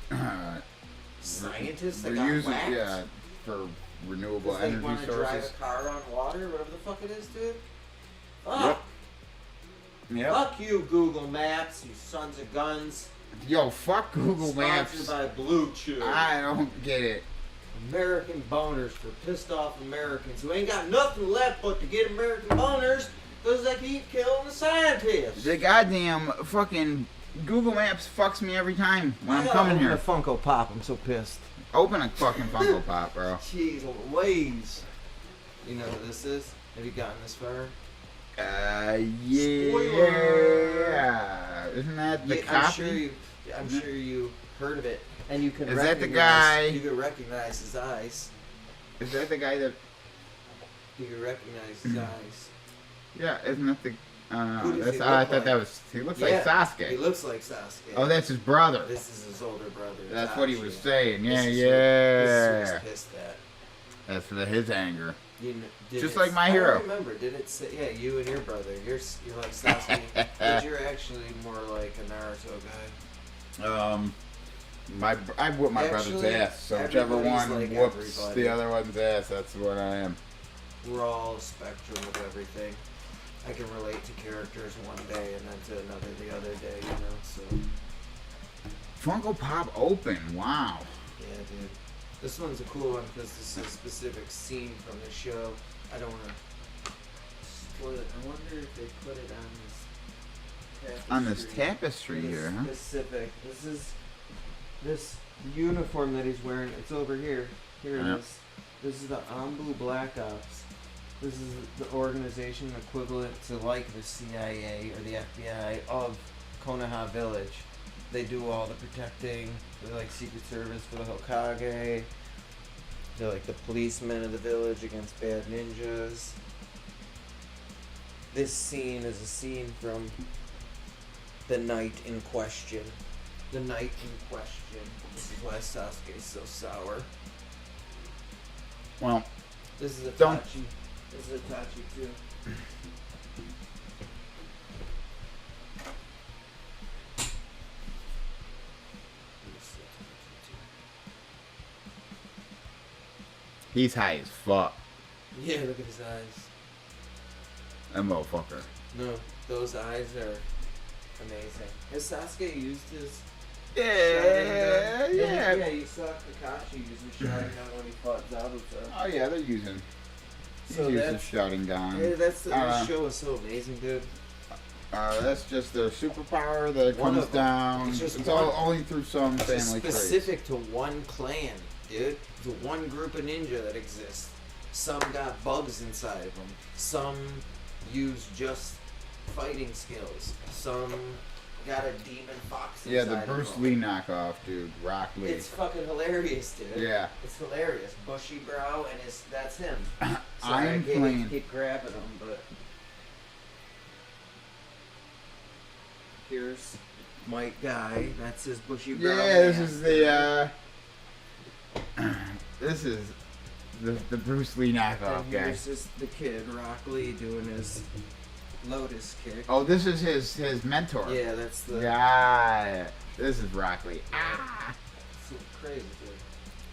scientists that we're got using, whacked? for renewable They energy want to drive sources. a car on water, whatever the fuck it is, dude. Fuck. Yep. Fuck you, Google Maps, you sons of guns. Yo, fuck Google Maps. Sponsored by Blue Chew. I don't get it. American boners for pissed off Americans who ain't got nothing left but to get American boners because they keep killing the scientists. The goddamn fucking Google Maps fucks me every time when I'm coming here. A Funko Pop, I'm so pissed. Open a fucking Funko Pop, bro. Jeez Louise. You know who this is? Have you gotten this far? Yeah. Spoiler. Isn't that the I'm copy? sure you heard of it. And you can Is that the guy? You can recognize his eyes. Is that the guy that? You can recognize his eyes. Yeah, isn't that the? Who does That's. he I look thought like? that was. He looks Yeah, like Sasuke. He looks like Sasuke. Oh, that's his brother. This is his older brother. That's what he was Itachi. saying. Yeah, This is yeah. what he's pissed at. That's for his anger. You know, Just like my hero. I don't remember. Did it say? Yeah, you and your brother. You're like Sasuke, but you're actually more like a Naruto guy. I whoop my brother's Actually, ass. So whichever everybody's one like whoops everybody. the other one's ass, that's what I am. We're all a spectrum of everything. I can relate to characters one day and then to another the other day, you know. So Funko Pop open. Wow. yeah, dude. This one's a cool one because this is a specific scene from the show. I don't want to spoil it. I wonder if they put it on this tapestry. On this tapestry here, huh? Specific. This is this uniform that he's wearing. It's over here. Here it Yep. is. This is the Ambu Black Ops. This is the organization equivalent to like the CIA or the FBI of Konoha Village. They do all the protecting. They're like Secret Service for the Hokage. They're like the policemen of the village against bad ninjas. This scene is a scene from the night in question. The night in question. This is why Sasuke is so sour. Well, This is Don't- Itachi. This is Itachi too. he's high as fuck. Yeah, look at his eyes. That motherfucker. No, those eyes are amazing. Has Sasuke used his Yeah, yeah. Yeah, you saw Kakashi using Sharingan when he fought Zabuza. Oh yeah, they're using. So He's that's shouting down. yeah, this show is so amazing, dude. That's just their superpower that One comes of them. down. It's just It's one. all only through some It's family traits. specific to one clan, dude. It's one group of ninja that exists. Some got bugs inside of them. Some use just fighting skills. Some got a demon fox inside Yeah, the of Bruce them. Lee knockoff, dude. Rock Lee. It's fucking hilarious, dude. Yeah. It's hilarious. Bushy brow, and that's him. I'm I can't playing. keep grabbing him, but here's Mike Guy. That's his bushy brow. Yeah, this man. is the this is the Bruce Lee knockoff And guy. here's just the kid, Rock Lee, doing his lotus kick. Oh, this is his mentor. Yeah, that's the. Yeah, this is Rock Lee. Ah. It's crazy, dude.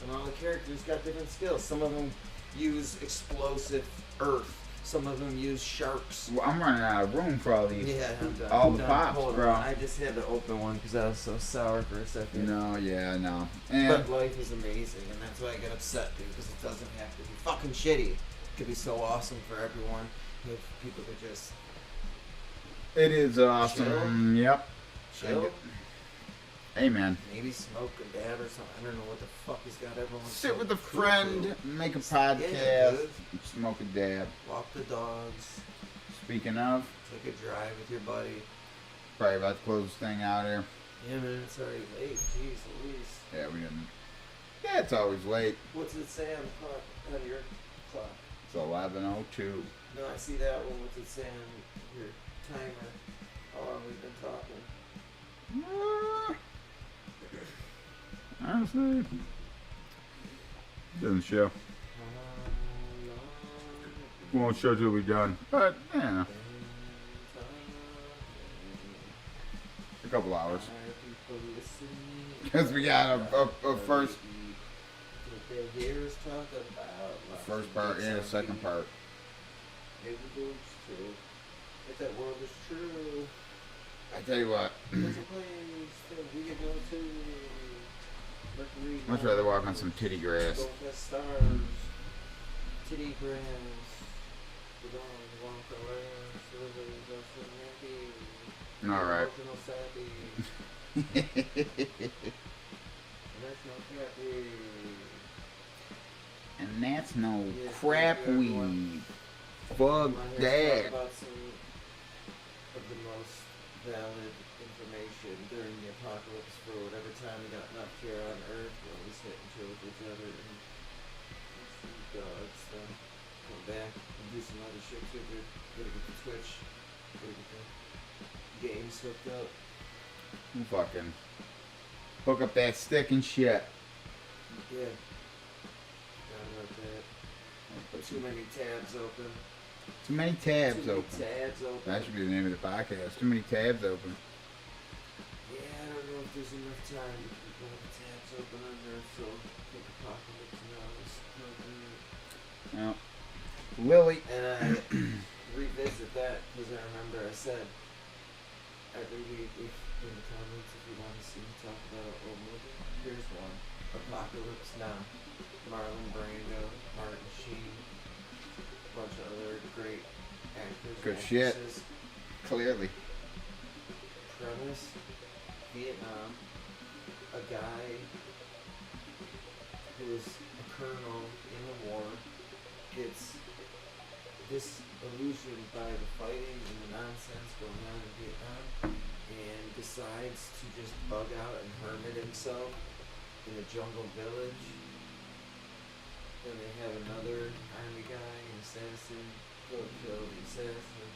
And all the characters got different skills. Some of them use explosive earth. Some of them use sharks. Well, I'm running out of room for all these. Yeah, I'm done. All I'm the done. pops, Hold bro. on. I just had to open one because I was so sour for a second. No, yeah, no. And But life is amazing, and that's why I get upset, dude, because it doesn't have to be fucking shitty. It could be so awesome for everyone if people could just it is awesome. Yep. chill, Hey, man. maybe smoke a dab or something. I don't know what the fuck he's got everyone Sit so with a cuckoo. friend, make a Yeah, podcast, dude. smoke a dab, Walk the dogs. Speaking of, Take a drive with your buddy. probably about to close this thing out here. Yeah, man, it's already late. Jeez Louise. Yeah, we didn't. Yeah, it's always late. What's it say on your clock? It's 11:02. No, I see that one. What's it say on your timer? How long we've been talking? Honestly, doesn't show. Won't show till we're done. But, yeah, a couple hours. Because we got a first part and a second part. If that world is true, I tell you what, there's a place that we can go to. Mercury. much rather walk on some titty grass. Go past stars. Titty grass. We don't walk around. So there's also happy. All right. Emotional savvy. That's not happy. And that's no Yeah, crap thank you, everyone. weed. Fuck I'm here to that. talk about some of the most valid information during the apocalypse for whatever time we got left here on Earth. We'll always sit and chill with each other and see dogs. Then come back and do some other shit too. Gotta get the Twitch. Gotta get the games hooked up. You fucking hook up that stick and shit. Yeah. Forgot about that. Too many tabs open. Too many tabs Too many open. tabs open. That should be the name of the podcast. Too many tabs open. Yeah, I don't know if there's enough time to keep all the tabs open on there, so I think Apocalypse Now is appropriate. No. Lily. And I revisit that because I remember I said every week in the comments if you want to see me talk about an old movie, here's one. Apocalypse Now. Marlon Brando, Martin Sheen, a bunch of other great actors. Good and shit. actresses. Clearly. Premise, Vietnam, a guy who is a colonel in the war gets disillusioned by the fighting and the nonsense going on in Vietnam and decides to just bug out and hermit himself in a jungle village. Then they have another army guy, an assassin, go kill the assassin.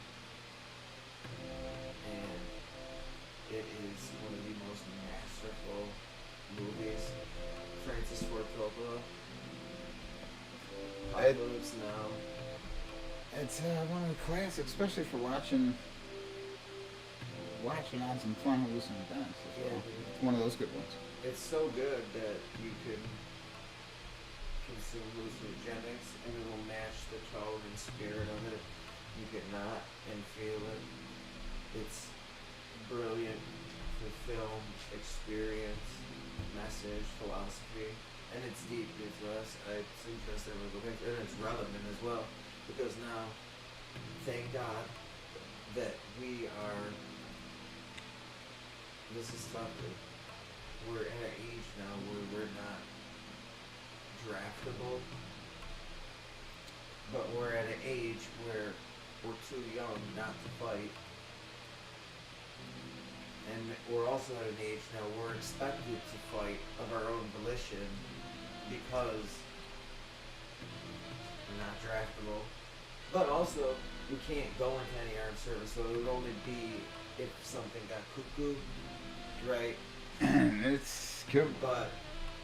And it is one of the most masterful movies. Francis Ford Coppola. Apocalypse Now. It's one of the classics, especially for watching on some fun hallucin events. Yeah. It's one of those good ones. It's so good that you can consume hallucinogenics and it will match the tone and spirit of it. You can not and feel it. It's brilliant for film, experience, message, philosophy, and it's deep. I suggest everyone go back, and it's relevant as well because now, thank God that we are. This is tough. We're at an age now where we're not draftable, but we're at an age where we're too young not to fight. And we're also at an age now we're expected to fight of our own volition because we're not draftable. But also, we can't go into any armed service, so it would only be if something got cuckoo, right? It's cool. But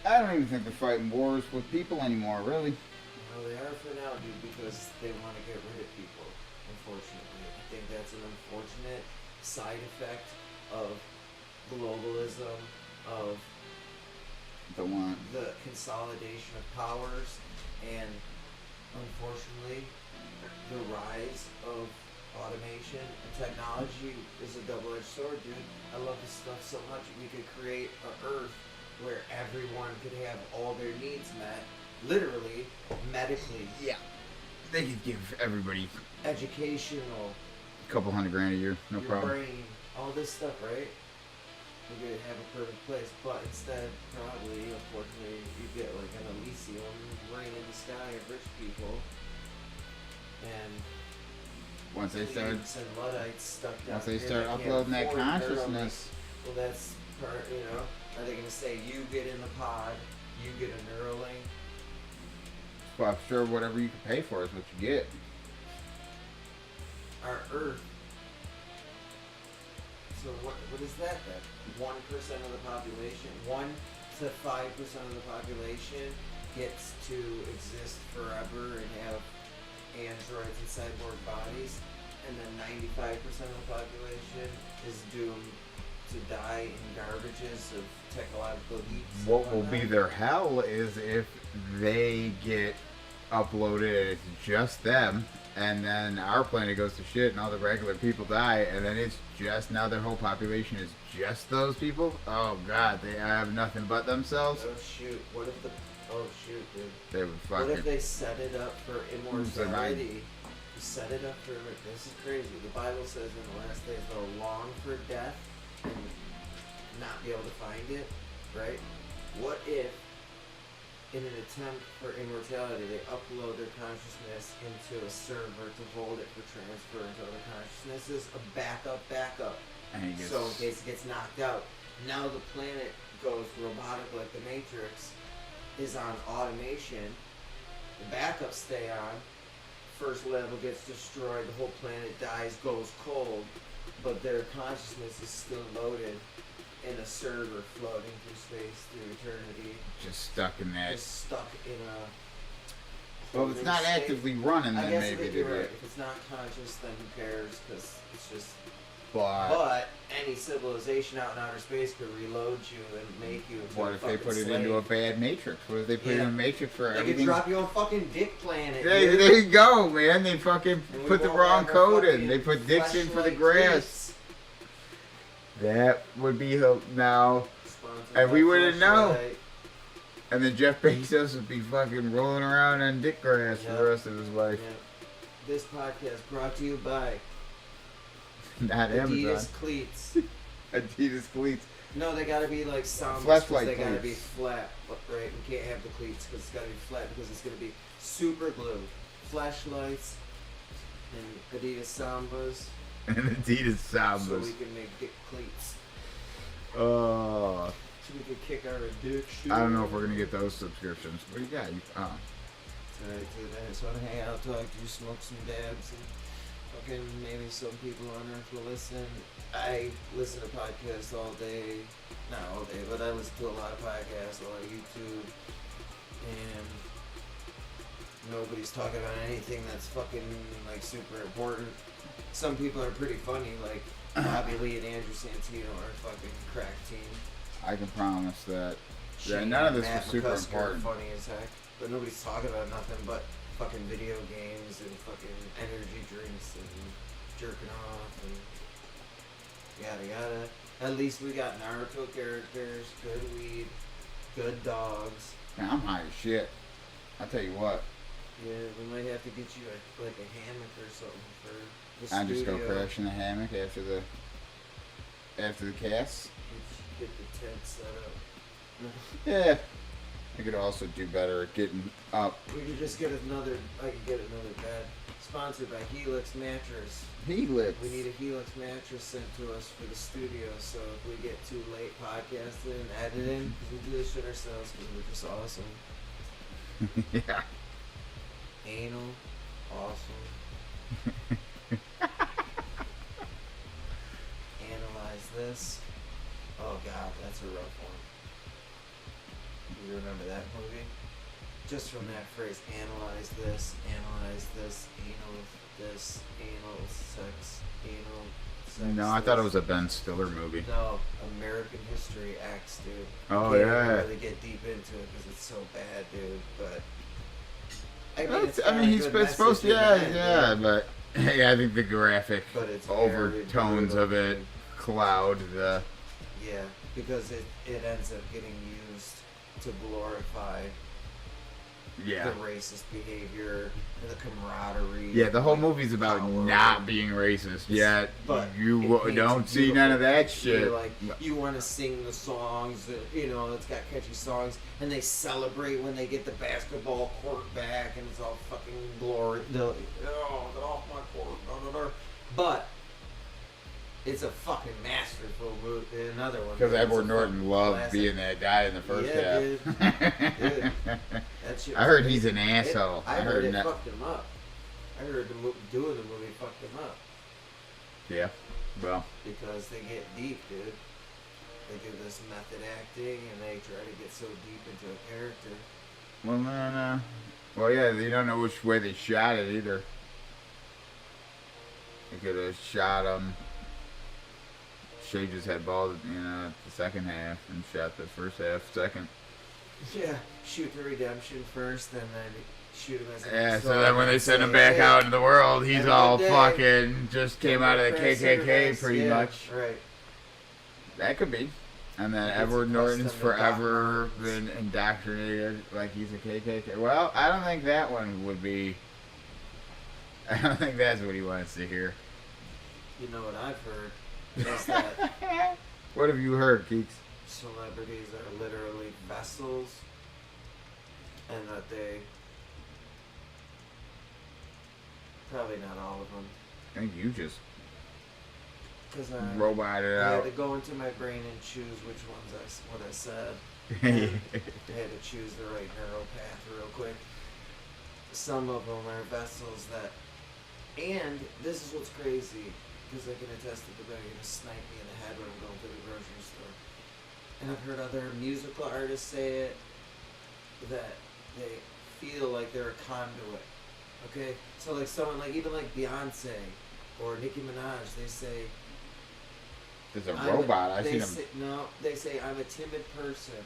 I don't even think they're fighting wars with people anymore, really. well, they are for now, dude, because they want to get rid of people, unfortunately. I think that's an unfortunate side effect of globalism, of Don't want. the consolidation of powers, and unfortunately, the rise of automation and technology is a double-edged sword, dude. I love this stuff so much. We could create an Earth where everyone could have all their needs met, literally, medically, Yeah. They could give everybody educational, a couple $100,000 a year, no your problem. brain, all this stuff, right? We could have a perfect place, but instead, probably, unfortunately, you get like an Elysium, rain in the sky of rich people, and once they start, and Luddites stuck down once they here start that can't uploading that afford consciousness, Neuralink. Well, that's part, you know. Are they going to say, you get in the pod, you get a Neuralink? well, I'm sure whatever you can pay for is what you get. Our Earth. So what is that then? 1% of the population, 1 to 5% of the population gets to exist forever and have androids and cyborg bodies, and then 95% of the population is doomed to die in garbages of technological heaps. What will be their hell is if they get uploaded and it's just them, and then our planet goes to shit and all the regular people die, and then it's just, now their whole population is just those people. Oh god, they have nothing but themselves. Oh shoot, what if the, oh shoot dude. They would What if fucking, they set it up for immortality? Set it up for, this is crazy. The Bible says in the last days they'll long for death and not be able to find it, right? What if, in an attempt for immortality, they upload their consciousness into a server to hold it for transfer into other consciousnesses, a backup, and he so in gets, case it gets knocked out. Now the planet goes robotic like the Matrix, is on automation, the backups stay on, first level gets destroyed, the whole planet dies, goes cold, but their consciousness is still loaded in a server floating through space, through eternity. just stuck in that. Just stuck in a... Well, if it's not state. actively running, I then guess maybe if they you're right. would. If it's not conscious, then who cares? Because it's just... But any civilization out in outer space could reload you and make you into what a if they fucking put it slave. into a bad matrix? What if they put it in a matrix for They could everything? drop you on fucking Dick Planet. There, dude. there you go, man. They fucking And we put the won't wrong have our code in. fucking They put dicks in for the fleshlight grass. treats. That would be now. Sponsored And by we wouldn't know. Fleshlight. And then Jeff Bezos would be fucking rolling around on dick grass for the Yep. rest of his life. Yep. This podcast brought to you by Not Adidas Amazon. cleats. Adidas cleats. No, they gotta be like sound. Fleshlight They gotta be cleats. flat, right? You can't have the cleats because it's gotta be flat because it's gonna be super glue. Flashlights and Adidas Sambas, And Adidas so we Sambas. can make dick cleats. Oh. So we can kick our addiction. I don't know if we're gonna get those subscriptions. What do you got? Oh. Alright, dude, I just want to hang out, talk to you, smoke some dabs, and fucking maybe some people on Earth will listen. I listen to podcasts all day, not all day, but I listen to a lot of podcasts, a lot of YouTube, and nobody's talking about anything that's fucking like super important. Some people are pretty funny, like Bobby Lee and Andrew Santino are a fucking crack team. I can promise that. Yeah, Shane none of and this Matt was super McCusker are important. funny as heck, but nobody's talking about nothing but fucking video games and fucking energy drinks and jerking off and yada yada. At least we got Naruto characters, good weed, good dogs. Man, I'm high as shit. I'll tell you what. Yeah, we might have to get you like a hammock or something for the I just go studio. crash in the hammock after the cast. Get the tent set up. Yeah. I could also do better at getting up. We could just get another. I could get another bed. Sponsored by Helix Mattress. Helix. We need a Helix mattress sent to us for the studio, so if we get too late podcasting and editing, because we do this shit ourselves because we're just awesome. Yeah. Anal, awesome. Analyze this. Oh god, that's a rough one. Do you remember that movie? Just from that phrase, analyze this, anal sex, anal sex. No, I thought it was a Ben Stiller movie. No, American History X, dude. Oh, Can't yeah. really get deep into it because it's so bad, dude. But I mean, he's supposed to, yeah, but yeah, I think the graphic But it's overtones very of it brutal. cloud the. Yeah, because it ends up getting used to glorify Yeah. the racist behavior and the camaraderie. Yeah, the whole like, movie's about power. not being racist. Yet But you it paints don't a see none of beautiful that picture. shit. Like, you want to sing the songs, that, you know, it's got catchy songs, and they celebrate when they get the basketball court back, and it's all fucking glory. They're like, oh, get off my court, blah, blah, blah. But it's a fucking masterful movie. Another one. Because It's Edward a Norton fucking loved classic. being that guy in the first Yeah, half. Dude, that shit I was heard crazy. he's an asshole. I heard it that. fucked him up. I heard doing the movie fucked him up. Yeah, well, Because they get deep, dude. They do this method acting and they try to get so deep into a character. well, no. Well, yeah, they don't know which way they shot it either. They could have shot him. Shaved his head bald, the second half, and shot the first half second. Yeah, shoot the redemption first, and then shoot him as a Yeah, so then when they send him back out into the world, he's Have a all good day. fucking just came out of the Democrats, KKK Democrats, pretty yeah, much. Right. That could be. And then It's Edward Norton's custom forever indoctrinated. been indoctrinated like he's a KKK. Well, I don't think that one would be. I don't think that's what he wants to hear. You know what I've heard is that What have you heard, Keeks? celebrities are literally vessels, and that they probably not all of them, I think you just because I roboted had out. to go into my brain and choose which ones what I said. And I had to choose the right neural path real quick. Some of them are vessels that, and this is what's crazy, because I can attest that they're going to snipe me in the head when I'm going to the grocery store. And I've heard other musical artists say it, that they feel like they're a conduit. Okay? So like someone like, even like Beyonce or Nicki Minaj, they say, There's a I'm robot. I they seen him. say, no, they say I'm a timid person,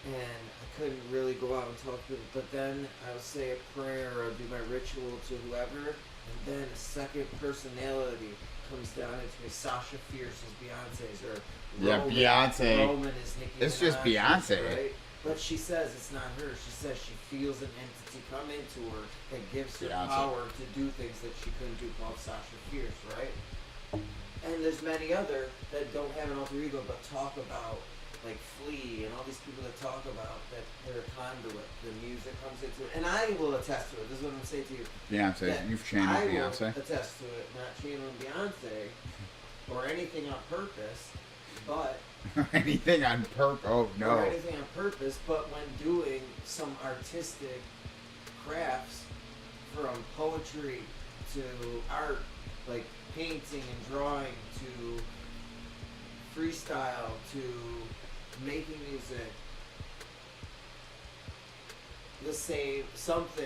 and I couldn't really go out and talk to them. But then I'll say a prayer or do my ritual to whoever, and then a second personality comes down into me. Sasha Fierce is Beyonce's, or Yeah, Roman, Beyonce. Roman is Nicki It's just Minaj's, Beyonce. right? But she says it's not her. She says she feels an entity come into her that gives her Beyonce. power to do things that she couldn't do, called Sasha Fierce, right? And there's many other that don't have an alter ego but talk about, like Flea and all these people that talk about that they're a conduit. The music comes into it. And I will attest to it. This is what I'm going to say to you. Beyonce. that You've changed I Beyonce. will attest to it, not channeling Beyonce or anything on purpose, but Anything on purpose? Oh or no. anything on purpose, but when doing some artistic crafts, from poetry to art, like painting and drawing, to freestyle, to making music, the same something,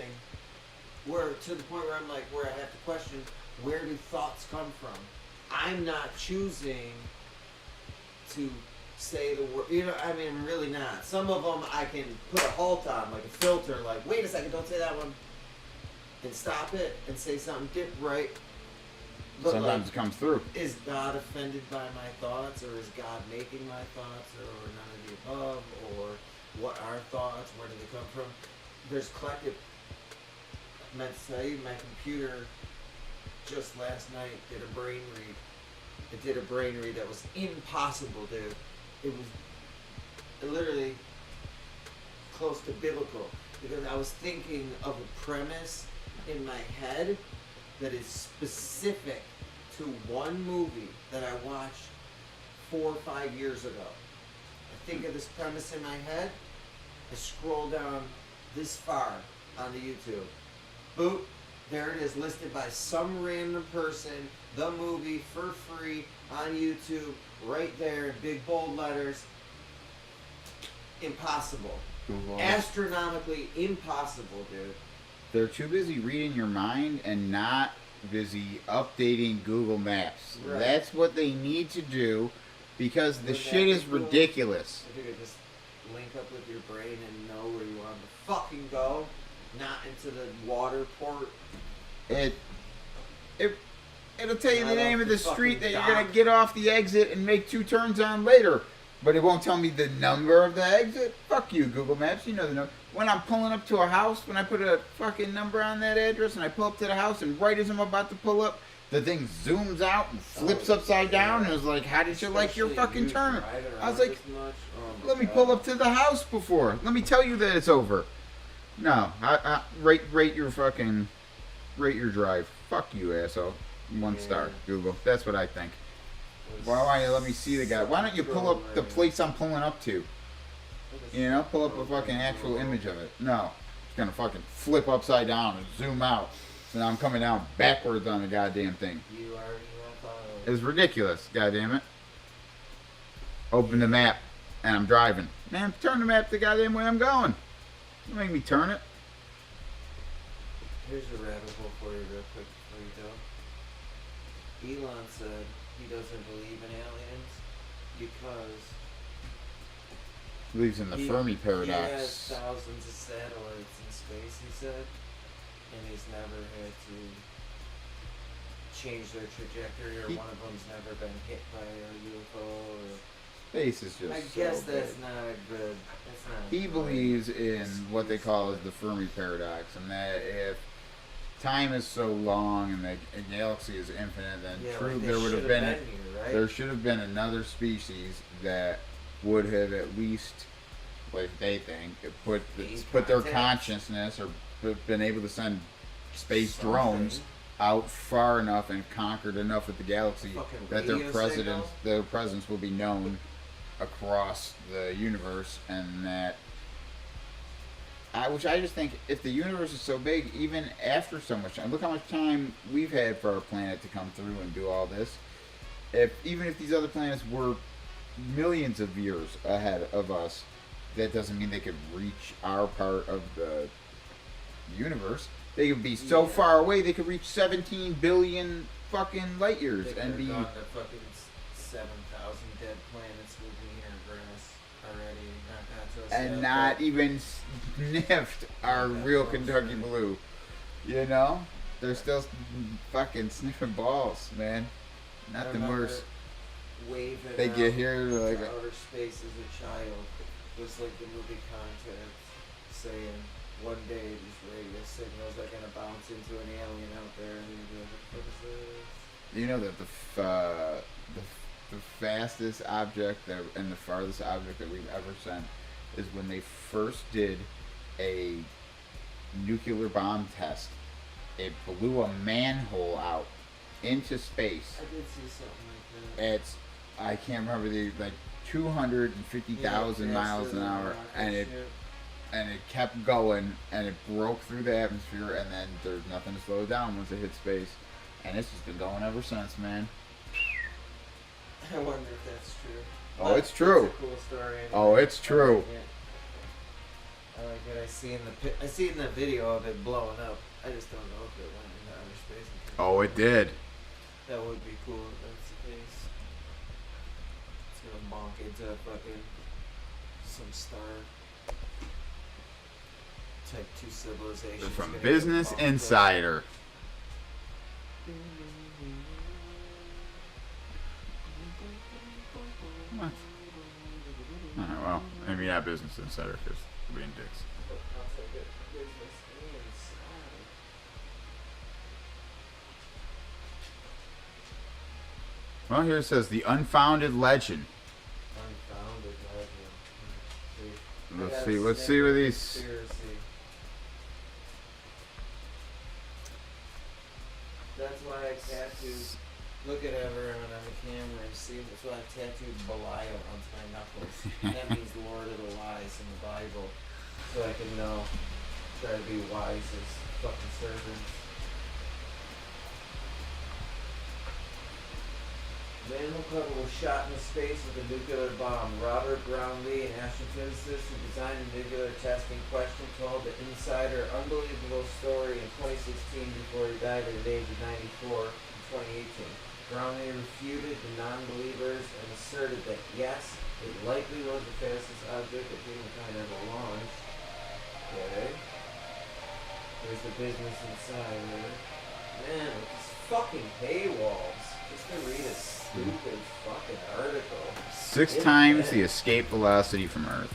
where to the point where I'm like, where I have to question, where do thoughts come from? I'm not choosing to say the word, I mean, I'm really not. Some of them I can put a halt on, like a filter, like, wait a second, don't say that one, and stop it, and say something different, right? But Sometimes like, it comes through. is God offended by my thoughts, or is God making my thoughts, or none of the above, or what are thoughts, where do they come from? There's collective. I meant to tell you, my computer just last night did a brain read. It did a brain read that was impossible, dude. It was literally close to biblical, because I was thinking of a premise in my head that is specific to one movie that I watched 4 or 5 years ago. I think of this premise in my head. I scroll down this far on the YouTube. Boop. There it is, listed by some random person, the movie for free on YouTube, right there in big bold letters. Impossible. Google. Astronomically impossible, dude. They're too busy reading your mind and not busy updating Google Maps. Right. That's what they need to do, because the Wouldn't shit that is be cool? ridiculous. If you could just link up with your brain and know where you want to fucking go, not into the water port. It'll tell you the Not name off of the the street that fucking you're gonna dock. get off the exit and make 2 turns on later. But it won't tell me the number of the exit. Fuck you, Google Maps. You know the number. When I'm pulling up to a house, when I put a fucking number on that address and I pull up to the house, and right as I'm about to pull up, the thing zooms out and flips upside down and is like, how did you like your fucking turn? I was like, let me pull up to the house before. Let me tell you that it's over. No, I rate your drive. Fuck you, asshole. 1 star, Google. That's what I think. Why don't you let me see the guy? Why don't you pull up the place I'm pulling up to? You know, pull up a fucking actual image of it. No, it's gonna fucking flip upside down and zoom out. So now I'm coming down backwards on the goddamn thing. You already went It's ridiculous, goddamn it. Open the map, and I'm driving. Man, turn the map the goddamn way I'm going. Don't make me turn it. Here's a rabbit hole for you real quick before you go. Elon said he doesn't believe in aliens because Believes in the Fermi he paradox. has thousands of satellites in space, he said, and he's never had to change their trajectory, or one of them's never been hit by a UFO. Or Space is just. I guess that's not a good. That's not. He believes in what they call the Fermi paradox, and that if time is so long and the galaxy is infinite, then there would have been here, right? there should have been another species that would have at least, like they think, put their consciousness or been able to send space drones out far enough and conquered enough of the galaxy that their presence will be known across the universe, and that which I just think, if the universe is so big, even after so much time, look how much time we've had for our planet to come through and do all this. Even if these other planets were millions of years ahead of us, that doesn't mean they could reach our part of the universe. They could be so far away, they could reach 17 billion fucking light years and be. Gone to fucking 7,000 dead planets moving here grass already. And not even sniffed our real Kentucky Blue. You know? They're still fucking sniffing balls, man. Nothing worse. They get here like outer space as a child, just like the movie Contact, saying one day these radio signals are gonna bounce into an alien out there, and you're like, what is this? You know that the fastest object and the farthest object that we've ever sent is when they first did a nuclear bomb test. It blew a manhole out into space. I did see something like that. I can't remember 250,000 miles an hour, and it kept going, and it broke through the atmosphere, and then there's nothing to slow it down once it hit space, and it's just been going ever since, man. I wonder if that's true. Oh, it's true. It's a cool story. Anyway. Oh, it's true. I like it. I see in the video of it blowing up. I just don't know if it went into outer space. Oh, it did. That would be cool if that's the case. It's gonna bonk into fucking some star type 2 civilization. From Business Insider. What? Well, maybe not Business Insider, because we're being dicks. I'll take it. Business Insider. Well, here it says the unfounded legend. Unfounded legend. Let's see what these. Conspiracy. That's why I tattooed. Look at everyone on the camera and see. That's why I tattooed Belial onto my knuckles. That means Lord of the Wise in the Bible. So I can know. Try to be wise as fucking servants. Man was shot into space with a nuclear bomb. Robert Brownlee, an astrophysicist who designed the nuclear testing question, told the Insider unbelievable story in 2016 before he died at the age of 94 in 2018. Brownlee refuted the non-believers and asserted that yes, it likely was the fastest object that humankind ever launched. Okay. There's the Business Insider. Man, with these fucking paywalls. Just to read a stupid fucking article. 6 times the escape velocity from Earth.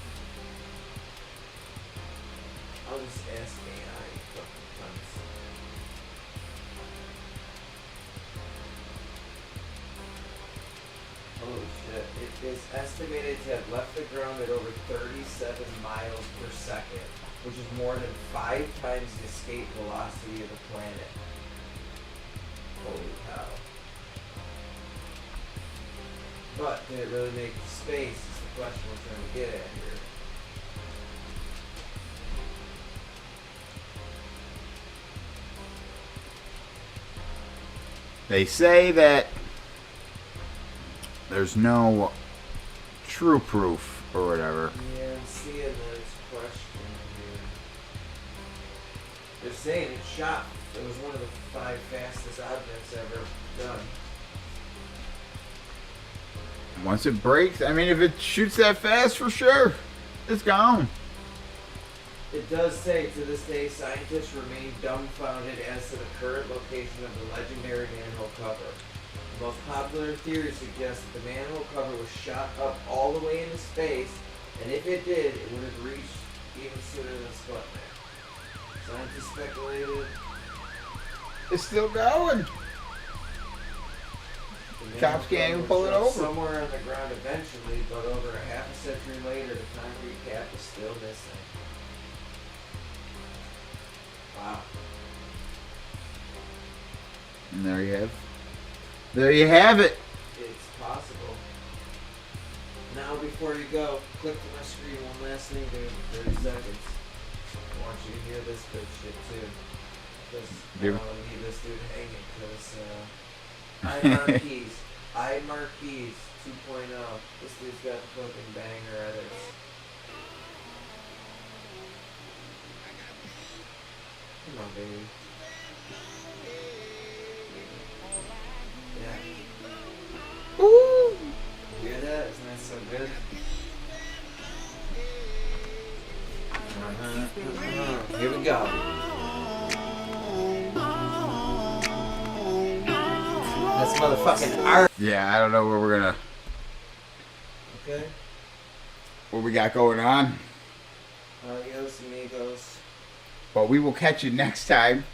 I'll just ask AI. Holy shit. It is estimated to have left the ground at over 37 miles per second, which is more than 5 times the escape velocity of the planet. Holy cow. But did it really make space is the question we're trying to get at here. They say that there's no true proof or whatever. Yeah, I'm seeing this question here. They're saying it shot. It was one of the 5 fastest objects ever done. Once it breaks, I mean, if it shoots that fast, for sure, it's gone. It does say, to this day, scientists remain dumbfounded as to the current location of the legendary manhole cover. The most popular theory suggests that the manhole cover was shot up all the way into space, and if it did, it would have reached even sooner than Sputnik. Scientists speculated It's still going. the Cops can't even manhole pull it cover was over. somewhere on the ground eventually, but over a half a century later, the concrete cap is still missing. Wow. And there you have it. It's possible. Now, before you go, click to my screen one last thing, dude. 30 seconds. I want you to hear this good shit, too. Because I Dude. don't want to leave this dude hanging, because, iMarquees 2.0. This dude's got the fucking banger edits. Come on, baby. Yeah. Ooh. You hear that? Isn't that so good? Here we go. That's motherfucking art. Yeah, I don't know where we're gonna, Okay. what we got going on, Adios, amigos. but we will catch you next time.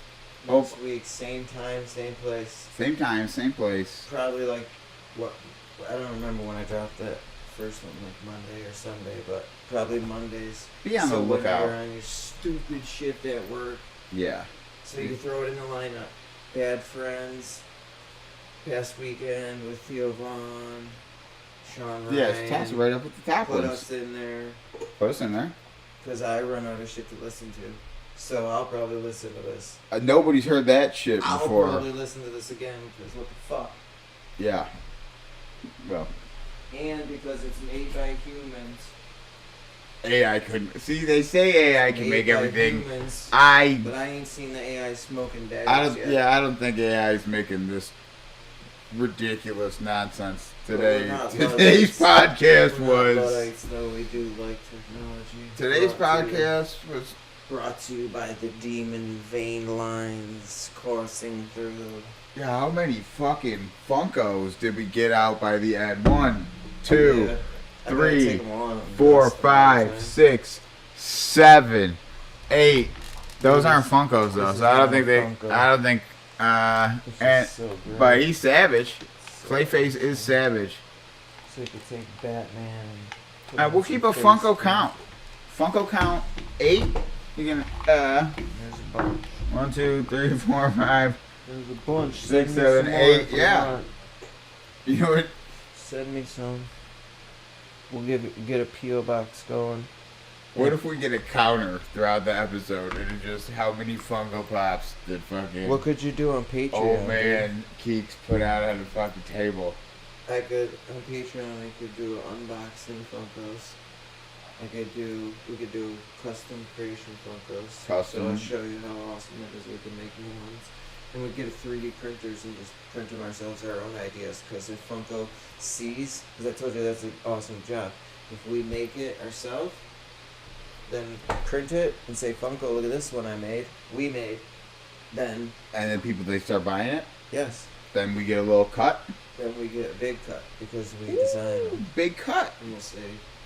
Next week, same time, same place. Same time, same place. Probably like what? I don't remember when I dropped that first one, like Monday or Sunday, but probably Mondays. Be on the So lookout. when you're on your stupid shit at work, Yeah. so you can throw it in the lineup. Bad Friends, Past Weekend with Theo Vaughn, Sean Ryan. Yeah, it's toss it right up at the top Put list. us in there, Put us in there. because I run out of shit to listen to. So I'll probably listen to this. Nobody's heard that shit I'll before. probably listen to this again, because what the fuck. Yeah. Well, And because it's made by humans. AI couldn't. See, they say AI can make made by everything. humans, I but I ain't seen the AI smoking daggers don't. yet. Yeah, I don't think AI is making this ridiculous nonsense today. We're not Today's Luddites. podcast We're not was. Luddites, though we do like technology. Today's Brought to you- podcast was. Brought to you by the demon vein lines coursing through. Yeah, how many fucking Funkos did we get out by the end? 1, 2, Yeah. I gotta 3, take 'em all and 4, dust them, 5, man. 6, 7, 8. Those aren't Funkos though, This so I don't is think they. not a Funko. I don't think. This is And so great. but he's savage. Clayface is savage. So you could take Batman. And put him We'll on keep a some Funko face count. Funko count 8. You can There's a bunch. 1, 2, 3, 4, 5. There's a bunch. 6, Send me 7, some more 8. if you Yeah. want. You know what? Send me some. We'll get a PO box going. What if we get a counter throughout the episode and it's just how many Funko Pops did fucking What could you do on Patreon? old man Keeks put out on the fucking table? dude? I could on Patreon. I could do unboxing Funkos. We could do custom creation Funkos. Custom. So I'll show you how awesome it is. We can make new ones. And we get a 3D printers and just print them ourselves, our own ideas. Because if Funko sees, because I told you that's an awesome job. If we make it ourselves, then print it and say, Funko, look at this one I made. We made. Then, And then people, they start buying it? yes. Then we get a little cut. Then we get a big cut because we design them. Big cut. And we'll say,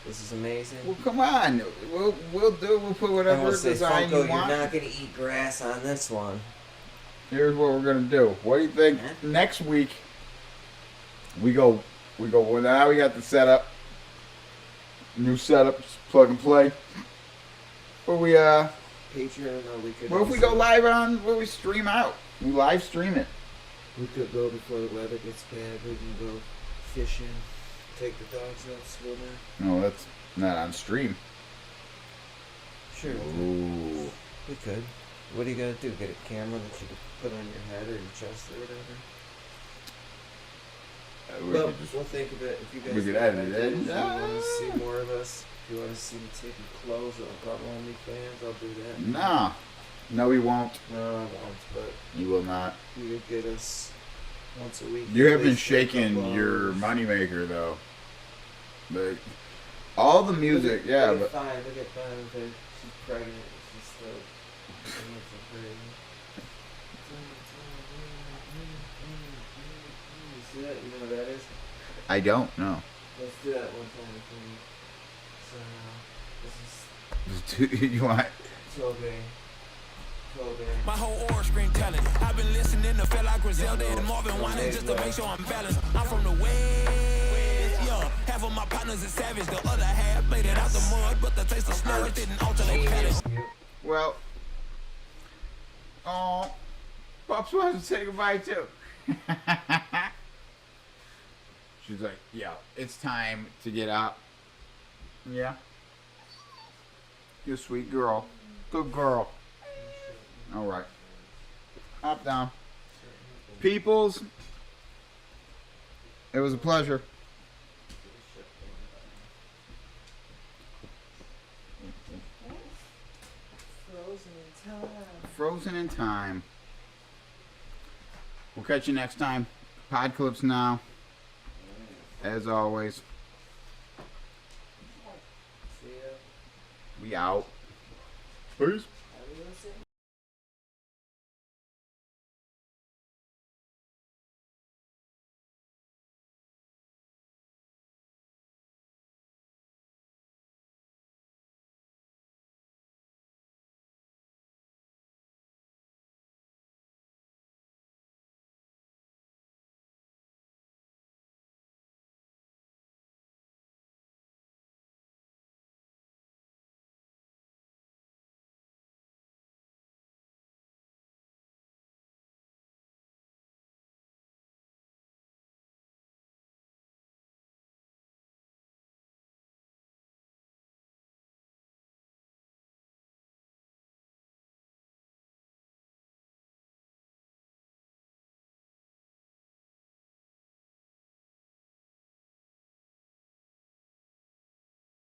this is amazing. Well, come on. We'll put And whatever we'll say, design Funko, you want. you're not going to eat grass on this one. Here's what we're gonna do. What do you think? Next week we go. Well, now we got the setup. New setup, just plug and play. Where we Patreon, or we could. what if we go live on? Where we stream out? We live stream it. We could go before the weather gets bad. We can go fishing, take the dogs out swimming. No, that's not on stream. Sure. Ooh. We could. What are you gonna do? Get a camera that you could put on your head or your chest or whatever? Well, we'll think of it. If you guys we could have edit it ideas, in. if you want to see more of us, if you want to see me taking clothes or on OnlyFans, I'll do that. Nah. No, we won't. No, I won't, but You will not. you could get us once a week. You at have been least for a shaking couple your hours. moneymaker though. But all the music, yeah, Look but at Fine, look at Fine. She's pregnant. She's still. You see that? You know what that is? I don't know. Let's do that one time for me. So, this is You want? Tobe. My whole aura screen telling. I've been listening to feel like Griselda and Marvin Wine just to make sure I'm balanced. I'm from the West, yeah. Half of my partners is savage, the other half made it out the mud, but the taste of snow it didn't alter their palate. Well, oh, Pops wants to say goodbye too. She's like, yeah, it's time to get up. Yeah. You're a sweet girl. Good girl. All right. Up, down. Peoples, it was a pleasure. Frozen in time. We'll catch you next time. Apodcalypse Now. As always. See ya. We out. Peace.